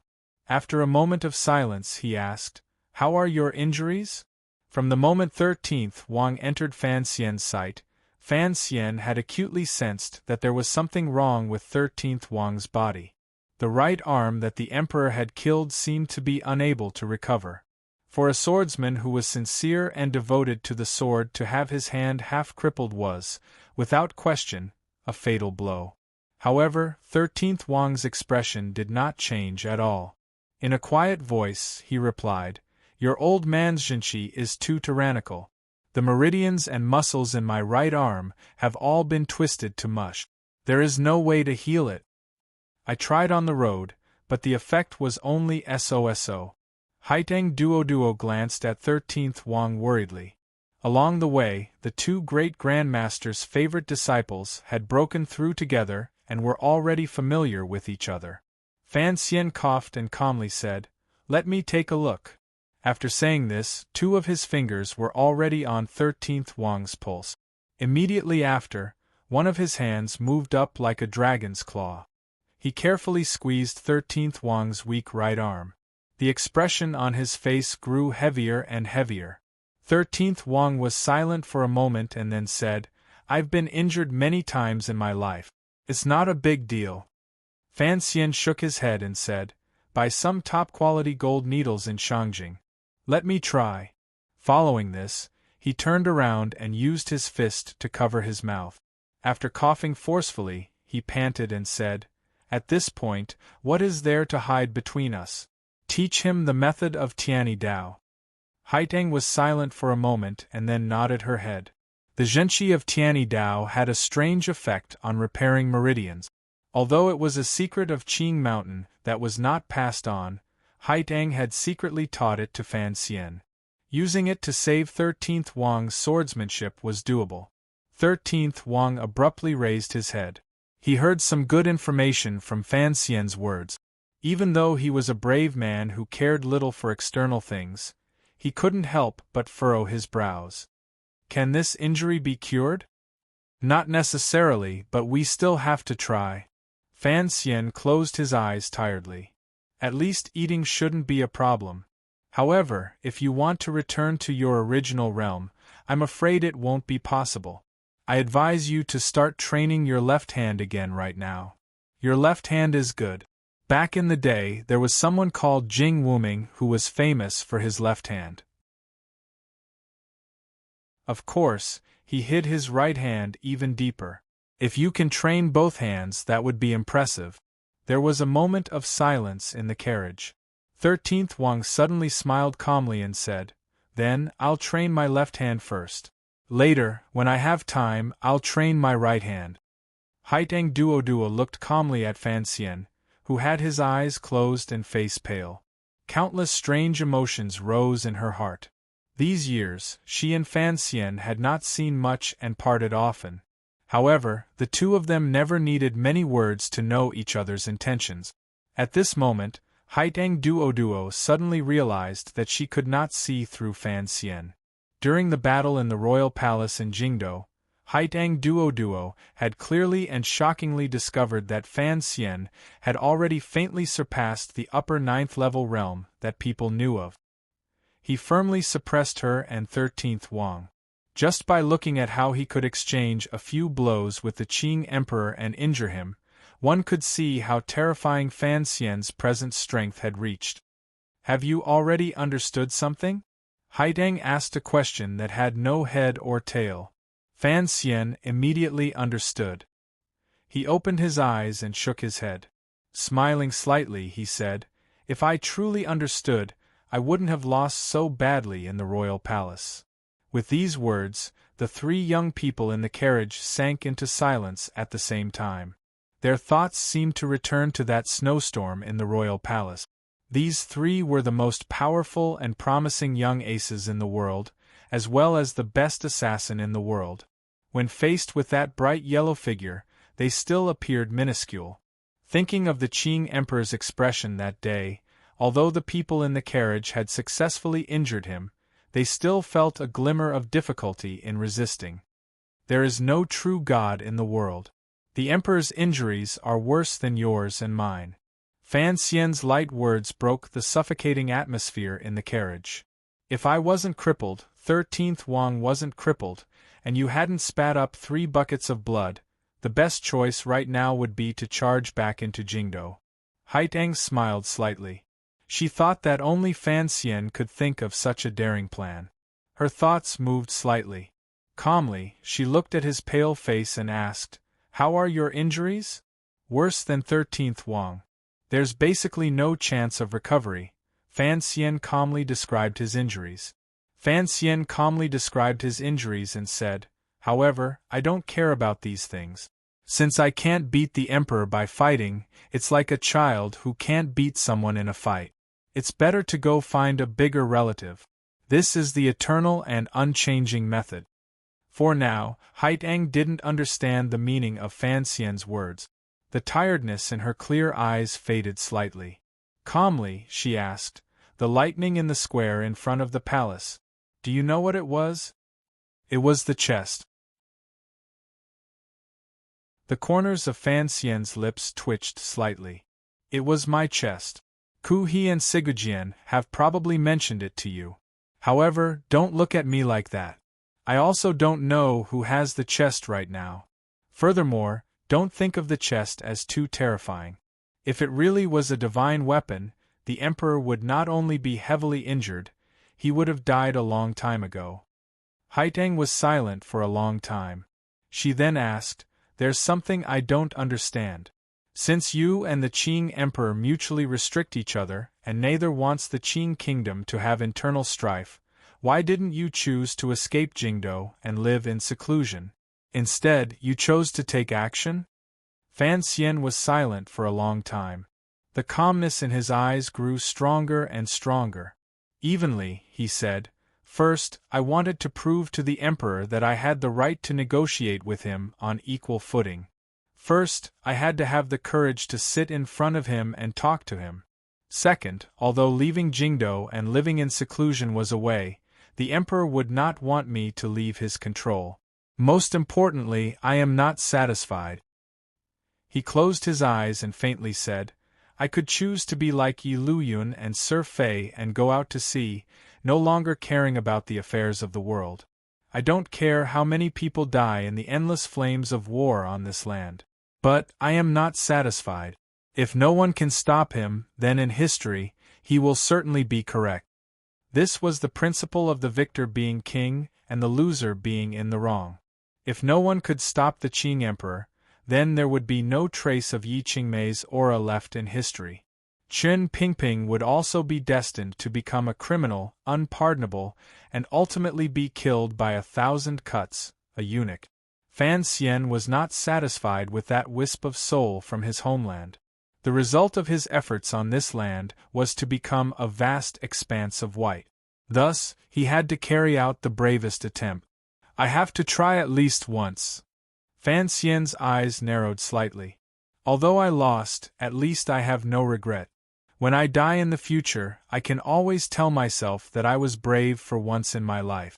After a moment of silence he asked, "How are your injuries?" From the moment 13th Wang entered Fan Xian's sight, Fan Xian had acutely sensed that there was something wrong with 13th Wang's body. The right arm that the emperor had killed seemed to be unable to recover. For a swordsman who was sincere and devoted to the sword, to have his hand half crippled was, without question, a fatal blow. However, 13th Wang's expression did not change at all. In a quiet voice, he replied, "Your old man's Zhenqi is too tyrannical. The meridians and muscles in my right arm have all been twisted to mush. There is no way to heal it. I tried on the road, but the effect was only so. Haiteng Duo glanced at 13th Wang worriedly. Along the way, the two great grandmasters' favorite disciples had broken through together and were already familiar with each other. Fan Xian coughed and calmly said, "Let me take a look." After saying this, two of his fingers were already on 13th Wang's pulse. Immediately after, one of his hands moved up like a dragon's claw. He carefully squeezed 13th Wang's weak right arm. The expression on his face grew heavier and heavier. 13th Wang was silent for a moment and then said, "I've been injured many times in my life. It's not a big deal." Fan Xian shook his head and said, "Buy some top-quality gold needles in Shangjing. Let me try." Following this, he turned around and used his fist to cover his mouth. After coughing forcefully, he panted and said, "At this point, what is there to hide between us? Teach him the method of Tianyi Dao." Haiteng was silent for a moment and then nodded her head. The Zhenqi of Tianyi Dao had a strange effect on repairing meridians. Although it was a secret of Qing Mountain that was not passed on, Haiteng had secretly taught it to Fan Xian. Using it to save 13th Wang's swordsmanship was doable. 13th Wang abruptly raised his head. He heard some good information from Fan Xian's words. Even though he was a brave man who cared little for external things, he couldn't help but furrow his brows. "Can this injury be cured?" "Not necessarily, but we still have to try." Fan Xian closed his eyes tiredly. "At least eating shouldn't be a problem. However, if you want to return to your original realm, I'm afraid it won't be possible. I advise you to start training your left hand again right now. Your left hand is good. Back in the day, there was someone called Jing Wuming who was famous for his left hand. Of course, he hid his right hand even deeper. If you can train both hands, that would be impressive." There was a moment of silence in the carriage. 13th Wang suddenly smiled calmly and said, "Then, I'll train my left hand first. Later, when I have time, I'll train my right hand." Haiteng Duo looked calmly at Fan Xian, who had his eyes closed and face pale. Countless strange emotions rose in her heart. These years, she and Fan Xian had not seen much and parted often. However, the two of them never needed many words to know each other's intentions. At this moment, Haiteng Duo suddenly realized that she could not see through Fan Xian. During the battle in the royal palace in Jingdo, Haiteng Duo had clearly and shockingly discovered that Fan Xian had already faintly surpassed the upper 9th-level realm that people knew of. He firmly suppressed her and 13th Wang. Just by looking at how he could exchange a few blows with the Qing emperor and injure him, one could see how terrifying Fan Xian's present strength had reached. "Have you already understood something?" Haiteng asked a question that had no head or tail. Fan Xian immediately understood. He opened his eyes and shook his head. Smiling slightly, he said, "If I truly understood, I wouldn't have lost so badly in the royal palace." With these words, the three young people in the carriage sank into silence at the same time. Their thoughts seemed to return to that snowstorm in the royal palace. These three were the most powerful and promising young aces in the world, as well as the best assassin in the world. When faced with that bright yellow figure, they still appeared minuscule. Thinking of the Qing emperor's expression that day, although the people in the carriage had successfully injured him, they still felt a glimmer of difficulty in resisting. There is no true God in the world. The Emperor's injuries are worse than yours and mine. Fan Xian's light words broke the suffocating atmosphere in the carriage. If I wasn't crippled, 13th Wang wasn't crippled, and you hadn't spat up 3 buckets of blood, the best choice right now would be to charge back into Jingdo. Haitang smiled slightly. She thought that only Fan Xian could think of such a daring plan. Her thoughts moved slightly. Calmly, she looked at his pale face and asked, "How are your injuries?" "Worse than 13th Wang. There's basically no chance of recovery." Fan Xian calmly described his injuries. Fan Xian calmly described his injuries and said, "However, I don't care about these things. Since I can't beat the Emperor by fighting, it's like a child who can't beat someone in a fight. It's better to go find a bigger relative. This is the eternal and unchanging method." For now, Haitang didn't understand the meaning of Fan Xian's words. The tiredness in her clear eyes faded slightly. Calmly, she asked, "The lightning in the square in front of the palace. Do you know what it was?" "It was the chest." The corners of Fan Xian's lips twitched slightly. "It was my chest. Ku He and Sigujian have probably mentioned it to you. However, don't look at me like that. I also don't know who has the chest right now. Furthermore, don't think of the chest as too terrifying. If it really was a divine weapon, the Emperor would not only be heavily injured, he would have died a long time ago." Haitang was silent for a long time. She then asked, "There's something I don't understand. Since you and the Qing Emperor mutually restrict each other, and neither wants the Qing kingdom to have internal strife, why didn't you choose to escape Jingdo and live in seclusion? Instead, you chose to take action?" Fan Xian was silent for a long time. The calmness in his eyes grew stronger and stronger. Evenly, he said, "First, I wanted to prove to the Emperor that I had the right to negotiate with him on equal footing. First, I had to have the courage to sit in front of him and talk to him. Second, although leaving Jingdo and living in seclusion was a way, the Emperor would not want me to leave his control. Most importantly, I am not satisfied." He closed his eyes and faintly said, "I could choose to be like Yi Luyun and Sir Fei and go out to sea, no longer caring about the affairs of the world. I don't care how many people die in the endless flames of war on this land. But I am not satisfied. If no one can stop him, then in history, he will certainly be correct." This was the principle of the victor being king and the loser being in the wrong. If no one could stop the Qing Emperor, then there would be no trace of Yi Qingmei's aura left in history. Qin Pingping would also be destined to become a criminal, unpardonable, and ultimately be killed by 1,000 cuts, a eunuch. Fan Xian was not satisfied with that wisp of soul from his homeland. The result of his efforts on this land was to become a vast expanse of white. Thus, he had to carry out the bravest attempt. "I have to try at least once." Fan Xian's eyes narrowed slightly. "Although I lost, at least I have no regret. When I die in the future, I can always tell myself that I was brave for once in my life."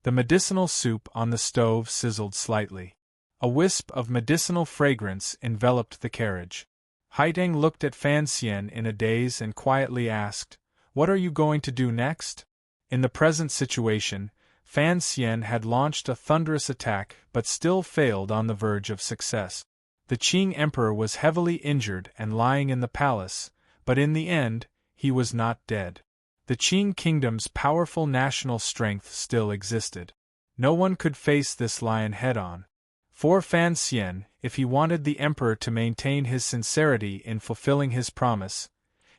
The medicinal soup on the stove sizzled slightly. A wisp of medicinal fragrance enveloped the carriage. Haitang looked at Fan Xian in a daze and quietly asked, "What are you going to do next?" In the present situation, Fan Xian had launched a thunderous attack but still failed on the verge of success. The Qing Emperor was heavily injured and lying in the palace, but in the end, he was not dead. The Qing kingdom's powerful national strength still existed. No one could face this lion head-on. For Fan Xian, if he wanted the Emperor to maintain his sincerity in fulfilling his promise,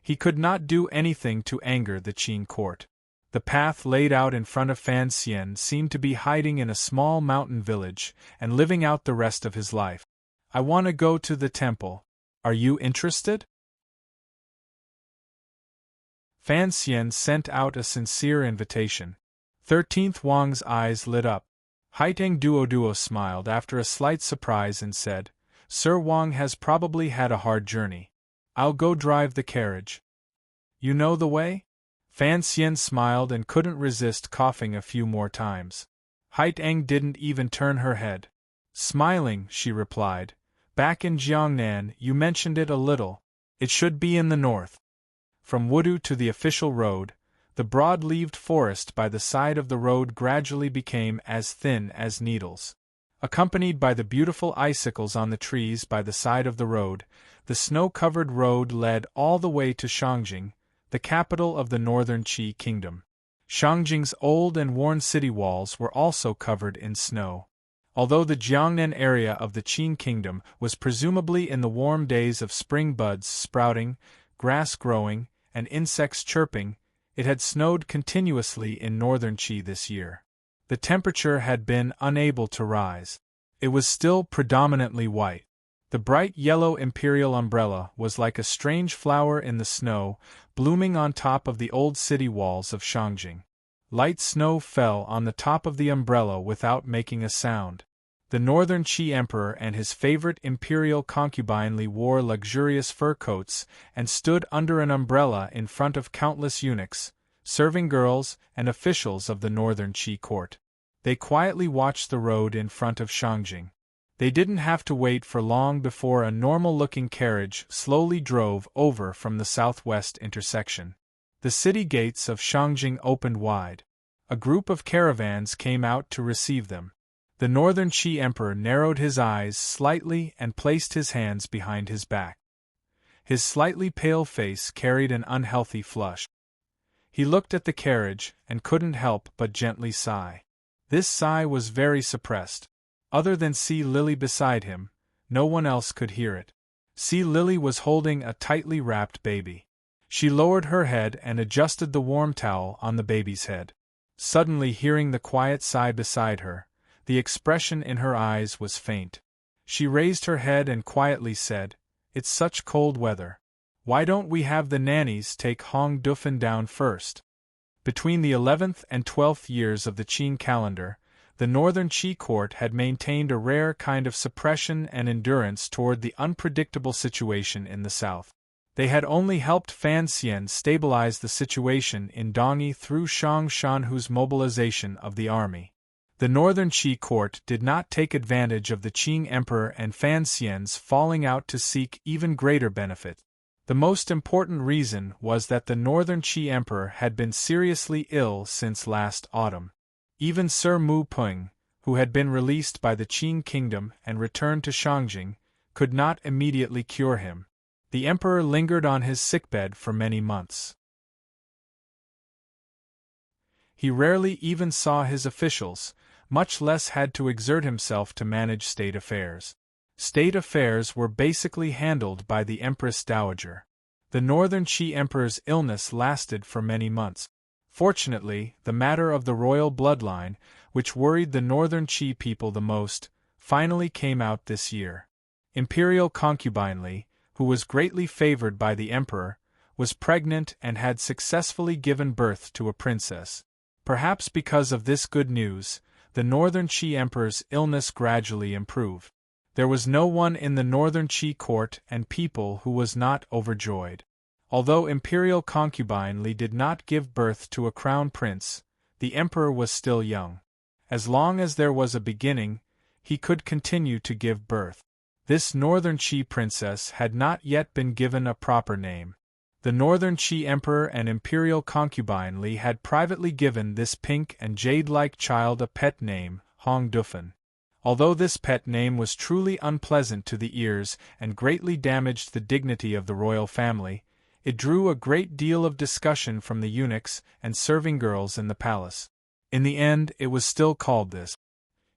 he could not do anything to anger the Qing court. The path laid out in front of Fan Xian seemed to be hiding in a small mountain village and living out the rest of his life. "I want to go to the temple. Are you interested?" Fan Xian sent out a sincere invitation. 13th Wang's eyes lit up. Haitang Duo smiled after a slight surprise and said, "Sir Wang has probably had a hard journey. I'll go drive the carriage." "You know the way?" Fan Xian smiled and couldn't resist coughing a few more times. Hait Eng didn't even turn her head. Smiling, she replied, "Back in Jiangnan you mentioned it a little. It should be in the north." From Wudu to the official road, the broad-leaved forest by the side of the road gradually became as thin as needles. Accompanied by the beautiful icicles on the trees by the side of the road, the snow-covered road led all the way to Shangjing, the capital of the northern Qi kingdom. Shangjing's old and worn city walls were also covered in snow. Although the Jiangnan area of the Qin kingdom was presumably in the warm days of spring buds sprouting, grass growing, and insects chirping, it had snowed continuously in northern Qi this year. The temperature had been unable to rise. It was still predominantly white. The bright yellow imperial umbrella was like a strange flower in the snow, blooming on top of the old city walls of Shangjing. Light snow fell on the top of the umbrella without making a sound. The northern Qi emperor and his favorite imperial concubine Li wore luxurious fur coats and stood under an umbrella in front of countless eunuchs, serving girls, and officials of the northern Qi court. They quietly watched the road in front of Shangjing. They didn't have to wait for long before a normal-looking carriage slowly drove over from the southwest intersection. The city gates of Shangjing opened wide. A group of caravans came out to receive them. The northern Qi emperor narrowed his eyes slightly and placed his hands behind his back. His slightly pale face carried an unhealthy flush. He looked at the carriage and couldn't help but gently sigh. This sigh was very suppressed. Other than Sea Lily beside him, no one else could hear it. Sea Lily was holding a tightly wrapped baby. She lowered her head and adjusted the warm towel on the baby's head. Suddenly hearing the quiet sigh beside her, the expression in her eyes was faint. She raised her head and quietly said, "It's such cold weather. Why don't we have the nannies take Hong Dufan down first?" Between the 11th and 12th years of the Qin calendar, the northern Qi court had maintained a rare kind of suppression and endurance toward the unpredictable situation in the south. They had only helped Fan Xian stabilize the situation in Dongyi through Shang Shanhu's mobilization of the army. The northern Qi court did not take advantage of the Qing emperor and Fan Xian's falling out to seek even greater benefit. The most important reason was that the northern Qi emperor had been seriously ill since last autumn. Even Sir Mu Peng, who had been released by the Qin kingdom and returned to Shangjing, could not immediately cure him. The emperor lingered on his sickbed for many months. He rarely even saw his officials, much less had to exert himself to manage state affairs. State affairs were basically handled by the Empress Dowager. The northern Qi emperor's illness lasted for many months. Fortunately, the matter of the royal bloodline, which worried the northern Qi people the most, finally came out this year. Imperial concubine Li, who was greatly favored by the emperor, was pregnant and had successfully given birth to a princess. Perhaps because of this good news, the northern Qi emperor's illness gradually improved. There was no one in the northern Qi court and people who was not overjoyed. Although imperial concubine Li did not give birth to a crown prince, the emperor was still young. As long as there was a beginning, he could continue to give birth. This northern Qi princess had not yet been given a proper name. The northern Qi emperor and imperial concubine Li had privately given this pink and jade-like child a pet name, Hong Dufan. Although this pet name was truly unpleasant to the ears and greatly damaged the dignity of the royal family, it drew a great deal of discussion from the eunuchs and serving girls in the palace. In the end, it was still called this.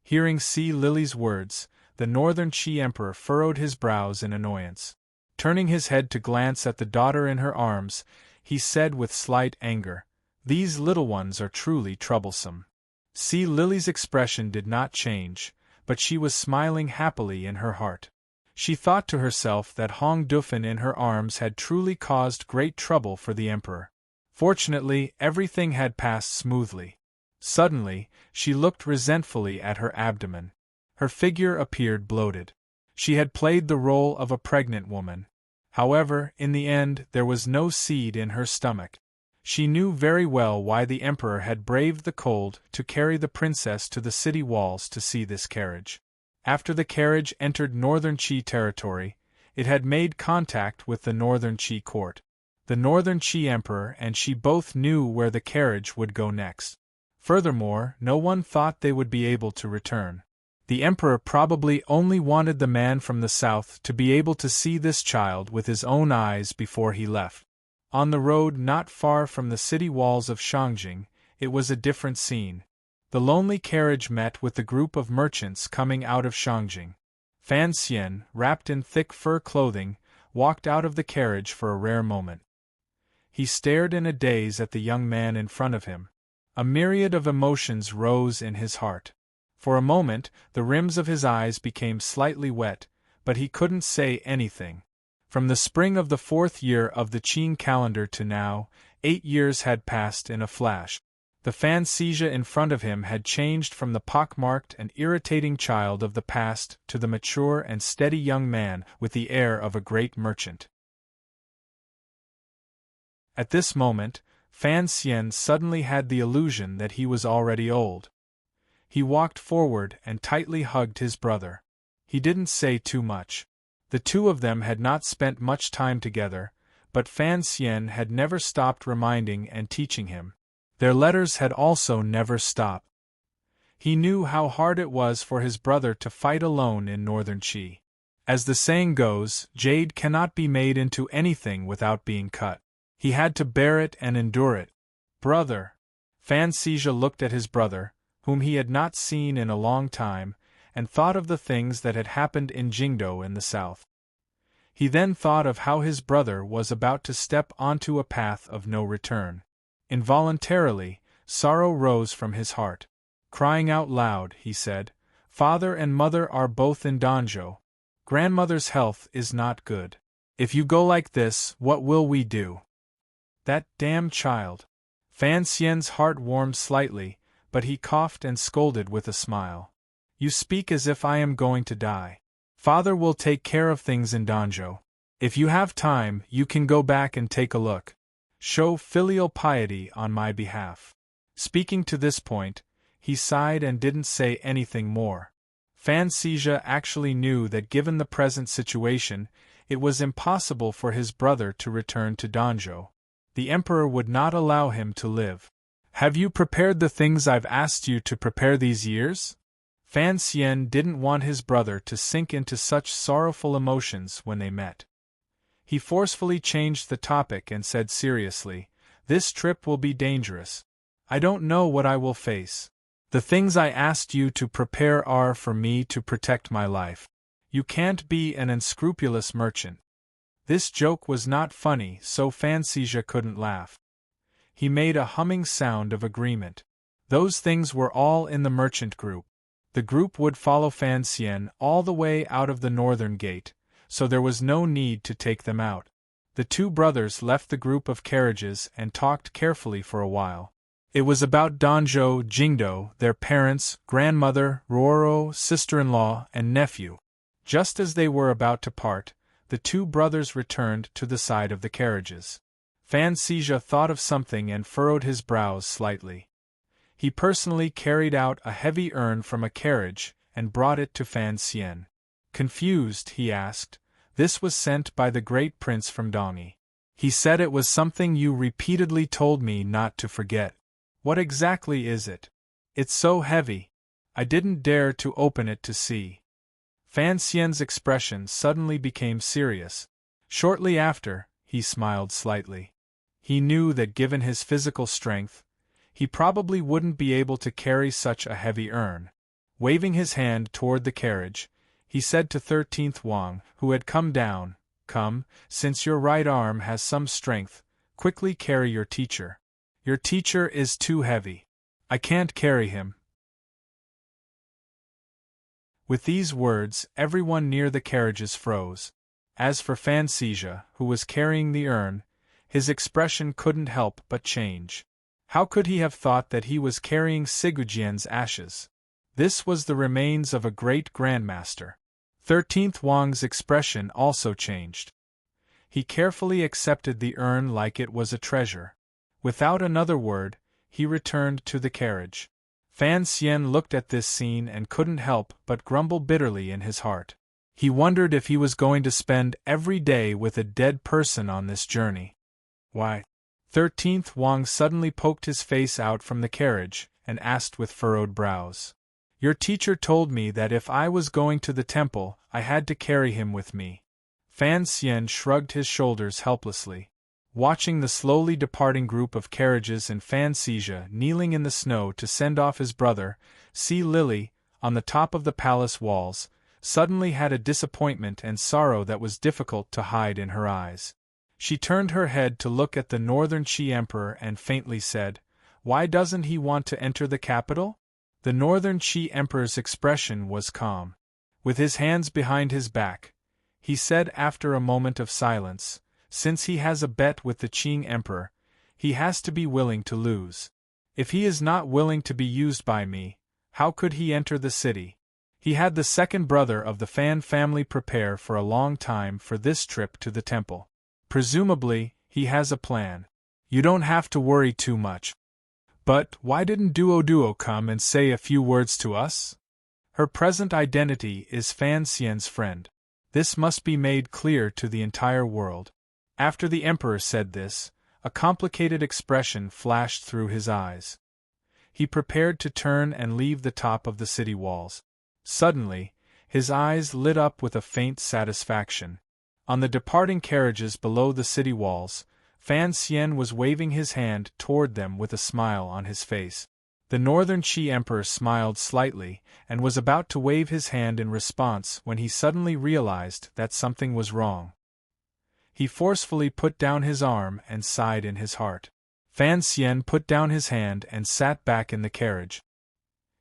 Hearing Sea Lily's words, the northern Qi emperor furrowed his brows in annoyance. Turning his head to glance at the daughter in her arms, he said with slight anger, "These little ones are truly troublesome." Sea Lily's expression did not change, but she was smiling happily in her heart. She thought to herself that Hong Dufan in her arms had truly caused great trouble for the emperor. Fortunately, everything had passed smoothly. Suddenly, she looked resentfully at her abdomen. Her figure appeared bloated. She had played the role of a pregnant woman. However, in the end, there was no seed in her stomach. She knew very well why the emperor had braved the cold to carry the princess to the city walls to see this carriage. After the carriage entered northern Qi territory, it had made contact with the northern Qi court. The northern Qi emperor and she both knew where the carriage would go next. Furthermore, no one thought they would be able to return. The emperor probably only wanted the man from the south to be able to see this child with his own eyes before he left. On the road not far from the city walls of Shangjing, it was a different scene. The lonely carriage met with the group of merchants coming out of Shangjing. Fan Xian, wrapped in thick fur clothing, walked out of the carriage for a rare moment. He stared in a daze at the young man in front of him. A myriad of emotions rose in his heart. For a moment, the rims of his eyes became slightly wet, but he couldn't say anything. From the spring of the 4th year of the Qing calendar to now, 8 years had passed in a flash. The fantasia in front of him had changed from the pockmarked and irritating child of the past to the mature and steady young man with the air of a great merchant. At this moment, Fan Xian suddenly had the illusion that he was already old. He walked forward and tightly hugged his brother. He didn't say too much. The two of them had not spent much time together, but Fan Xian had never stopped reminding and teaching him. Their letters had also never stopped. He knew how hard it was for his brother to fight alone in northern Qi. As the saying goes, jade cannot be made into anything without being cut. He had to bear it and endure it. Brother! Fan Xian looked at his brother, whom he had not seen in a long time, and thought of the things that had happened in Jingdo in the south. He then thought of how his brother was about to step onto a path of no return. Involuntarily, sorrow rose from his heart. Crying out loud, he said, "Father and mother are both in Danzhou. Grandmother's health is not good. If you go like this, what will we do?" That damn child! Fan Xian's heart warmed slightly, but he coughed and scolded with a smile. "You speak as if I am going to die. Father will take care of things in Danzhou. If you have time, you can go back and take a look. Show filial piety on my behalf." Speaking to this point, he sighed and didn't say anything more. Fan Xian actually knew that given the present situation, it was impossible for his brother to return to Danzhou. The emperor would not allow him to live. "Have you prepared the things I've asked you to prepare these years?" Fan Xian didn't want his brother to sink into such sorrowful emotions when they met. He forcefully changed the topic and said seriously, "This trip will be dangerous. I don't know what I will face. The things I asked you to prepare are for me to protect my life. You can't be an unscrupulous merchant." This joke was not funny, so Fan Xian couldn't laugh. He made a humming sound of agreement. Those things were all in the merchant group. The group would follow Fan Xian all the way out of the northern gate, so there was no need to take them out. The two brothers left the group of carriages and talked carefully for a while. It was about Danzhou, Jingdo, their parents, grandmother, Roro, sister-in-law, and nephew. Just as they were about to part, the two brothers returned to the side of the carriages. Fan Xian thought of something and furrowed his brows slightly. He personally carried out a heavy urn from a carriage and brought it to Fan Xian. Confused, he asked, "This was sent by the great prince from Dongyi. He said it was something you repeatedly told me not to forget. What exactly is it? It's so heavy. I didn't dare to open it to see." Fan Xian's expression suddenly became serious. Shortly after, he smiled slightly. He knew that given his physical strength, he probably wouldn't be able to carry such a heavy urn. Waving his hand toward the carriage, he said to 13th Wang, who had come down, "Come, since your right arm has some strength, quickly carry your teacher. Your teacher is too heavy. I can't carry him." With these words, everyone near the carriages froze. As for Fan Xian, who was carrying the urn, his expression couldn't help but change. How could he have thought that he was carrying Sigujian's ashes? This was the remains of a great grandmaster. 13th Wang's expression also changed. He carefully accepted the urn like it was a treasure. Without another word, he returned to the carriage. Fan Xian looked at this scene and couldn't help but grumble bitterly in his heart. He wondered if he was going to spend every day with a dead person on this journey. Why? 13th Wang suddenly poked his face out from the carriage and asked with furrowed brows. Your teacher told me that if I was going to the temple, I had to carry him with me. Fan Xian shrugged his shoulders helplessly. Watching the slowly departing group of carriages and Fan Xizha kneeling in the snow to send off his brother, Si Lily, on the top of the palace walls, suddenly had a disappointment and sorrow that was difficult to hide in her eyes. She turned her head to look at the Northern Qi Emperor and faintly said, "Why doesn't he want to enter the capital?" The Northern Qi Emperor's expression was calm. With his hands behind his back, he said after a moment of silence, "Since he has a bet with the Qing Emperor, he has to be willing to lose. If he is not willing to be used by me, how could he enter the city?" He had the second brother of the Fan family prepare for a long time for this trip to the temple. Presumably, he has a plan. You don't have to worry too much. But why didn't Duo come and say a few words to us? Her present identity is Fan Xian's friend. This must be made clear to the entire world. After the emperor said this, a complicated expression flashed through his eyes. He prepared to turn and leave the top of the city walls. Suddenly, his eyes lit up with a faint satisfaction. On the departing carriages below the city walls, Fan Xian was waving his hand toward them with a smile on his face. The Northern Qi Emperor smiled slightly and was about to wave his hand in response when he suddenly realized that something was wrong. He forcefully put down his arm and sighed in his heart. Fan Xian put down his hand and sat back in the carriage.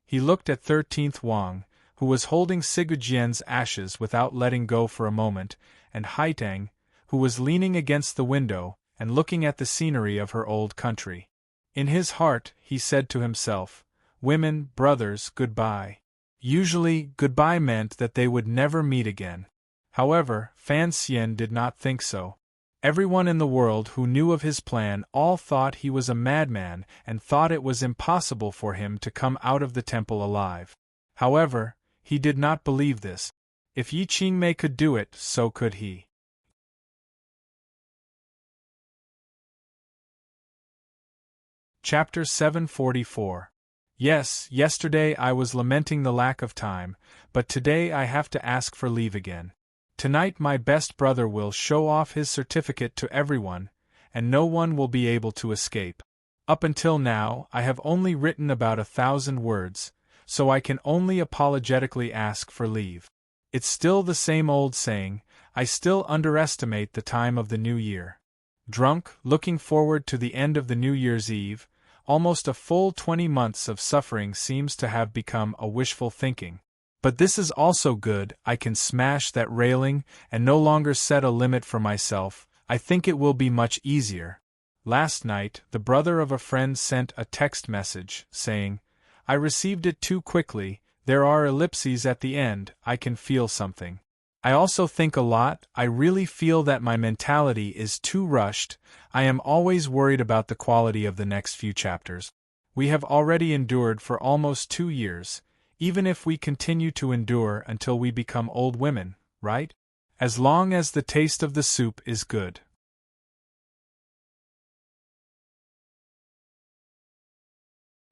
He looked at 13th Wang, who was holding Sigujian's ashes without letting go for a moment, and Haitang, who was leaning against the window and looking at the scenery of her old country. In his heart, he said to himself, "Women, brothers, goodbye." Usually, goodbye meant that they would never meet again. However, Fan Xian did not think so. Everyone in the world who knew of his plan all thought he was a madman and thought it was impossible for him to come out of the temple alive. However, he did not believe this. If Yi Qingmei could do it, so could he. Chapter 744. Yes, yesterday I was lamenting the lack of time, but today I have to ask for leave again. Tonight my best brother will show off his certificate to everyone, and no one will be able to escape. Up until now, I have only written about 1,000 words, so I can only apologetically ask for leave. It's still the same old saying, I still underestimate the time of the new year. Drunk, looking forward to the end of the New Year's Eve, almost a full 20 months of suffering seems to have become a wishful thinking. But this is also good, I can smash that railing and no longer set a limit for myself. I think it will be much easier. Last night, the brother of a friend sent a text message, saying, I received it too quickly, there are ellipses at the end, I can feel something. I also think a lot, I really feel that my mentality is too rushed, I am always worried about the quality of the next few chapters. We have already endured for almost 2 years, even if we continue to endure until we become old women, right? As long as the taste of the soup is good.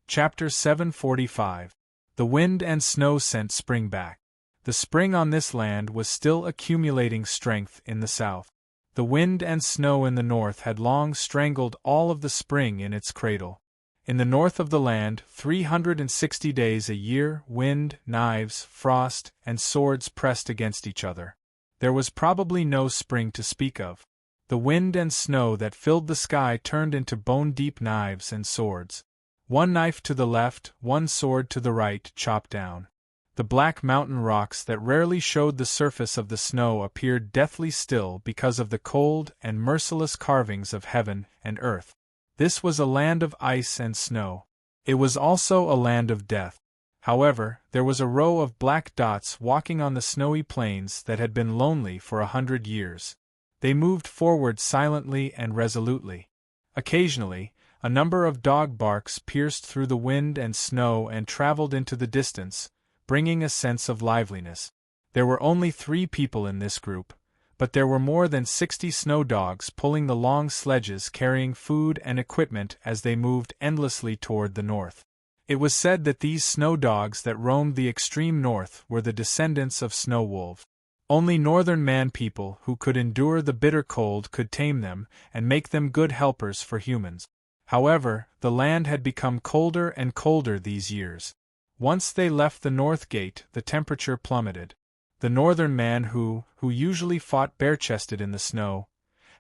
Chapter 745. The wind and snow sent spring back. The spring on this land was still accumulating strength in the south. The wind and snow in the north had long strangled all of the spring in its cradle. In the north of the land, 360 days a year, wind, knives, frost, and swords pressed against each other. There was probably no spring to speak of. The wind and snow that filled the sky turned into bone-deep knives and swords. One knife to the left, one sword to the right, chopped down. The black mountain rocks that rarely showed the surface of the snow appeared deathly still because of the cold and merciless carvings of heaven and earth. This was a land of ice and snow. It was also a land of death. However, there was a row of black dots walking on the snowy plains that had been lonely for 100 years. They moved forward silently and resolutely. Occasionally, A number of dog barks pierced through the wind and snow and traveled into the distance, bringing a sense of liveliness. There were only 3 people in this group, but there were more than 60 snow dogs pulling the long sledges carrying food and equipment as they moved endlessly toward the north. It was said that these snow dogs that roamed the extreme north were the descendants of snow wolves. Only northern man people who could endure the bitter cold could tame them and make them good helpers for humans. However, the land had become colder and colder these years. Once they left the north gate, the temperature plummeted. The northern man who usually fought bare-chested in the snow,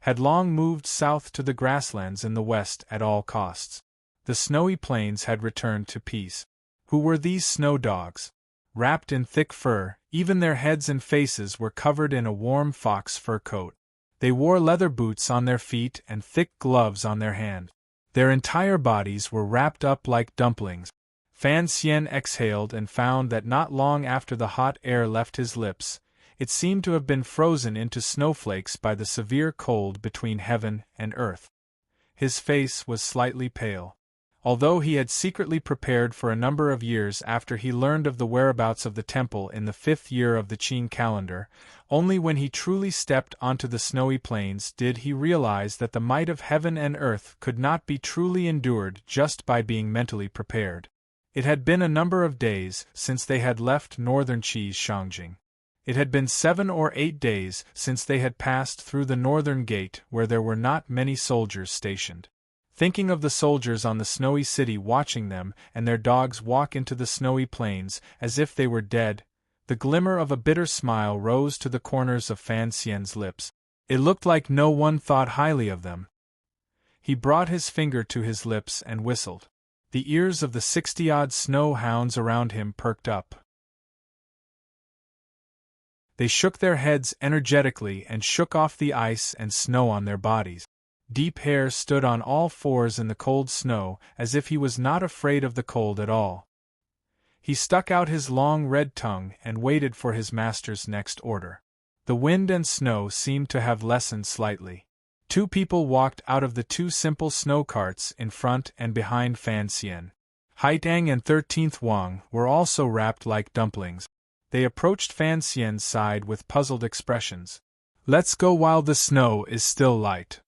had long moved south to the grasslands in the west at all costs. The snowy plains had returned to peace. Who were these snow dogs? Wrapped in thick fur, even their heads and faces were covered in a warm fox fur coat. They wore leather boots on their feet and thick gloves on their hands. Their entire bodies were wrapped up like dumplings. Fan Xian exhaled and found that not long after the hot air left his lips, it seemed to have been frozen into snowflakes by the severe cold between heaven and earth. His face was slightly pale. Although he had secretly prepared for a number of years after he learned of the whereabouts of the temple in the 5th year of the Qin calendar, only when he truly stepped onto the snowy plains did he realize that the might of heaven and earth could not be truly endured just by being mentally prepared. It had been a number of days since they had left northern Qi's Shangjing. It had been 7 or 8 days since they had passed through the northern gate where there were not many soldiers stationed. Thinking of the soldiers on the snowy city watching them and their dogs walk into the snowy plains as if they were dead, the glimmer of a bitter smile rose to the corners of Fan Xian's lips. It looked like no one thought highly of them. He brought his finger to his lips and whistled. The ears of the 60-odd snow hounds around him perked up. They shook their heads energetically and shook off the ice and snow on their bodies. Deep Hair stood on all fours in the cold snow as if he was not afraid of the cold at all. He stuck out his long red tongue and waited for his master's next order. The wind and snow seemed to have lessened slightly. 2 people walked out of the 2 simple snow carts in front and behind Fan Xian. Haitang and 13th Wang were also wrapped like dumplings. They approached Fan Xian's side with puzzled expressions. "Let's go while the snow is still light."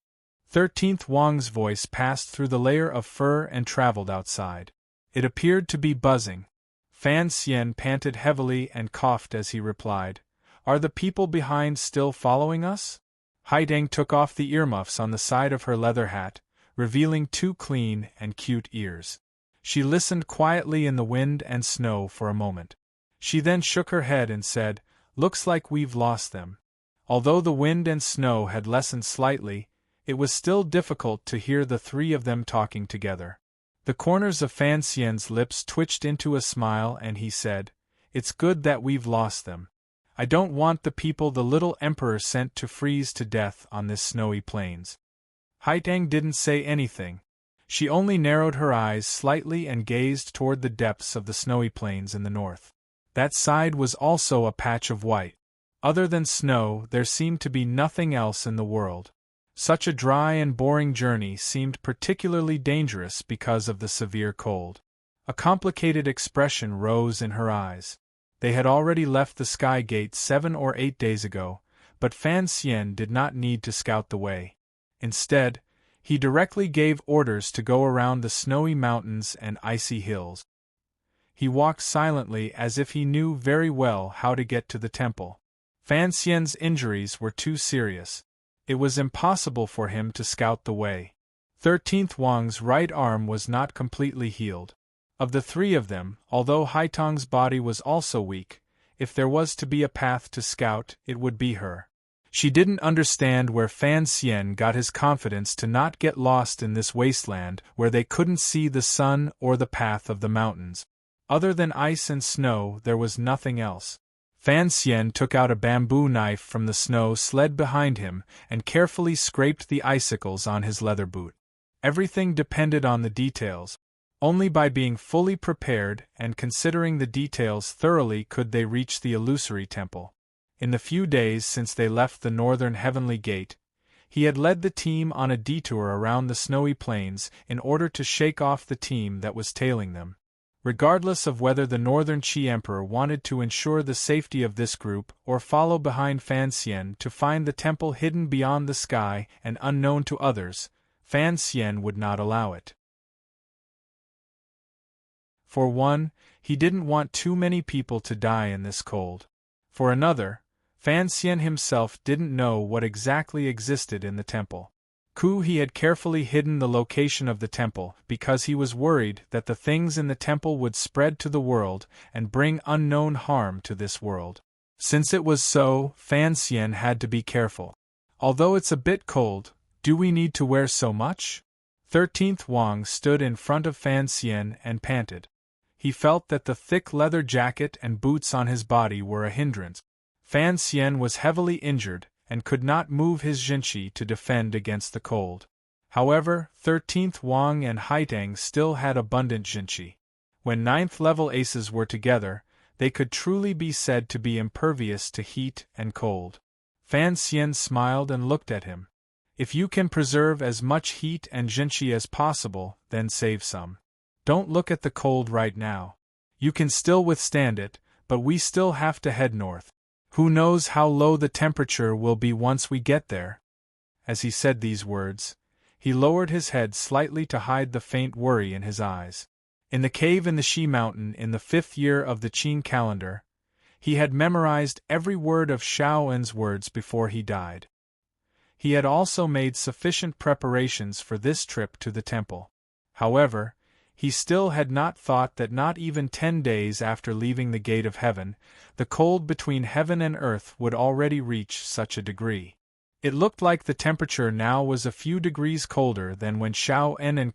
13th Wang's voice passed through the layer of fur and traveled outside. It appeared to be buzzing. Fan Xian panted heavily and coughed as he replied, "Are the people behind still following us?" Haidang took off the earmuffs on the side of her leather hat, revealing 2 clean and cute ears. She listened quietly in the wind and snow for a moment. She then shook her head and said, "Looks like we've lost them." Although the wind and snow had lessened slightly, it was still difficult to hear the 3 of them talking together. The corners of Fan Xian's lips twitched into a smile and he said, "It's good that we've lost them. I don't want the people the little emperor sent to freeze to death on this snowy plains." Haitang didn't say anything. She only narrowed her eyes slightly and gazed toward the depths of the snowy plains in the north. That side was also a patch of white. Other than snow, there seemed to be nothing else in the world. Such a dry and boring journey seemed particularly dangerous because of the severe cold. A complicated expression rose in her eyes. They had already left the Sky Gate 7 or 8 days ago, but Fan Xian did not need to scout the way. Instead, he directly gave orders to go around the snowy mountains and icy hills. He walked silently as if he knew very well how to get to the temple. Fan Xian's injuries were too serious. It was impossible for him to scout the way. 13th Wang's right arm was not completely healed. Of the 3 of them, although Haitang's body was also weak, if there was to be a path to scout, it would be her. She didn't understand where Fan Xian got his confidence to not get lost in this wasteland where they couldn't see the sun or the path of the mountains. Other than ice and snow, there was nothing else. Fan Xian took out a bamboo knife from the snow sled behind him and carefully scraped the icicles on his leather boot. Everything depended on the details. Only by being fully prepared and considering the details thoroughly could they reach the illusory temple. In the few days since they left the northern heavenly gate, He had led the team on a detour around the snowy plains in order to shake off the team that was tailing them. Regardless of whether the Northern Qi Emperor wanted to ensure the safety of this group or follow behind Fan Xian to find the temple hidden beyond the sky and unknown to others, Fan Xian would not allow it. For one, he didn't want too many people to die in this cold. For another, Fan Xian himself didn't know what exactly existed in the temple. He had carefully hidden the location of the temple because he was worried that the things in the temple would spread to the world and bring unknown harm to this world. Since it was so, Fan Xian had to be careful. Although it's a bit cold, do we need to wear so much? 13th Wang stood in front of Fan Xian and panted. He felt that the thick leather jacket and boots on his body were a hindrance. Fan Xian was heavily injured and could not move his jinqi to defend against the cold. However, 13th Wang and Haitang still had abundant jinqi. When 9th level aces were together, they could truly be said to be impervious to heat and cold. Fan Xian smiled and looked at him. If you can preserve as much heat and jinqi as possible, then save some. Don't look at the cold right now. You can still withstand it, but we still have to head north. Who knows how low the temperature will be once we get there? As he said these words, he lowered his head slightly to hide the faint worry in his eyes. In the cave in the Shi Mountain in the 5th year of the Qin calendar, he had memorized every word of Xiao En's words before he died. He had also made sufficient preparations for this trip to the temple. However, he still had not thought that not even 10 days after leaving the gate of heaven, the cold between heaven and earth would already reach such a degree. It looked like the temperature now was a few degrees colder than when Xiao En and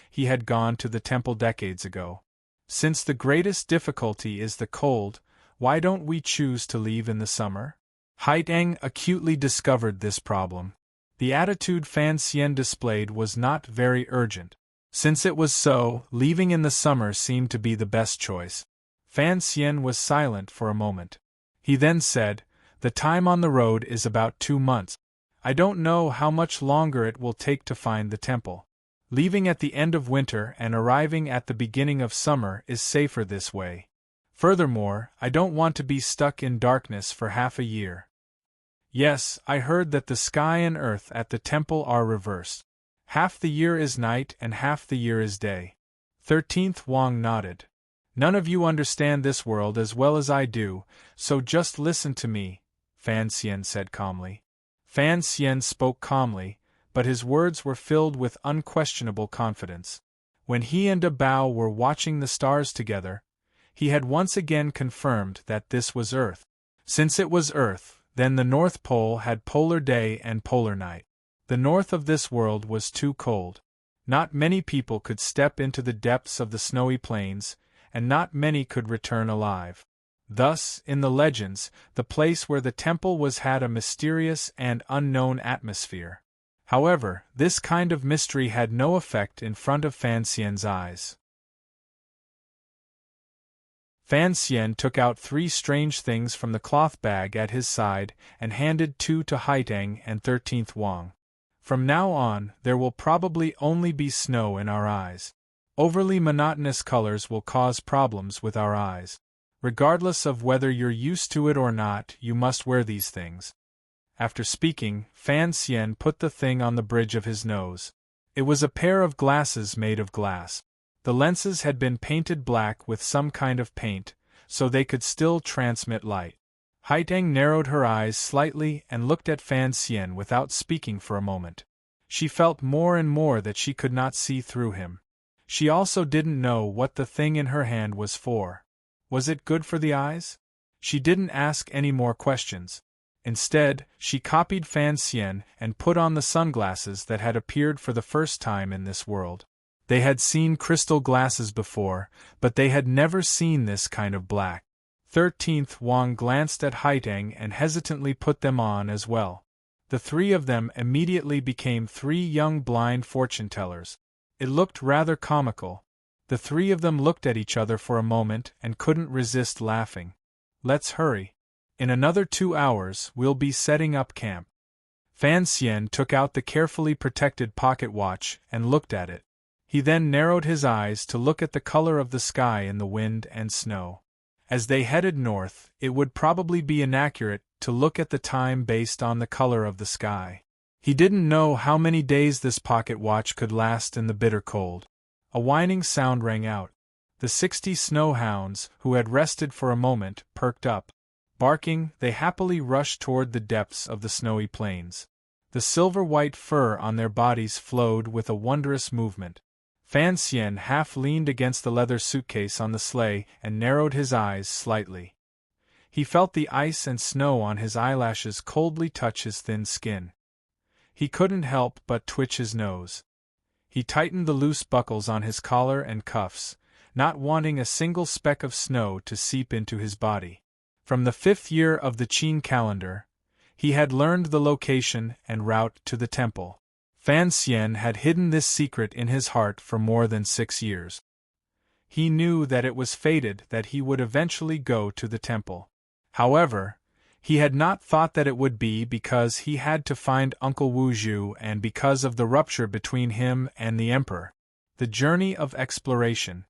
he had gone to the temple decades ago. Since the greatest difficulty is the cold, why don't we choose to leave in the summer? Haitang acutely discovered this problem. The attitude Fan Xian displayed was not very urgent. Since it was so, leaving in the summer seemed to be the best choice. Fan Xian was silent for a moment. He then said, "The time on the road is about 2 months. I don't know how much longer it will take to find the temple. Leaving at the end of winter and arriving at the beginning of summer is safer this way. Furthermore, I don't want to be stuck in darkness for half a year." Yes, I heard that the sky and earth at the temple are reversed. Half the year is night and half the year is day. 13th Wang nodded. None of you understand this world as well as I do, so just listen to me, Fan Xian said calmly. Fan Xian spoke calmly, but his words were filled with unquestionable confidence. When he and Bao were watching the stars together, he had once again confirmed that this was Earth. Since it was Earth, then the North Pole had polar day and polar night. The north of this world was too cold. Not many people could step into the depths of the snowy plains, and not many could return alive. Thus, in the legends, the place where the temple was had a mysterious and unknown atmosphere. However, this kind of mystery had no effect in front of Fan Xian's eyes. Fan Xian took out 3 strange things from the cloth bag at his side and handed 2 to Haitang and 13th Wang. From now on, there will probably only be snow in our eyes. Overly monotonous colors will cause problems with our eyes. Regardless of whether you're used to it or not, you must wear these things. After speaking, Fan Xian put the thing on the bridge of his nose. It was a pair of glasses made of glass. The lenses had been painted black with some kind of paint, so they could still transmit light. Haitang narrowed her eyes slightly and looked at Fan Xian without speaking for a moment. She felt more and more that she could not see through him. She also didn't know what the thing in her hand was for. Was it good for the eyes? She didn't ask any more questions. Instead, she copied Fan Xian and put on the sunglasses that had appeared for the first time in this world. They had seen crystal glasses before, but they had never seen this kind of black. 13th Wang glanced at Haitang and hesitantly put them on as well. The 3 of them immediately became 3 young blind fortune-tellers. It looked rather comical. The 3 of them looked at each other for a moment and couldn't resist laughing. Let's hurry. In another 2 hours, we'll be setting up camp. Fan Xian took out the carefully protected pocket watch and looked at it. He then narrowed his eyes to look at the color of the sky in the wind and snow. As they headed north, it would probably be inaccurate to look at the time based on the color of the sky. He didn't know how many days this pocket watch could last in the bitter cold. A whining sound rang out. The 60 snow hounds, who had rested for a moment, perked up. Barking, they happily rushed toward the depths of the snowy plains. The silver-white fur on their bodies flowed with a wondrous movement. Fan Xian half leaned against the leather suitcase on the sleigh and narrowed his eyes slightly. He felt the ice and snow on his eyelashes coldly touch his thin skin. He couldn't help but twitch his nose. He tightened the loose buckles on his collar and cuffs, not wanting a single speck of snow to seep into his body. From the 5th year of the Qin calendar, he had learned the location and route to the temple. Fan Xian had hidden this secret in his heart for more than 6 years. He knew that it was fated that he would eventually go to the temple. However, he had not thought that it would be because he had to find Uncle Wu Zhu and because of the rupture between him and the emperor. The journey of exploration.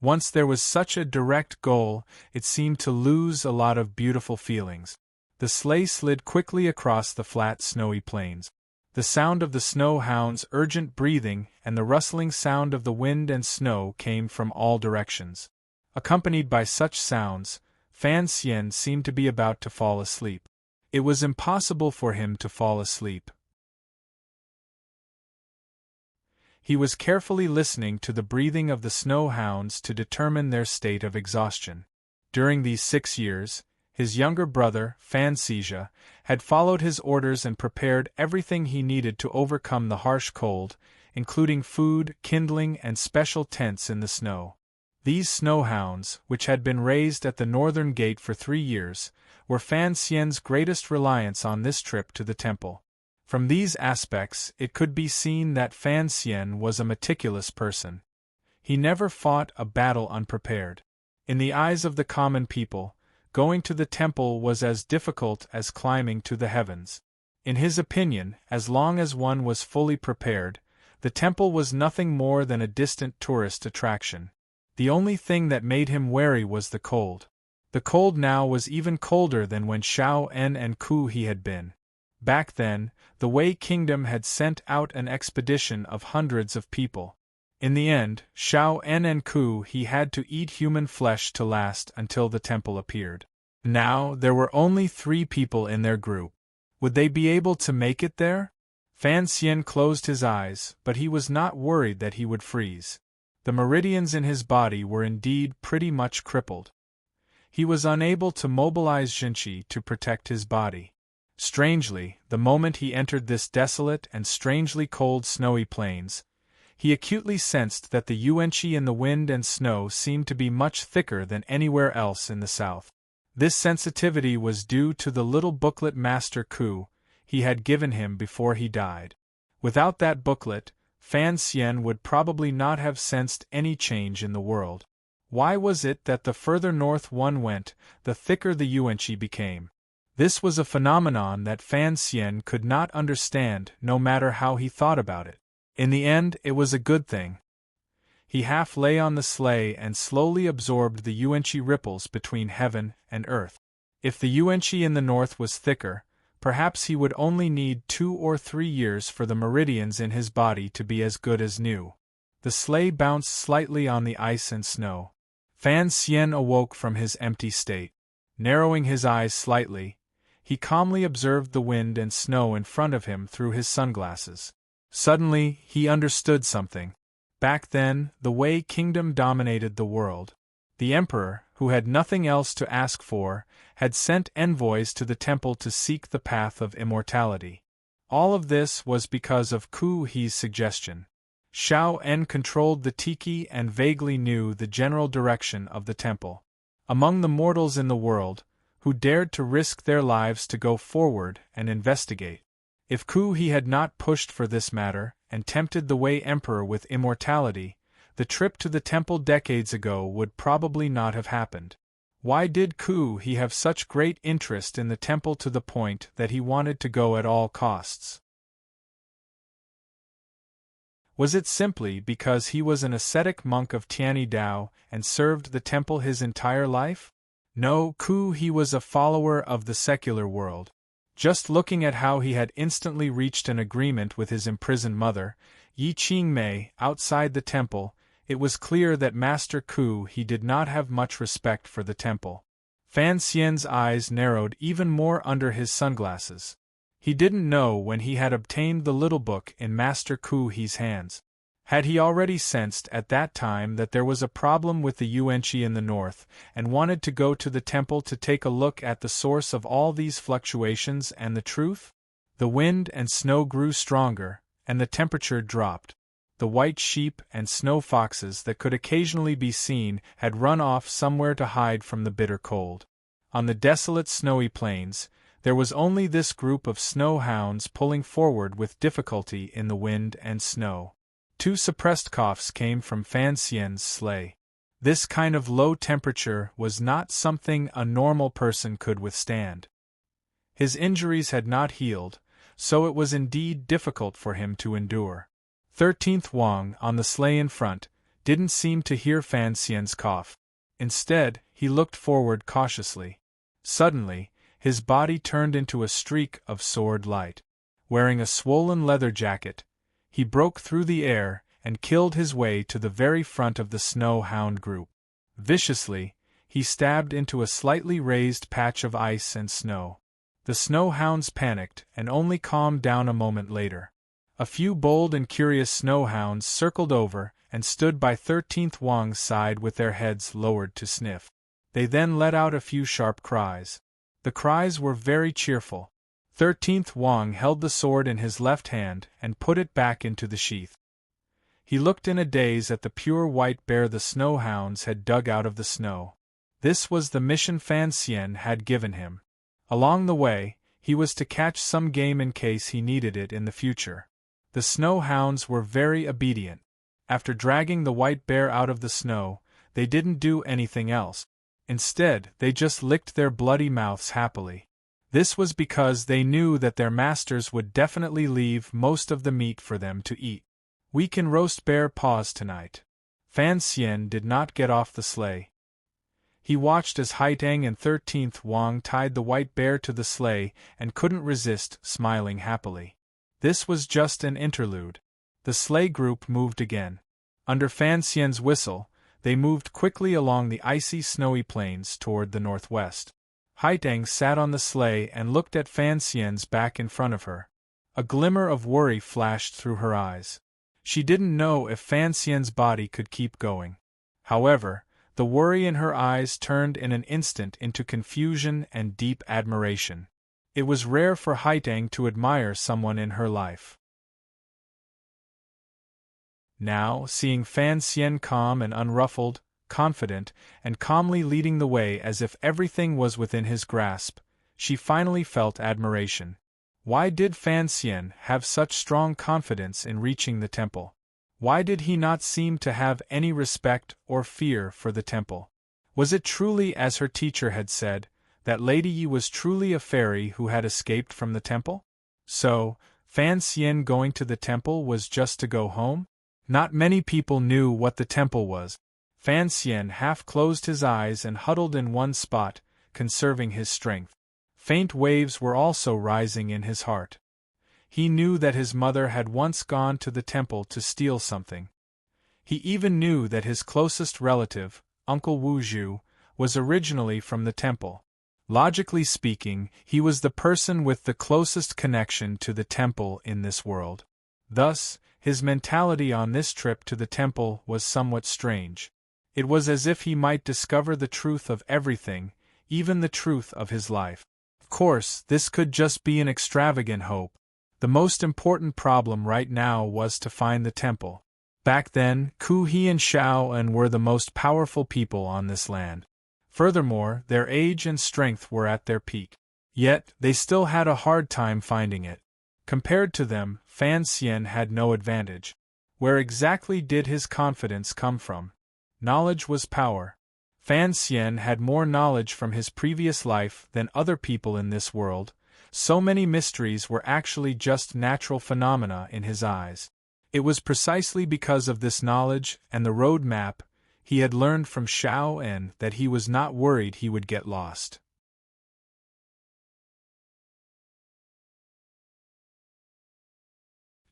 Once there was such a direct goal, it seemed to lose a lot of beautiful feelings. The sleigh slid quickly across the flat snowy plains. The sound of the snow hounds' urgent breathing and the rustling sound of the wind and snow came from all directions. Accompanied by such sounds, Fan Xian seemed to be about to fall asleep. It was impossible for him to fall asleep. He was carefully listening to the breathing of the snow hounds to determine their state of exhaustion. During these 6 years, his younger brother, Fan Xizha, had followed his orders and prepared everything he needed to overcome the harsh cold, including food, kindling, and special tents in the snow. These snow hounds, which had been raised at the northern gate for 3 years, were Fan Xian's greatest reliance on this trip to the temple. From these aspects, it could be seen that Fan Xian was a meticulous person. He never fought a battle unprepared. In the eyes of the common people, going to the temple was as difficult as climbing to the heavens. In his opinion, as long as one was fully prepared, the temple was nothing more than a distant tourist attraction. The only thing that made him wary was the cold. The cold now was even colder than when Xiao En and Ku He had been. Back then, the Wei Kingdom had sent out an expedition of hundreds of people. In the end, Xiao En and Ku He had to eat human flesh to last until the temple appeared. Now, there were only 3 people in their group. Would they be able to make it there? Fan Xian closed his eyes, but he was not worried that he would freeze. The meridians in his body were indeed pretty much crippled. He was unable to mobilize Jinqi to protect his body. Strangely, the moment he entered this desolate and strangely cold snowy plains, he acutely sensed that the yuanqi in the wind and snow seemed to be much thicker than anywhere else in the south. This sensitivity was due to the little booklet Master Ku He had given him before he died. Without that booklet, Fan Xian would probably not have sensed any change in the world. Why was it that the further north one went, the thicker the yuanqi became? This was a phenomenon that Fan Xian could not understand no matter how he thought about it. In the end, it was a good thing. He half lay on the sleigh and slowly absorbed the yuanqi ripples between heaven and earth. If the yuanqi in the north was thicker, perhaps he would only need 2 or 3 years for the meridians in his body to be as good as new. The sleigh bounced slightly on the ice and snow. Fan Xian awoke from his empty state. Narrowing his eyes slightly, he calmly observed the wind and snow in front of him through his sunglasses. Suddenly, he understood something. Back then, the Wei Kingdom dominated the world. The emperor, who had nothing else to ask for, had sent envoys to the temple to seek the path of immortality. All of this was because of Ku He's suggestion. Xiao En controlled the tiki and vaguely knew the general direction of the temple. Among the mortals in the world, who dared to risk their lives to go forward and investigate. If Ku He had not pushed for this matter, and tempted the Wei Emperor with immortality, the trip to the temple decades ago would probably not have happened. Why did he have such great interest in the temple to the point that he wanted to go at all costs? Was it simply because he was an ascetic monk of Tianyi Dao and served the temple his entire life? No, he was a follower of the secular world. Just looking at how he had instantly reached an agreement with his imprisoned mother, Yi Qingmei, outside the temple, it was clear that Master he did not have much respect for the temple. Fan Xian's eyes narrowed even more under his sunglasses. He didn't know when he had obtained the little book in Master He's hands. Had he already sensed at that time that there was a problem with the Yuanqi in the north, and wanted to go to the temple to take a look at the source of all these fluctuations and the truth? The wind and snow grew stronger, and the temperature dropped. The white sheep and snow foxes that could occasionally be seen had run off somewhere to hide from the bitter cold. On the desolate snowy plains, there was only this group of snow hounds pulling forward with difficulty in the wind and snow. 2 suppressed coughs came from Fan Xian's sleigh. This kind of low temperature was not something a normal person could withstand. His injuries had not healed, so it was indeed difficult for him to endure. 13th Wang, on the sleigh in front, didn't seem to hear Fan Xian's cough. Instead, he looked forward cautiously. Suddenly, his body turned into a streak of sword light. Wearing a swollen leather jacket, he broke through the air and killed his way to the very front of the snow hound group. Viciously, he stabbed into a slightly raised patch of ice and snow. The snow hounds panicked and only calmed down a moment later. A few bold and curious snow hounds circled over and stood by 13th Wang's side with their heads lowered to sniff. They then let out a few sharp cries. The cries were very cheerful. 13th Wang held the sword in his left hand and put it back into the sheath. He looked in a daze at the pure white bear the snow hounds had dug out of the snow. This was the mission Fan Xian had given him. Along the way, he was to catch some game in case he needed it in the future. The snow hounds were very obedient. After dragging the white bear out of the snow, they didn't do anything else. Instead, they just licked their bloody mouths happily. This was because they knew that their masters would definitely leave most of the meat for them to eat. We can roast bear paws tonight. Fan Xian did not get off the sleigh. He watched as Haitang and 13th Wang tied the white bear to the sleigh and couldn't resist smiling happily. This was just an interlude. The sleigh group moved again. Under Fan Xian's whistle, they moved quickly along the icy snowy plains toward the northwest. Haitang sat on the sleigh and looked at Fan Xian's back in front of her. A glimmer of worry flashed through her eyes. She didn't know if Fan Xian's body could keep going. However, the worry in her eyes turned in an instant into confusion and deep admiration. It was rare for Haitang to admire someone in her life. Now, seeing Fan Xian calm and unruffled, confident, and calmly leading the way as if everything was within his grasp, she finally felt admiration. Why did Fan Xian have such strong confidence in reaching the temple? Why did he not seem to have any respect or fear for the temple? Was it truly as her teacher had said, that Lady Yi was truly a fairy who had escaped from the temple? So, Fan Xian going to the temple was just to go home? Not many people knew what the temple was. Fan Xian half closed his eyes and huddled in one spot, conserving his strength. Faint waves were also rising in his heart. He knew that his mother had once gone to the temple to steal something. He even knew that his closest relative, Uncle Wu Zhu, was originally from the temple. Logically speaking, he was the person with the closest connection to the temple in this world. Thus, his mentality on this trip to the temple was somewhat strange. It was as if he might discover the truth of everything, even the truth of his life. Of course, this could just be an extravagant hope. The most important problem right now was to find the temple. Back then, He and Xiao An were the most powerful people on this land. Furthermore, their age and strength were at their peak. Yet, they still had a hard time finding it. Compared to them, Fan Xian had no advantage. Where exactly did his confidence come from? Knowledge was power. Fan Xian had more knowledge from his previous life than other people in this world. So many mysteries were actually just natural phenomena in his eyes. It was precisely because of this knowledge and the road map he had learned from Xiao En that he was not worried he would get lost.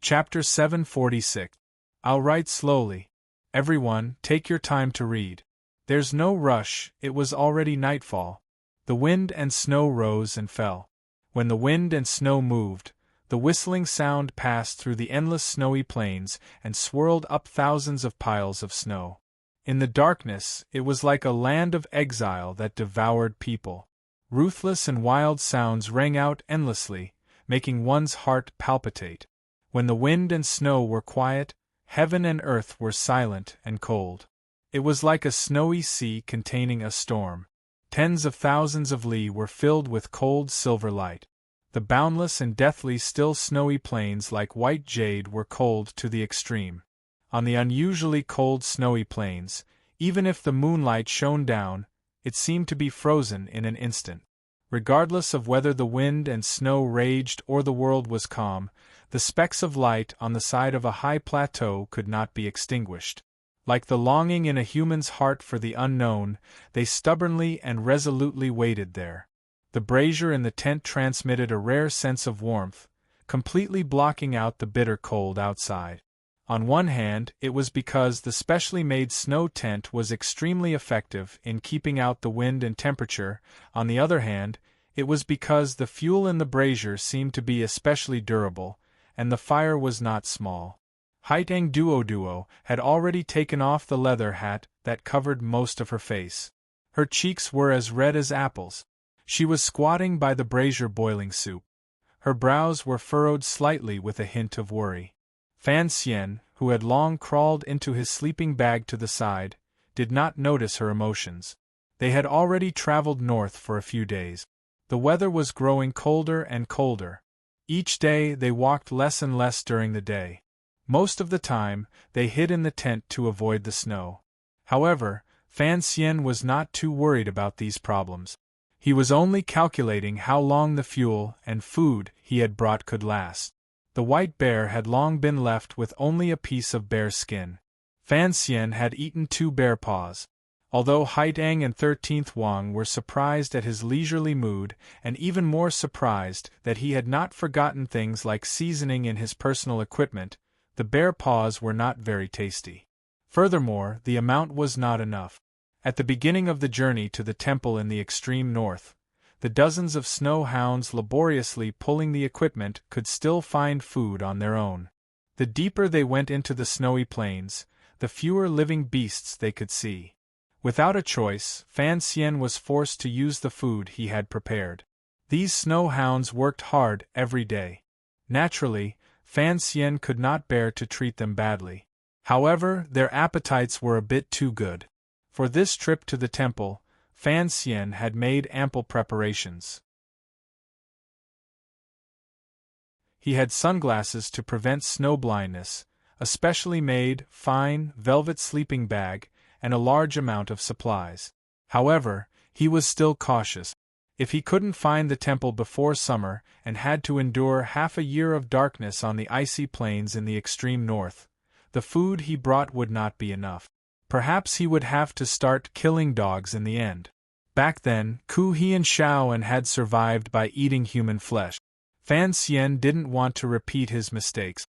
Chapter 746. I'll write slowly. Everyone, take your time to read. There's no rush, it was already nightfall. The wind and snow rose and fell. When the wind and snow moved, the whistling sound passed through the endless snowy plains and swirled up thousands of piles of snow. In the darkness, it was like a land of exile that devoured people. Ruthless and wild sounds rang out endlessly, making one's heart palpitate. When the wind and snow were quiet, heaven and earth were silent and cold. It was like a snowy sea containing a storm. Tens of thousands of li were filled with cold silver light. The boundless and deathly still snowy plains like white jade were cold to the extreme. On the unusually cold snowy plains, even if the moonlight shone down, it seemed to be frozen in an instant. Regardless of whether the wind and snow raged or the world was calm, the specks of light on the side of a high plateau could not be extinguished. Like the longing in a human's heart for the unknown, they stubbornly and resolutely waited there. The brazier in the tent transmitted a rare sense of warmth, completely blocking out the bitter cold outside. On one hand, it was because the specially made snow tent was extremely effective in keeping out the wind and temperature. On the other hand, it was because the fuel in the brazier seemed to be especially durable, and the fire was not small. Haitang Duo had already taken off the leather hat that covered most of her face. Her cheeks were as red as apples. She was squatting by the brazier boiling soup. Her brows were furrowed slightly with a hint of worry. Fan Xian, who had long crawled into his sleeping bag to the side, did not notice her emotions. They had already traveled north for a few days. The weather was growing colder and colder. Each day they walked less and less during the day. Most of the time, they hid in the tent to avoid the snow. However, Fan Xian was not too worried about these problems. He was only calculating how long the fuel and food he had brought could last. The white bear had long been left with only a piece of bear skin. Fan Xian had eaten 2 bear paws. Although Haitang and 13th Wang were surprised at his leisurely mood, and even more surprised that he had not forgotten things like seasoning in his personal equipment, the bear paws were not very tasty. Furthermore, the amount was not enough. At the beginning of the journey to the temple in the extreme north, the dozens of snow hounds laboriously pulling the equipment could still find food on their own. The deeper they went into the snowy plains, the fewer living beasts they could see. Without a choice, Fan Xian was forced to use the food he had prepared. These snow hounds worked hard every day. Naturally, Fan Xian could not bear to treat them badly. However, their appetites were a bit too good. For this trip to the temple, Fan Xian had made ample preparations. He had sunglasses to prevent snow blindness, a specially made, fine, velvet sleeping bag, and a large amount of supplies. However, he was still cautious. If he couldn't find the temple before summer and had to endure half a year of darkness on the icy plains in the extreme north, the food he brought would not be enough. Perhaps he would have to start killing dogs in the end. Back then, Ku He and Xiao En had survived by eating human flesh. Fan Xian didn't want to repeat his mistakes.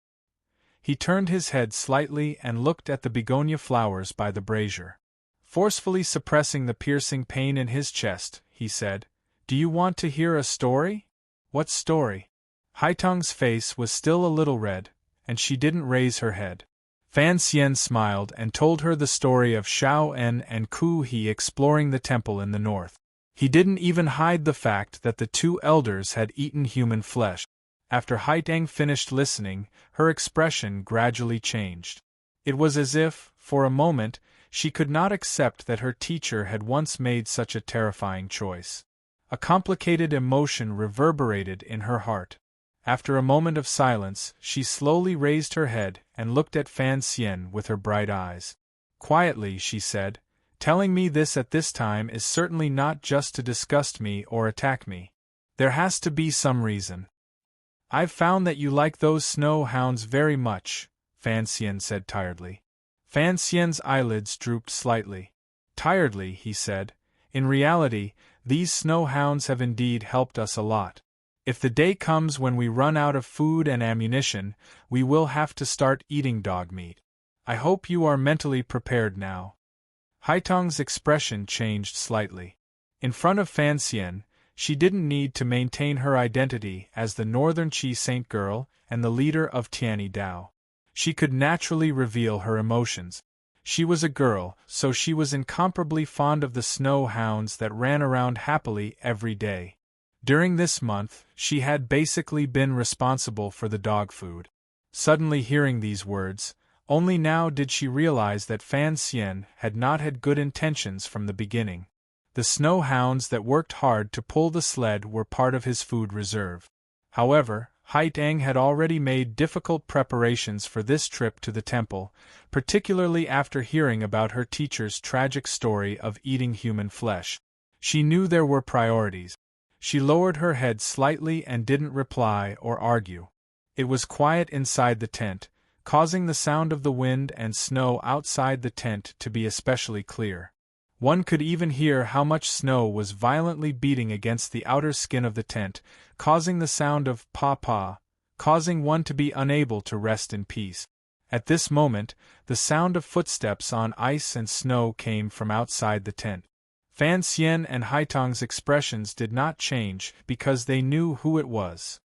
He turned his head slightly and looked at the begonia flowers by the brazier. Forcefully suppressing the piercing pain in his chest, he said, "Do you want to hear a story?" "What story?" Haitang's face was still a little red, and she didn't raise her head. Fan Xian smiled and told her the story of Xiao En and Ku He exploring the temple in the north. He didn't even hide the fact that the 2 elders had eaten human flesh. After Haitang finished listening, her expression gradually changed. It was as if, for a moment, she could not accept that her teacher had once made such a terrifying choice. A complicated emotion reverberated in her heart. After a moment of silence, she slowly raised her head and looked at Fan Xian with her bright eyes. Quietly, she said, Telling me this at this time is certainly not just to disgust me or attack me. There has to be some reason. I've found that you like those snow hounds very much, Fan Xian said tiredly. Fan Xian's eyelids drooped slightly. Tiredly, he said, in reality, these snow hounds have indeed helped us a lot. If the day comes when we run out of food and ammunition, we will have to start eating dog meat. I hope you are mentally prepared now. Haitong's expression changed slightly. In front of Fan Xian, she didn't need to maintain her identity as the Northern Qi Saint girl and the leader of Tianyi Dao. She could naturally reveal her emotions. She was a girl, so she was incomparably fond of the snow hounds that ran around happily every day. During this month, she had basically been responsible for the dog food. Suddenly hearing these words, only now did she realize that Fan Xian had not had good intentions from the beginning. The snow hounds that worked hard to pull the sled were part of his food reserve. However, Haitang had already made difficult preparations for this trip to the temple, particularly after hearing about her teacher's tragic story of eating human flesh. She knew there were priorities. She lowered her head slightly and didn't reply or argue. It was quiet inside the tent, causing the sound of the wind and snow outside the tent to be especially clear. One could even hear how much snow was violently beating against the outer skin of the tent, causing the sound of pa-pa, causing one to be unable to rest in peace. At this moment, the sound of footsteps on ice and snow came from outside the tent. Fan Xian and Haitong's expressions did not change because they knew who it was.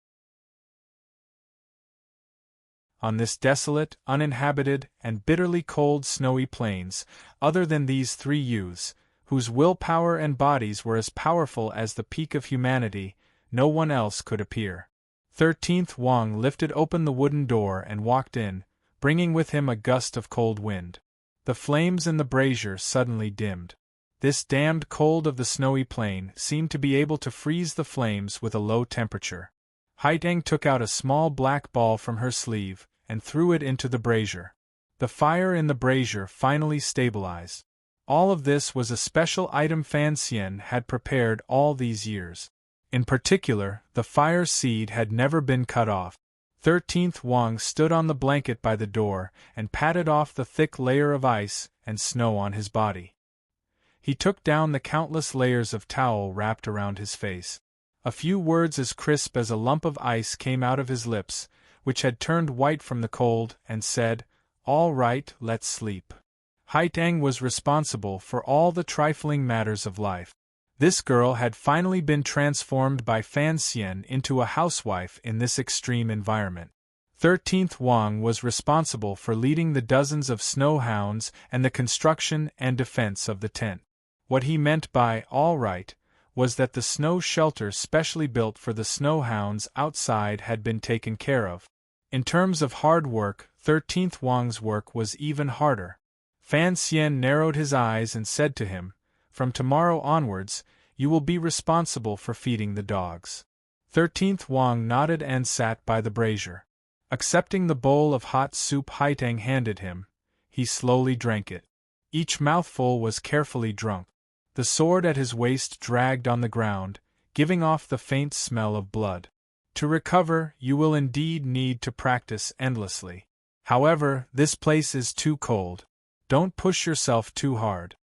On this desolate, uninhabited, and bitterly cold snowy plains, other than these three youths, whose willpower and bodies were as powerful as the peak of humanity, no one else could appear. 13th Wang lifted open the wooden door and walked in, bringing with him a gust of cold wind. The flames in the brazier suddenly dimmed. This damned cold of the snowy plain seemed to be able to freeze the flames with a low temperature. Haitang took out a small black ball from her sleeve and threw it into the brazier. The fire in the brazier finally stabilized. All of this was a special item Fan Xian had prepared all these years. In particular, the fire seed had never been cut off. 13th Wang stood on the blanket by the door and patted off the thick layer of ice and snow on his body. He took down the countless layers of towel wrapped around his face. A few words as crisp as a lump of ice came out of his lips, which had turned white from the cold, and said, "All right, let's sleep." Haitang was responsible for all the trifling matters of life. This girl had finally been transformed by Fan Xian into a housewife in this extreme environment. 13th Wang was responsible for leading the dozens of snow hounds and the construction and defense of the tent. What he meant by "all right" was that the snow shelter specially built for the snow hounds outside had been taken care of. In terms of hard work, 13th Wang's work was even harder. Fan Xian narrowed his eyes and said to him, "From tomorrow onwards, you will be responsible for feeding the dogs." 13th Wang nodded and sat by the brazier. Accepting the bowl of hot soup Haitang handed him, he slowly drank it. Each mouthful was carefully drunk. The sword at his waist dragged on the ground, giving off the faint smell of blood. To recover, you will indeed need to practice endlessly. However, this place is too cold. Don't push yourself too hard.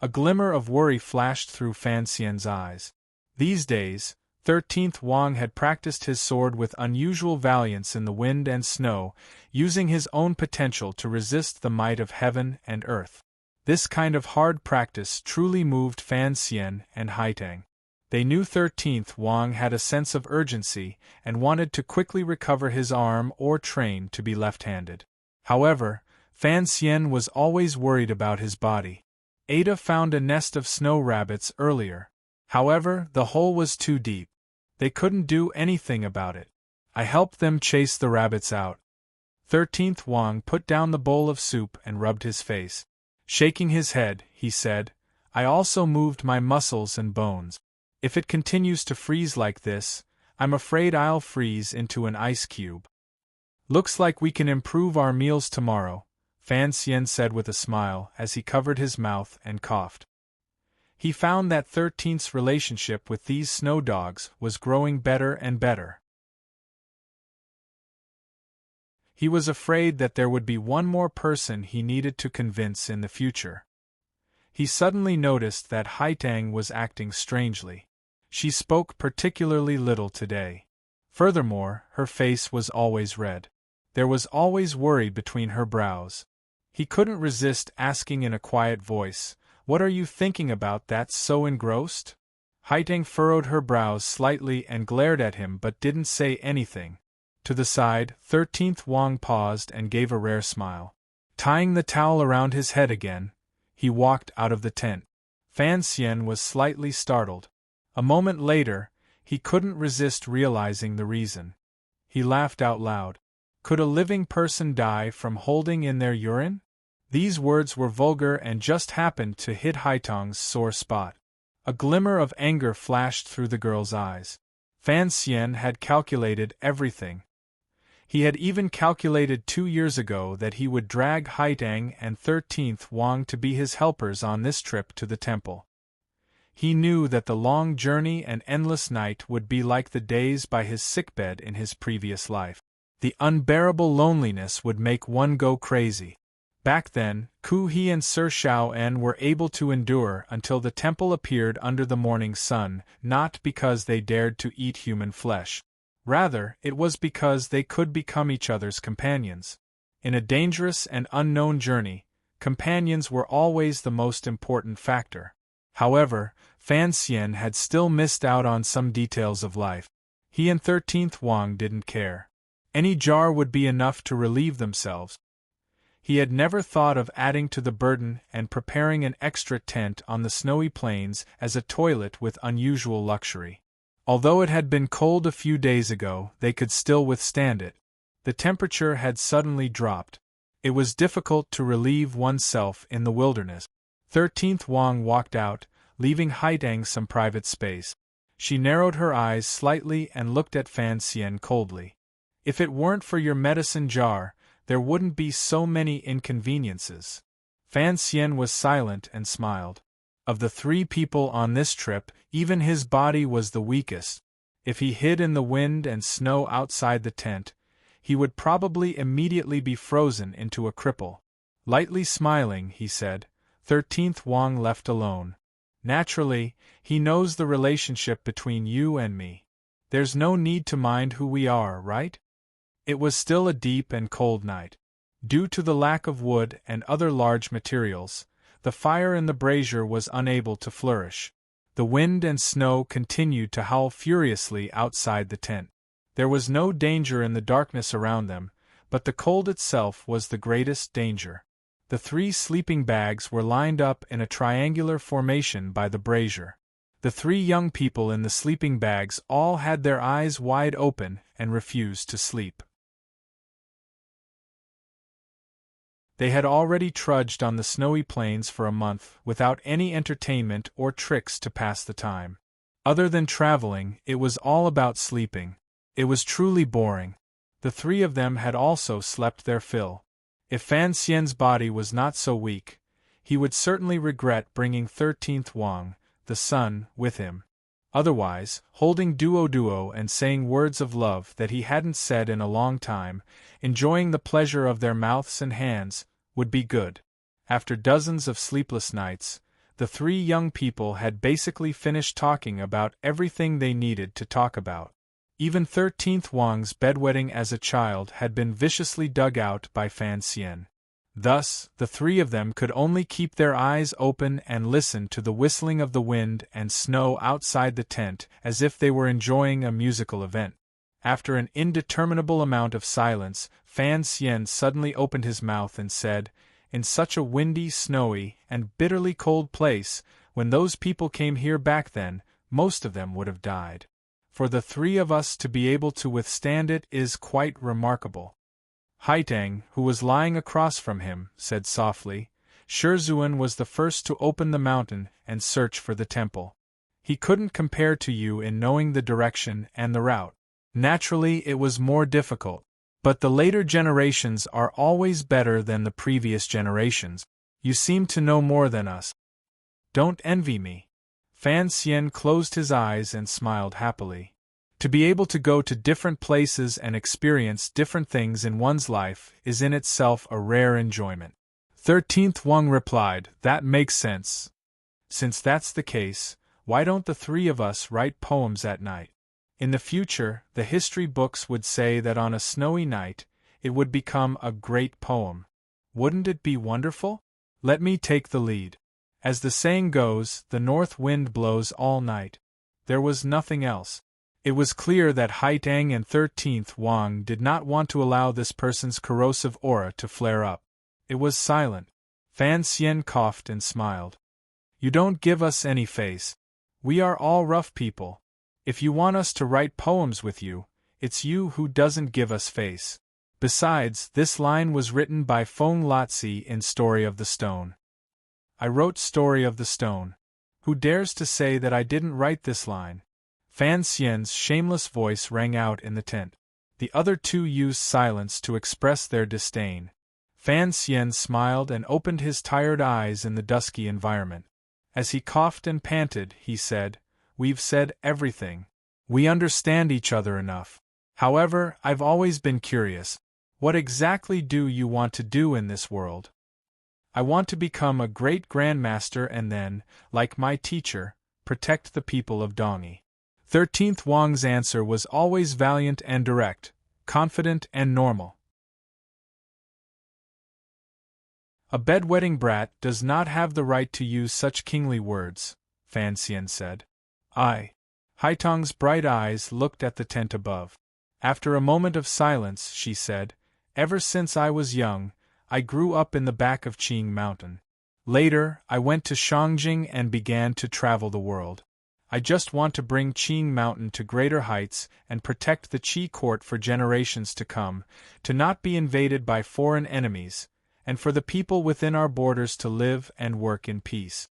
A glimmer of worry flashed through Fan Xian's eyes. These days, 13th Wang had practiced his sword with unusual valiance in the wind and snow, using his own potential to resist the might of heaven and earth. This kind of hard practice truly moved Fan Xian and Haitang. They knew 13th Wang had a sense of urgency and wanted to quickly recover his arm or train to be left-handed. However, Fan Xian was always worried about his body. Ada found a nest of snow rabbits earlier. However, the hole was too deep. They couldn't do anything about it. I helped them chase the rabbits out. 13th Wang put down the bowl of soup and rubbed his face. Shaking his head, he said, "I also moved my muscles and bones. If it continues to freeze like this, I'm afraid I'll freeze into an ice cube." "Looks like we can improve our meals tomorrow," Fan Xian said with a smile as he covered his mouth and coughed. He found that 13th's relationship with these snow dogs was growing better and better. He was afraid that there would be one more person he needed to convince in the future. He suddenly noticed that Haitang was acting strangely. She spoke particularly little today. Furthermore, her face was always red. There was always worry between her brows. He couldn't resist asking in a quiet voice, "What are you thinking about that's so engrossed?" Haitang furrowed her brows slightly and glared at him but didn't say anything. To the side, 13th Wang paused and gave a rare smile. Tying the towel around his head again, he walked out of the tent. Fan Xian was slightly startled. A moment later, he couldn't resist realizing the reason. He laughed out loud. Could a living person die from holding in their urine? These words were vulgar and just happened to hit Haitang's sore spot. A glimmer of anger flashed through the girl's eyes. Fan Xian had calculated everything. He had even calculated 2 years ago that he would drag Haitang and 13th Wang to be his helpers on this trip to the temple. He knew that the long journey and endless night would be like the days by his sickbed in his previous life. The unbearable loneliness would make one go crazy. Back then, Ku He and Sir Shao En were able to endure until the temple appeared under the morning sun, not because they dared to eat human flesh. Rather, it was because they could become each other's companions. In a dangerous and unknown journey, companions were always the most important factor. However, Fan Xian had still missed out on some details of life. He and 13th Wang didn't care. Any jar would be enough to relieve themselves. He had never thought of adding to the burden and preparing an extra tent on the snowy plains as a toilet with unusual luxury. Although it had been cold a few days ago, they could still withstand it. The temperature had suddenly dropped. It was difficult to relieve oneself in the wilderness. 13th Wang walked out, leaving Haitang some private space. She narrowed her eyes slightly and looked at Fan Xian coldly. If it weren't for your medicine jar, there wouldn't be so many inconveniences. Fan Xian was silent and smiled. Of the 3 people on this trip, even his body was the weakest. If he hid in the wind and snow outside the tent, he would probably immediately be frozen into a cripple. Lightly smiling, he said, 13th Wang left alone. Naturally, he knows the relationship between you and me. There's no need to mind who we are, right? It was still a deep and cold night. Due to the lack of wood and other large materials, the fire in the brazier was unable to flourish. The wind and snow continued to howl furiously outside the tent. There was no danger in the darkness around them, but the cold itself was the greatest danger. The 3 sleeping bags were lined up in a triangular formation by the brazier. The 3 young people in the sleeping bags all had their eyes wide open and refused to sleep. They had already trudged on the snowy plains for a month without any entertainment or tricks to pass the time. Other than traveling, it was all about sleeping. It was truly boring. The 3 of them had also slept their fill. If Fan Xian's body was not so weak, he would certainly regret bringing 13th Wang, the sun, with him. Otherwise, holding duo and saying words of love that he hadn't said in a long time, enjoying the pleasure of their mouths and hands, would be good. After dozens of sleepless nights, the 3 young people had basically finished talking about everything they needed to talk about. Even 13th Wang's bedwetting as a child had been viciously dug out by Fan Xian. Thus, the 3 of them could only keep their eyes open and listen to the whistling of the wind and snow outside the tent as if they were enjoying a musical event. After an indeterminable amount of silence, Fan Xian suddenly opened his mouth and said, "In such a windy, snowy, and bitterly cold place, when those people came here back then, most of them would have died. For the 3 of us to be able to withstand it is quite remarkable." Haitang, who was lying across from him, said softly, "Shizuan was the first to open the mountain and search for the temple. He couldn't compare to you in knowing the direction and the route. Naturally, it was more difficult. But the later generations are always better than the previous generations. You seem to know more than us. Don't envy me. Fan Xian closed his eyes and smiled happily. To be able to go to different places and experience different things in one's life is in itself a rare enjoyment. 13th Wang replied, that makes sense. Since that's the case, why don't the three of us write poems at night? In the future, the history books would say that on a snowy night, it would become a great poem. Wouldn't it be wonderful? Let me take the lead. As the saying goes, the north wind blows all night. There was nothing else. It was clear that Haitang and 13th Wang did not want to allow this person's corrosive aura to flare up. It was silent. Fan Xian coughed and smiled. You don't give us any face. We are all rough people. If you want us to write poems with you, it's you who doesn't give us face. Besides, this line was written by Feng Lotzi in Story of the Stone. I wrote Story of the Stone. Who dares to say that I didn't write this line? Fan Xian's shameless voice rang out in the tent. The other two used silence to express their disdain. Fan Xian smiled and opened his tired eyes in the dusky environment. As he coughed and panted, he said, "We've said everything. We understand each other enough. However, I've always been curious. What exactly do you want to do in this world?" "I want to become a great grandmaster and then, like my teacher, protect the people of Dongi." 13th Wang's answer was always valiant and direct, confident and normal. "A bedwetting brat does not have the right to use such kingly words," Fan Xian said. Haitang's bright eyes looked at the tent above. After a moment of silence, she said, "Ever since I was young, I grew up in the back of Qing Mountain. Later, I went to Shangjing and began to travel the world. I just want to bring Qing Mountain to greater heights and protect the Qi court for generations to come, to not be invaded by foreign enemies, and for the people within our borders to live and work in peace."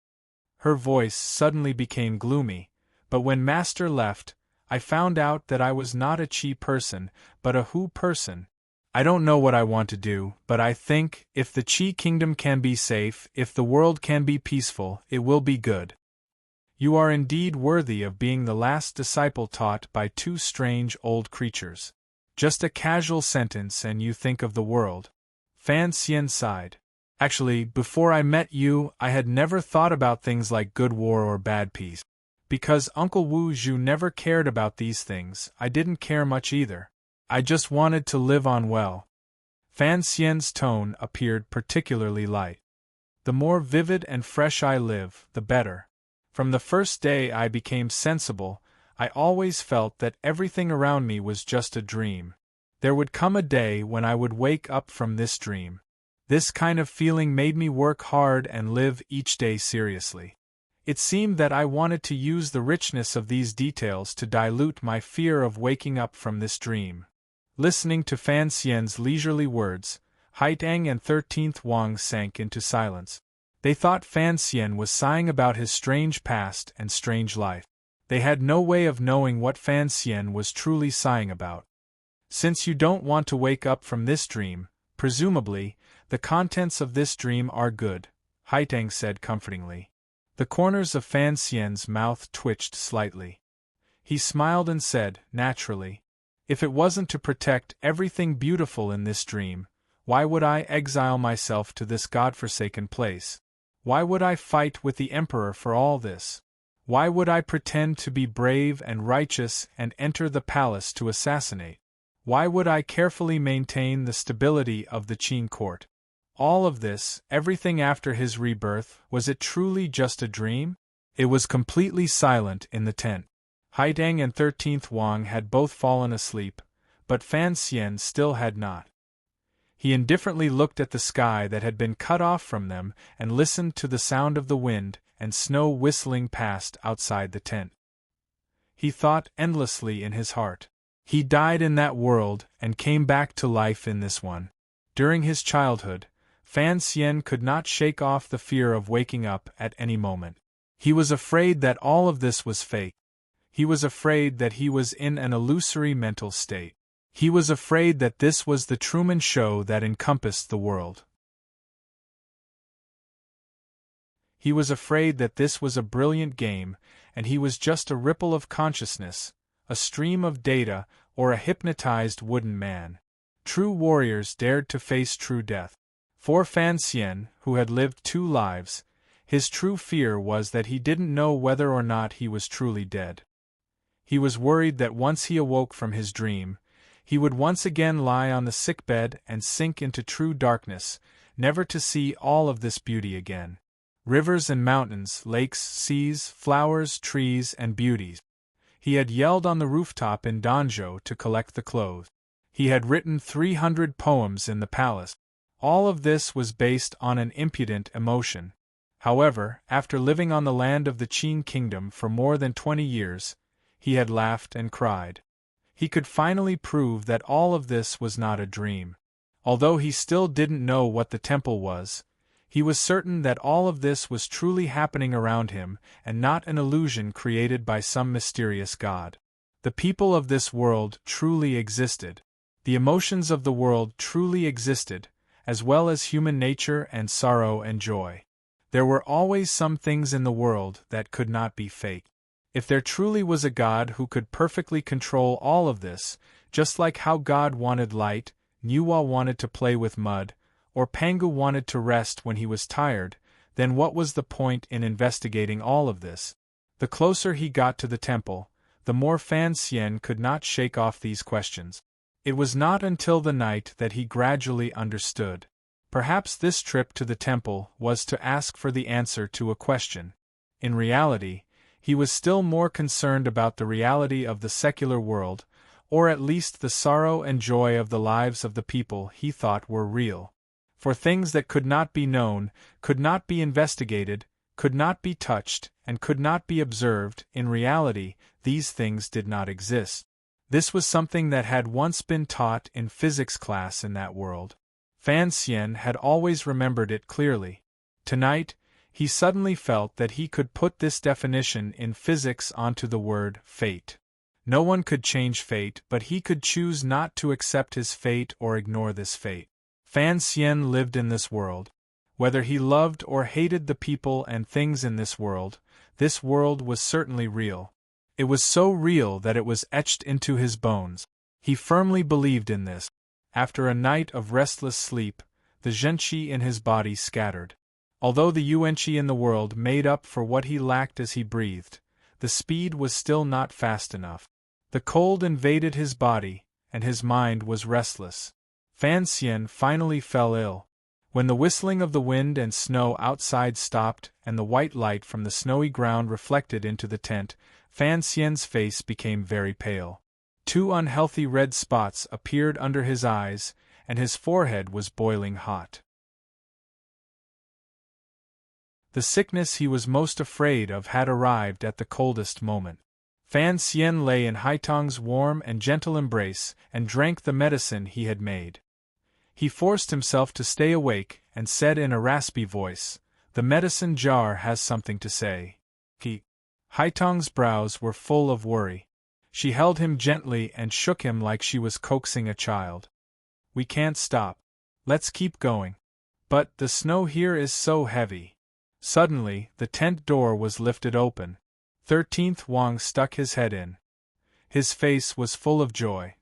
Her voice suddenly became gloomy, but when Master left, I found out that I was not a Qi person, but a Hu person. I don't know what I want to do, but I think, if the Qi kingdom can be safe, if the world can be peaceful, it will be good. You are indeed worthy of being the last disciple taught by two strange old creatures. Just a casual sentence and you think of the world. Fan Xian sighed. Actually, before I met you, I had never thought about things like good war or bad peace. Because Uncle Wu Zhu never cared about these things, I didn't care much either. I just wanted to live on well. Fan Xian's tone appeared particularly light. The more vivid and fresh I live, the better. From the first day I became sensible, I always felt that everything around me was just a dream. There would come a day when I would wake up from this dream. This kind of feeling made me work hard and live each day seriously. It seemed that I wanted to use the richness of these details to dilute my fear of waking up from this dream. Listening to Fan Xian's leisurely words, Haitang and 13th Wang sank into silence. They thought Fan Xian was sighing about his strange past and strange life. They had no way of knowing what Fan Xian was truly sighing about. "Since you don't want to wake up from this dream, presumably, the contents of this dream are good," Haitang said comfortingly. The corners of Fan Xian's mouth twitched slightly. He smiled and said, naturally, "If it wasn't to protect everything beautiful in this dream, why would I exile myself to this godforsaken place? Why would I fight with the Emperor for all this? Why would I pretend to be brave and righteous and enter the palace to assassinate? Why would I carefully maintain the stability of the Qin court? All of this, everything after his rebirth, was it truly just a dream?" It was completely silent in the tent. Haitang and 13th Wang had both fallen asleep, but Fan Xian still had not. He indifferently looked at the sky that had been cut off from them and listened to the sound of the wind and snow whistling past outside the tent. He thought endlessly in his heart. He died in that world and came back to life in this one. During his childhood, Fan Xian could not shake off the fear of waking up at any moment. He was afraid that all of this was fake. He was afraid that he was in an illusory mental state. He was afraid that this was the Truman Show that encompassed the world. He was afraid that this was a brilliant game, and he was just a ripple of consciousness, a stream of data, or a hypnotized wooden man. True warriors dared to face true death. For Fan Xian, who had lived 2 lives, his true fear was that he didn't know whether or not he was truly dead. He was worried that once he awoke from his dream, he would once again lie on the sickbed and sink into true darkness, never to see all of this beauty again. Rivers and mountains, lakes, seas, flowers, trees, and beauties. He had yelled on the rooftop in Danzhou to collect the clothes. He had written 300 poems in the palace. All of this was based on an impudent emotion. However, after living on the land of the Qin kingdom for more than 20 years, he had laughed and cried. He could finally prove that all of this was not a dream. Although he still didn't know what the temple was, he was certain that all of this was truly happening around him and not an illusion created by some mysterious god. The people of this world truly existed. The emotions of the world truly existed, as well as human nature and sorrow and joy. There were always some things in the world that could not be faked. If there truly was a God who could perfectly control all of this, just like how God wanted light, Nuwa wanted to play with mud, or Pangu wanted to rest when he was tired, then what was the point in investigating all of this? The closer he got to the temple, the more Fan Xian could not shake off these questions. It was not until the night that he gradually understood. Perhaps this trip to the temple was to ask for the answer to a question. In reality, he was still more concerned about the reality of the secular world, or at least the sorrow and joy of the lives of the people he thought were real. For things that could not be known, could not be investigated, could not be touched, and could not be observed, in reality, these things did not exist. This was something that had once been taught in physics class in that world. Fan Xian had always remembered it clearly. Tonight, he suddenly felt that he could put this definition in physics onto the word fate. No one could change fate, but he could choose not to accept his fate or ignore this fate. Fan Xian lived in this world. Whether he loved or hated the people and things in this world was certainly real. It was so real that it was etched into his bones. He firmly believed in this. After a night of restless sleep, the zhenqi in his body scattered. Although the yuanqi in the world made up for what he lacked as he breathed, the speed was still not fast enough. The cold invaded his body, and his mind was restless. Fan Xian finally fell ill. When the whistling of the wind and snow outside stopped and the white light from the snowy ground reflected into the tent, Fan Xian's face became very pale. 2 unhealthy red spots appeared under his eyes, and his forehead was boiling hot. The sickness he was most afraid of had arrived at the coldest moment. Fan Xian lay in Haitong's warm and gentle embrace and drank the medicine he had made. He forced himself to stay awake and said in a raspy voice, "The medicine jar has something to say." Haitong's brows were full of worry. She held him gently and shook him like she was coaxing a child. "We can't stop. Let's keep going. But the snow here is so heavy." Suddenly, the tent door was lifted open. 13th Wang stuck his head in. His face was full of joy.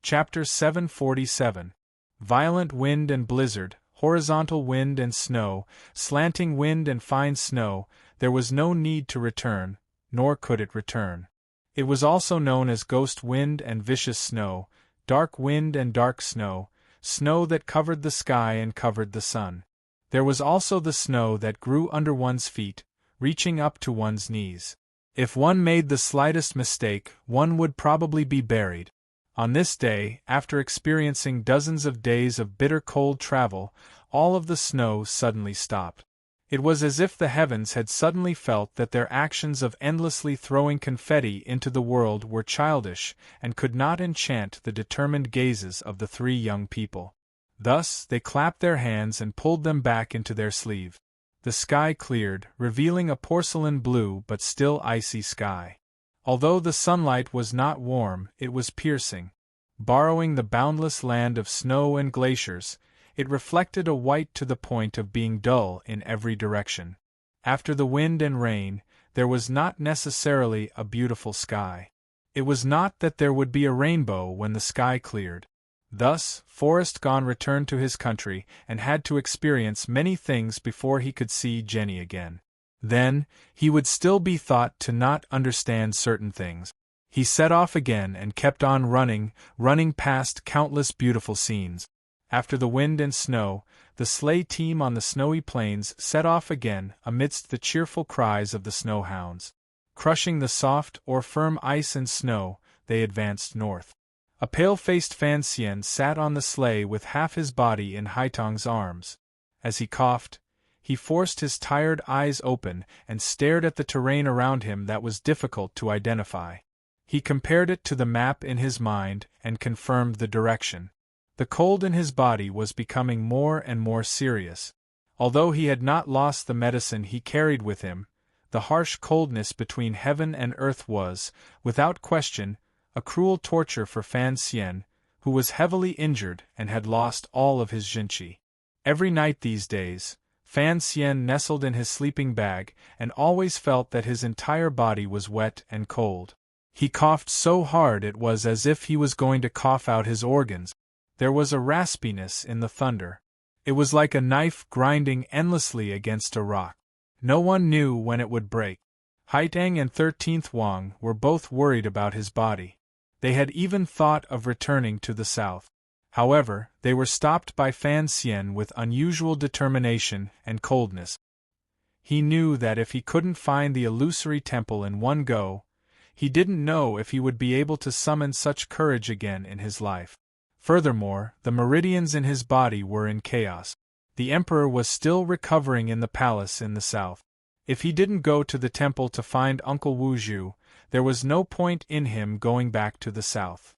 Chapter 747. Violent wind and blizzard, horizontal wind and snow, slanting wind and fine snow. There was no need to return, nor could it return. It was also known as ghost wind and vicious snow, dark wind and dark snow, snow that covered the sky and covered the sun. There was also the snow that grew under one's feet, reaching up to one's knees. If one made the slightest mistake, one would probably be buried. On this day, after experiencing dozens of days of bitter cold travel, all of the snow suddenly stopped. It was as if the heavens had suddenly felt that their actions of endlessly throwing confetti into the world were childish and could not enchant the determined gazes of the 3 young people. Thus, they clapped their hands and pulled them back into their sleeve. The sky cleared, revealing a porcelain blue but still icy sky. Although the sunlight was not warm, it was piercing. Borrowing the boundless land of snow and glaciers, it reflected a white to the point of being dull in every direction. After the wind and rain, there was not necessarily a beautiful sky. It was not that there would be a rainbow when the sky cleared. Thus, Forrest Gone returned to his country and had to experience many things before he could see Jenny again. Then, he would still be thought to not understand certain things. He set off again and kept on running past countless beautiful scenes. After the wind and snow, the sleigh team on the snowy plains set off again amidst the cheerful cries of the snow hounds. Crushing the soft or firm ice and snow, they advanced north. A pale-faced Fan Hsien sat on the sleigh with half his body in Haitang's arms. As he coughed, he forced his tired eyes open and stared at the terrain around him that was difficult to identify. He compared it to the map in his mind and confirmed the direction. The cold in his body was becoming more and more serious. Although he had not lost the medicine he carried with him, the harsh coldness between heaven and earth was, without question, a cruel torture for Fan Hsien, who was heavily injured and had lost all of his jinchi. Every night these days, Fan Hsien nestled in his sleeping bag and always felt that his entire body was wet and cold. He coughed so hard it was as if he was going to cough out his organs. There was a raspiness in the thunder. It was like a knife grinding endlessly against a rock. No one knew when it would break. Haitang and 13th Wang were both worried about his body. They had even thought of returning to the south. However, they were stopped by Fan Hsien with unusual determination and coldness. He knew that if he couldn't find the illusory temple in one go, he didn't know if he would be able to summon such courage again in his life. Furthermore, the meridians in his body were in chaos. The emperor was still recovering in the palace in the south. If he didn't go to the temple to find Uncle Wu Zhu, there was no point in him going back to the south.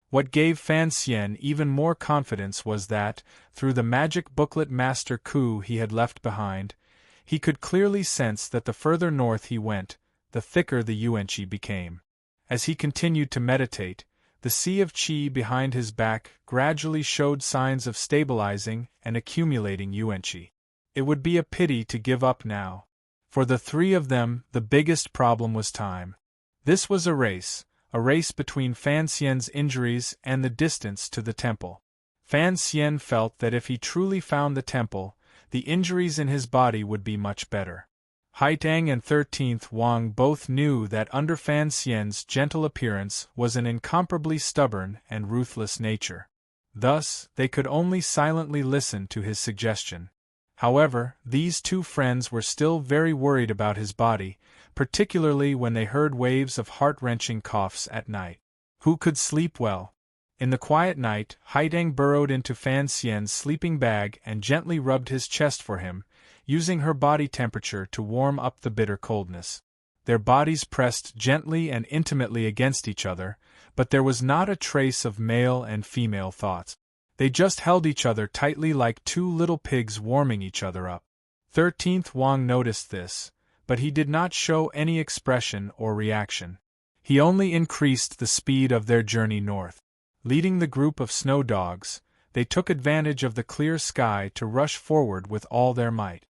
What gave Fan Hsien even more confidence was that, through the magic booklet Master Ku he had left behind, he could clearly sense that the further north he went, the thicker the yuan-qi became. As he continued to meditate, the sea of qi behind his back gradually showed signs of stabilizing and accumulating yuan-qi. It would be a pity to give up now. For the three of them, the biggest problem was time. This was a race between Fan Hsien's injuries and the distance to the temple. Fan Hsien felt that if he truly found the temple, the injuries in his body would be much better. Haitang and 13th Wang both knew that under Fan Hsien's gentle appearance was an incomparably stubborn and ruthless nature. Thus, they could only silently listen to his suggestion. However, these two friends were still very worried about his body, particularly when they heard waves of heart-wrenching coughs at night. Who could sleep well? In the quiet night, Haitang burrowed into Fan Hsien's sleeping bag and gently rubbed his chest for him, using her body temperature to warm up the bitter coldness. Their bodies pressed gently and intimately against each other, but there was not a trace of male and female thoughts. They just held each other tightly like two little pigs warming each other up. 13th Wang noticed this, but he did not show any expression or reaction. He only increased the speed of their journey north. Leading the group of snow dogs, they took advantage of the clear sky to rush forward with all their might.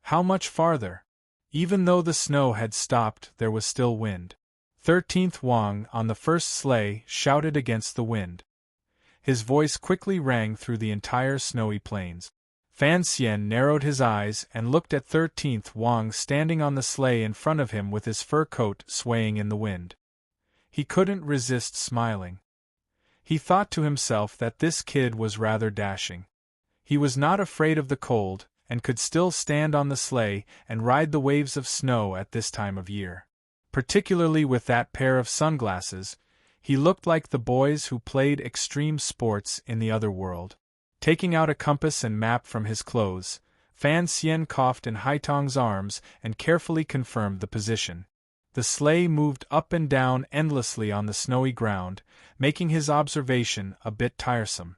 How much farther? Even though the snow had stopped, there was still wind. 13th Wang on the first sleigh shouted against the wind. His voice quickly rang through the entire snowy plains. Fan Hsien narrowed his eyes and looked at 13th Wang standing on the sleigh in front of him with his fur coat swaying in the wind. He couldn't resist smiling. He thought to himself that this kid was rather dashing. He was not afraid of the cold, and could still stand on the sleigh and ride the waves of snow at this time of year. Particularly with that pair of sunglasses, he looked like the boys who played extreme sports in the other world. Taking out a compass and map from his clothes, Fan Hsien coughed in Haitang's arms and carefully confirmed the position. The sleigh moved up and down endlessly on the snowy ground, making his observation a bit tiresome.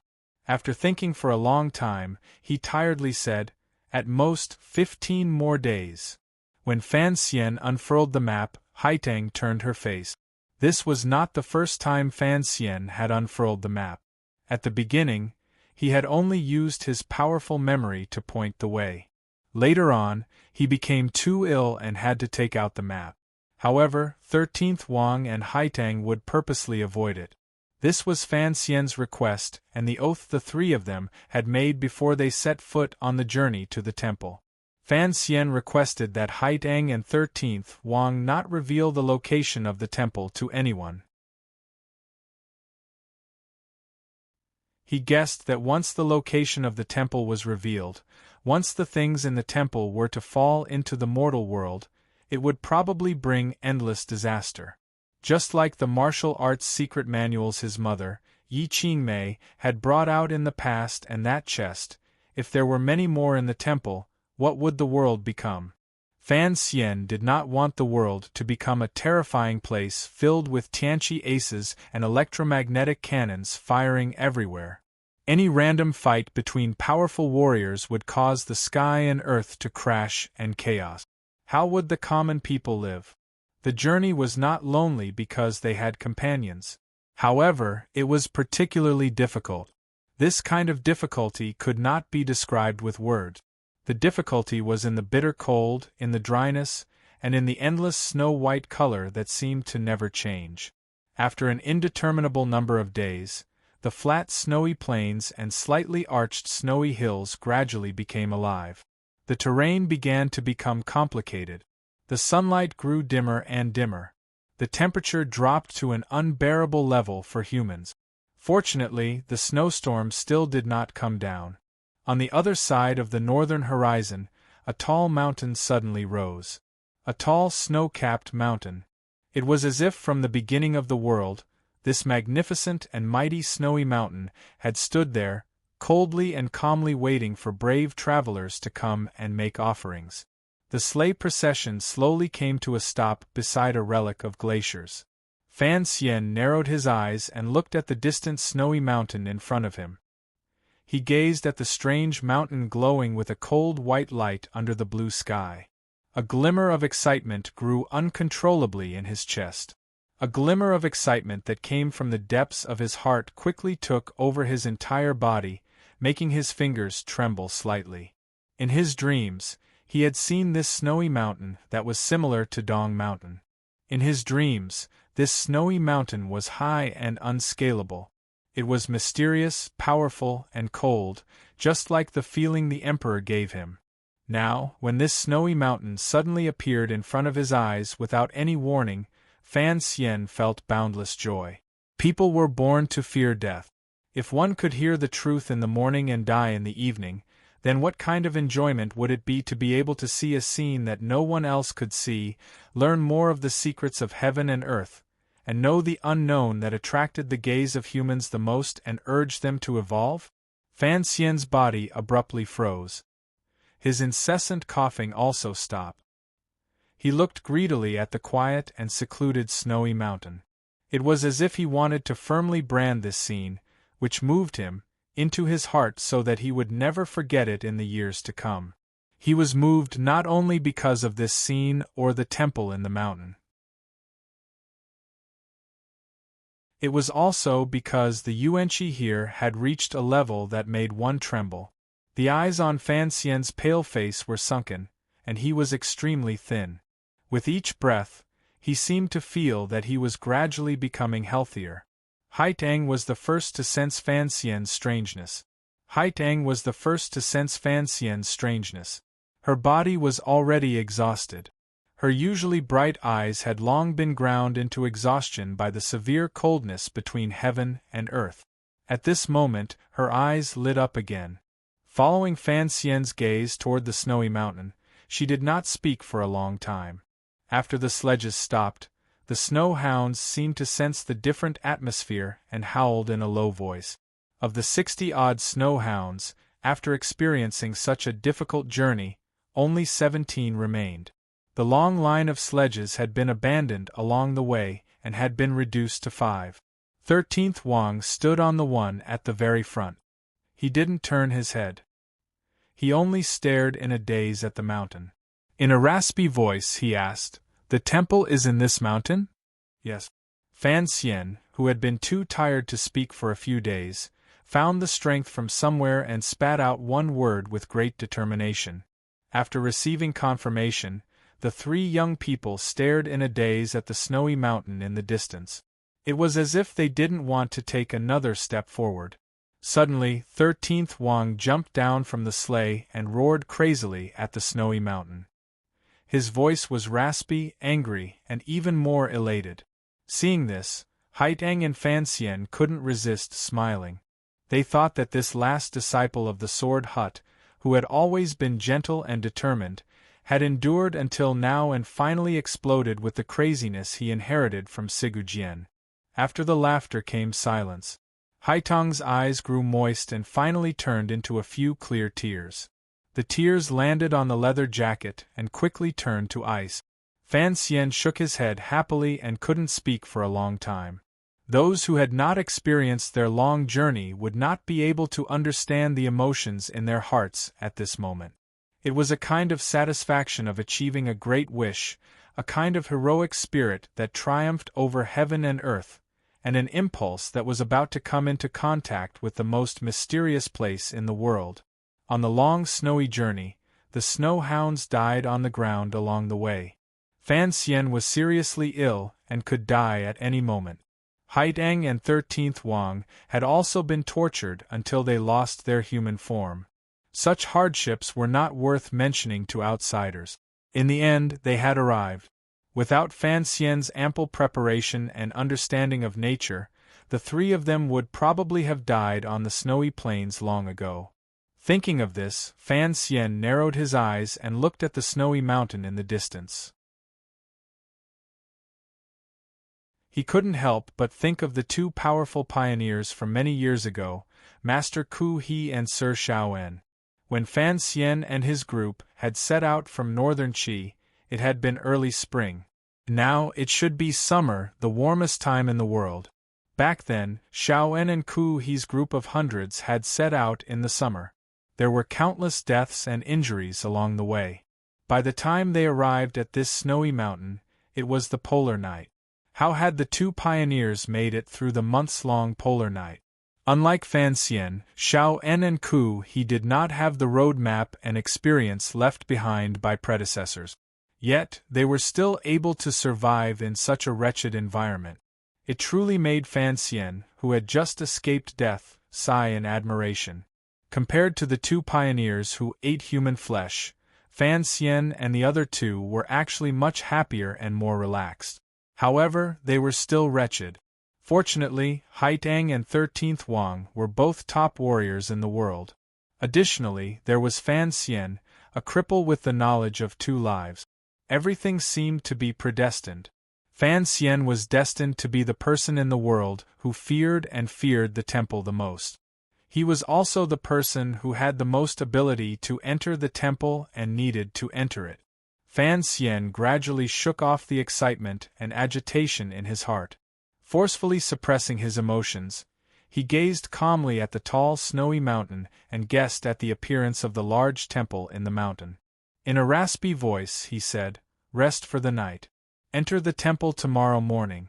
After thinking for a long time, he tiredly said, "At most 15 more days." When Fan Xian unfurled the map, Haitang turned her face. This was not the first time Fan Xian had unfurled the map. At the beginning, he had only used his powerful memory to point the way. Later on, he became too ill and had to take out the map. However, 13th Wang and Haitang would purposely avoid it. This was Fan Xian's request and the oath the three of them had made before they set foot on the journey to the temple. Fan Xian requested that Haitang and 13th Wang not reveal the location of the temple to anyone. He guessed that once the location of the temple was revealed, once the things in the temple were to fall into the mortal world, it would probably bring endless disaster. Just like the martial arts secret manuals his mother, Yi Qingmei, had brought out in the past, and that chest, if there were many more in the temple, what would the world become? Fan Xian did not want the world to become a terrifying place filled with Tianqi aces and electromagnetic cannons firing everywhere. Any random fight between powerful warriors would cause the sky and earth to crash and chaos. How would the common people live? The journey was not lonely because they had companions. However, it was particularly difficult. This kind of difficulty could not be described with words. The difficulty was in the bitter cold, in the dryness, and in the endless snow-white color that seemed to never change. After an indeterminable number of days, the flat snowy plains and slightly arched snowy hills gradually became alive. The terrain began to become complicated. The sunlight grew dimmer and dimmer. The temperature dropped to an unbearable level for humans. Fortunately, the snowstorm still did not come down. On the other side of the northern horizon, a tall mountain suddenly rose. A tall snow-capped mountain. It was as if from the beginning of the world, this magnificent and mighty snowy mountain had stood there, coldly and calmly waiting for brave travelers to come and make offerings. The sleigh procession slowly came to a stop beside a relic of glaciers. Fan Xian narrowed his eyes and looked at the distant snowy mountain in front of him. He gazed at the strange mountain glowing with a cold white light under the blue sky. A glimmer of excitement grew uncontrollably in his chest. A glimmer of excitement that came from the depths of his heart quickly took over his entire body, making his fingers tremble slightly. In his dreams, he had seen this snowy mountain that was similar to Dong Mountain. In his dreams, this snowy mountain was high and unscalable. It was mysterious, powerful, and cold, just like the feeling the Emperor gave him. Now, when this snowy mountain suddenly appeared in front of his eyes without any warning, Fan Xian felt boundless joy. People were born to fear death. If one could hear the truth in the morning and die in the evening, then what kind of enjoyment would it be to be able to see a scene that no one else could see, learn more of the secrets of heaven and earth, and know the unknown that attracted the gaze of humans the most and urged them to evolve? Fan Xian's body abruptly froze. His incessant coughing also stopped. He looked greedily at the quiet and secluded snowy mountain. It was as if he wanted to firmly brand this scene, which moved him, into his heart so that he would never forget it in the years to come. He was moved not only because of this scene or the temple in the mountain. It was also because the Yuanqi here had reached a level that made one tremble. The eyes on Fan Xian's pale face were sunken, and he was extremely thin. With each breath, he seemed to feel that he was gradually becoming healthier. Haitang was the first to sense Fan Xian's strangeness. Her body was already exhausted. Her usually bright eyes had long been ground into exhaustion by the severe coldness between heaven and earth. At this moment, her eyes lit up again. Following Fan Xian's gaze toward the snowy mountain, she did not speak for a long time. After the sledges stopped, the snow hounds seemed to sense the different atmosphere and howled in a low voice. Of the 60-odd snow hounds, after experiencing such a difficult journey, only 17 remained. The long line of sledges had been abandoned along the way and had been reduced to 5. 13th Wang stood on the one at the very front. He didn't turn his head. He only stared in a daze at the mountain. In a raspy voice he asked, "The temple is in this mountain?" "Yes." Fan Xian, who had been too tired to speak for a few days, found the strength from somewhere and spat out one word with great determination. After receiving confirmation, the three young people stared in a daze at the snowy mountain in the distance. It was as if they didn't want to take another step forward. Suddenly, 13th Wang jumped down from the sleigh and roared crazily at the snowy mountain. His voice was raspy, angry, and even more elated. Seeing this, Haitang and Fan Xian couldn't resist smiling. They thought that this last disciple of the Sword Hut, who had always been gentle and determined, had endured until now and finally exploded with the craziness he inherited from Sigu Jian. After the laughter came silence. Haitang's eyes grew moist and finally turned into a few clear tears. The tears landed on the leather jacket and quickly turned to ice. Fan Xian shook his head happily and couldn't speak for a long time. Those who had not experienced their long journey would not be able to understand the emotions in their hearts at this moment. It was a kind of satisfaction of achieving a great wish, a kind of heroic spirit that triumphed over heaven and earth, and an impulse that was about to come into contact with the most mysterious place in the world. On the long snowy journey, the snow hounds died on the ground along the way. Fan Xian was seriously ill and could die at any moment. Haitang and 13th Wang had also been tortured until they lost their human form. Such hardships were not worth mentioning to outsiders. In the end, they had arrived. Without Fan Xian's ample preparation and understanding of nature, the three of them would probably have died on the snowy plains long ago. Thinking of this, Fan Xian narrowed his eyes and looked at the snowy mountain in the distance. He couldn't help but think of the two powerful pioneers from many years ago, Master Ku He and Sir Shaoen. When Fan Xian and his group had set out from northern Qi, it had been early spring. Now it should be summer, the warmest time in the world. Back then, Shaoen and Ku He's group of hundreds had set out in the summer. There were countless deaths and injuries along the way. By the time they arrived at this snowy mountain, it was the polar night. How had the two pioneers made it through the months-long polar night? Unlike Fan Xian, Shaoen and Ku He did not have the road map and experience left behind by predecessors. Yet, they were still able to survive in such a wretched environment. It truly made Fan Xian, who had just escaped death, sigh in admiration. Compared to the two pioneers who ate human flesh, Fan Xian and the other two were actually much happier and more relaxed. However, they were still wretched. Fortunately, Haitang and 13th Wang were both top warriors in the world. Additionally, there was Fan Xian, a cripple with the knowledge of two lives. Everything seemed to be predestined. Fan Xian was destined to be the person in the world who feared the temple the most. He was also the person who had the most ability to enter the temple and needed to enter it. Fan Xian gradually shook off the excitement and agitation in his heart. Forcefully suppressing his emotions, he gazed calmly at the tall snowy mountain and guessed at the appearance of the large temple in the mountain. In a raspy voice he said, "Rest for the night. Enter the temple tomorrow morning."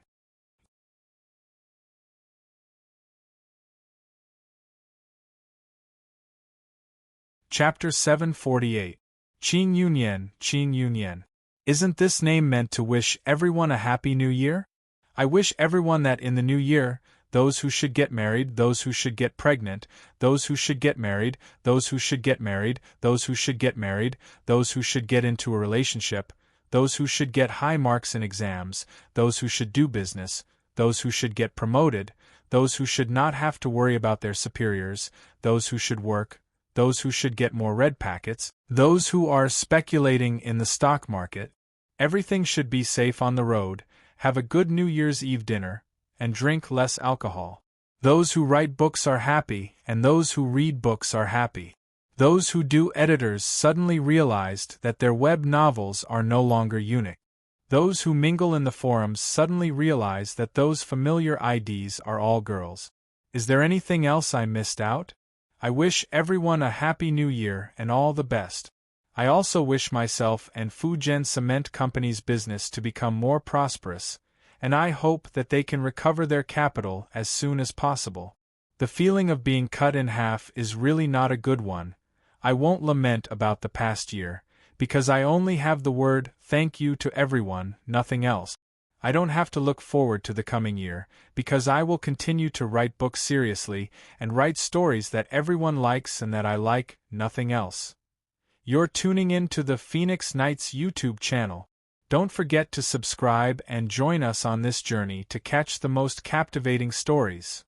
Chapter 748. Qin Yunyan, Qin Yunyan. Isn't this name meant to wish everyone a happy new year? I wish everyone that in the new year, those who should get married, those who should get pregnant, those who should get married, those who should get married, those who should get married, those who should get into a relationship, those who should get high marks in exams, those who should do business, those who should get promoted, those who should not have to worry about their superiors, those who should work, those who should get more red packets, those who are speculating in the stock market. Everything should be safe on the road, have a good New Year's Eve dinner, and drink less alcohol. Those who write books are happy, and those who read books are happy. Those who do editors suddenly realized that their web novels are no longer unique. Those who mingle in the forums suddenly realize that those familiar IDs are all girls. Is there anything else I missed out? I wish everyone a happy new year and all the best. I also wish myself and Fujian Cement Company's business to become more prosperous, and I hope that they can recover their capital as soon as possible. The feeling of being cut in half is really not a good one. I won't lament about the past year, because I only have the word thank you to everyone, nothing else. I don't have to look forward to the coming year, because I will continue to write books seriously and write stories that everyone likes and that I like, nothing else. You're tuning in to the Phoenix Nights YouTube channel. Don't forget to subscribe and join us on this journey to catch the most captivating stories.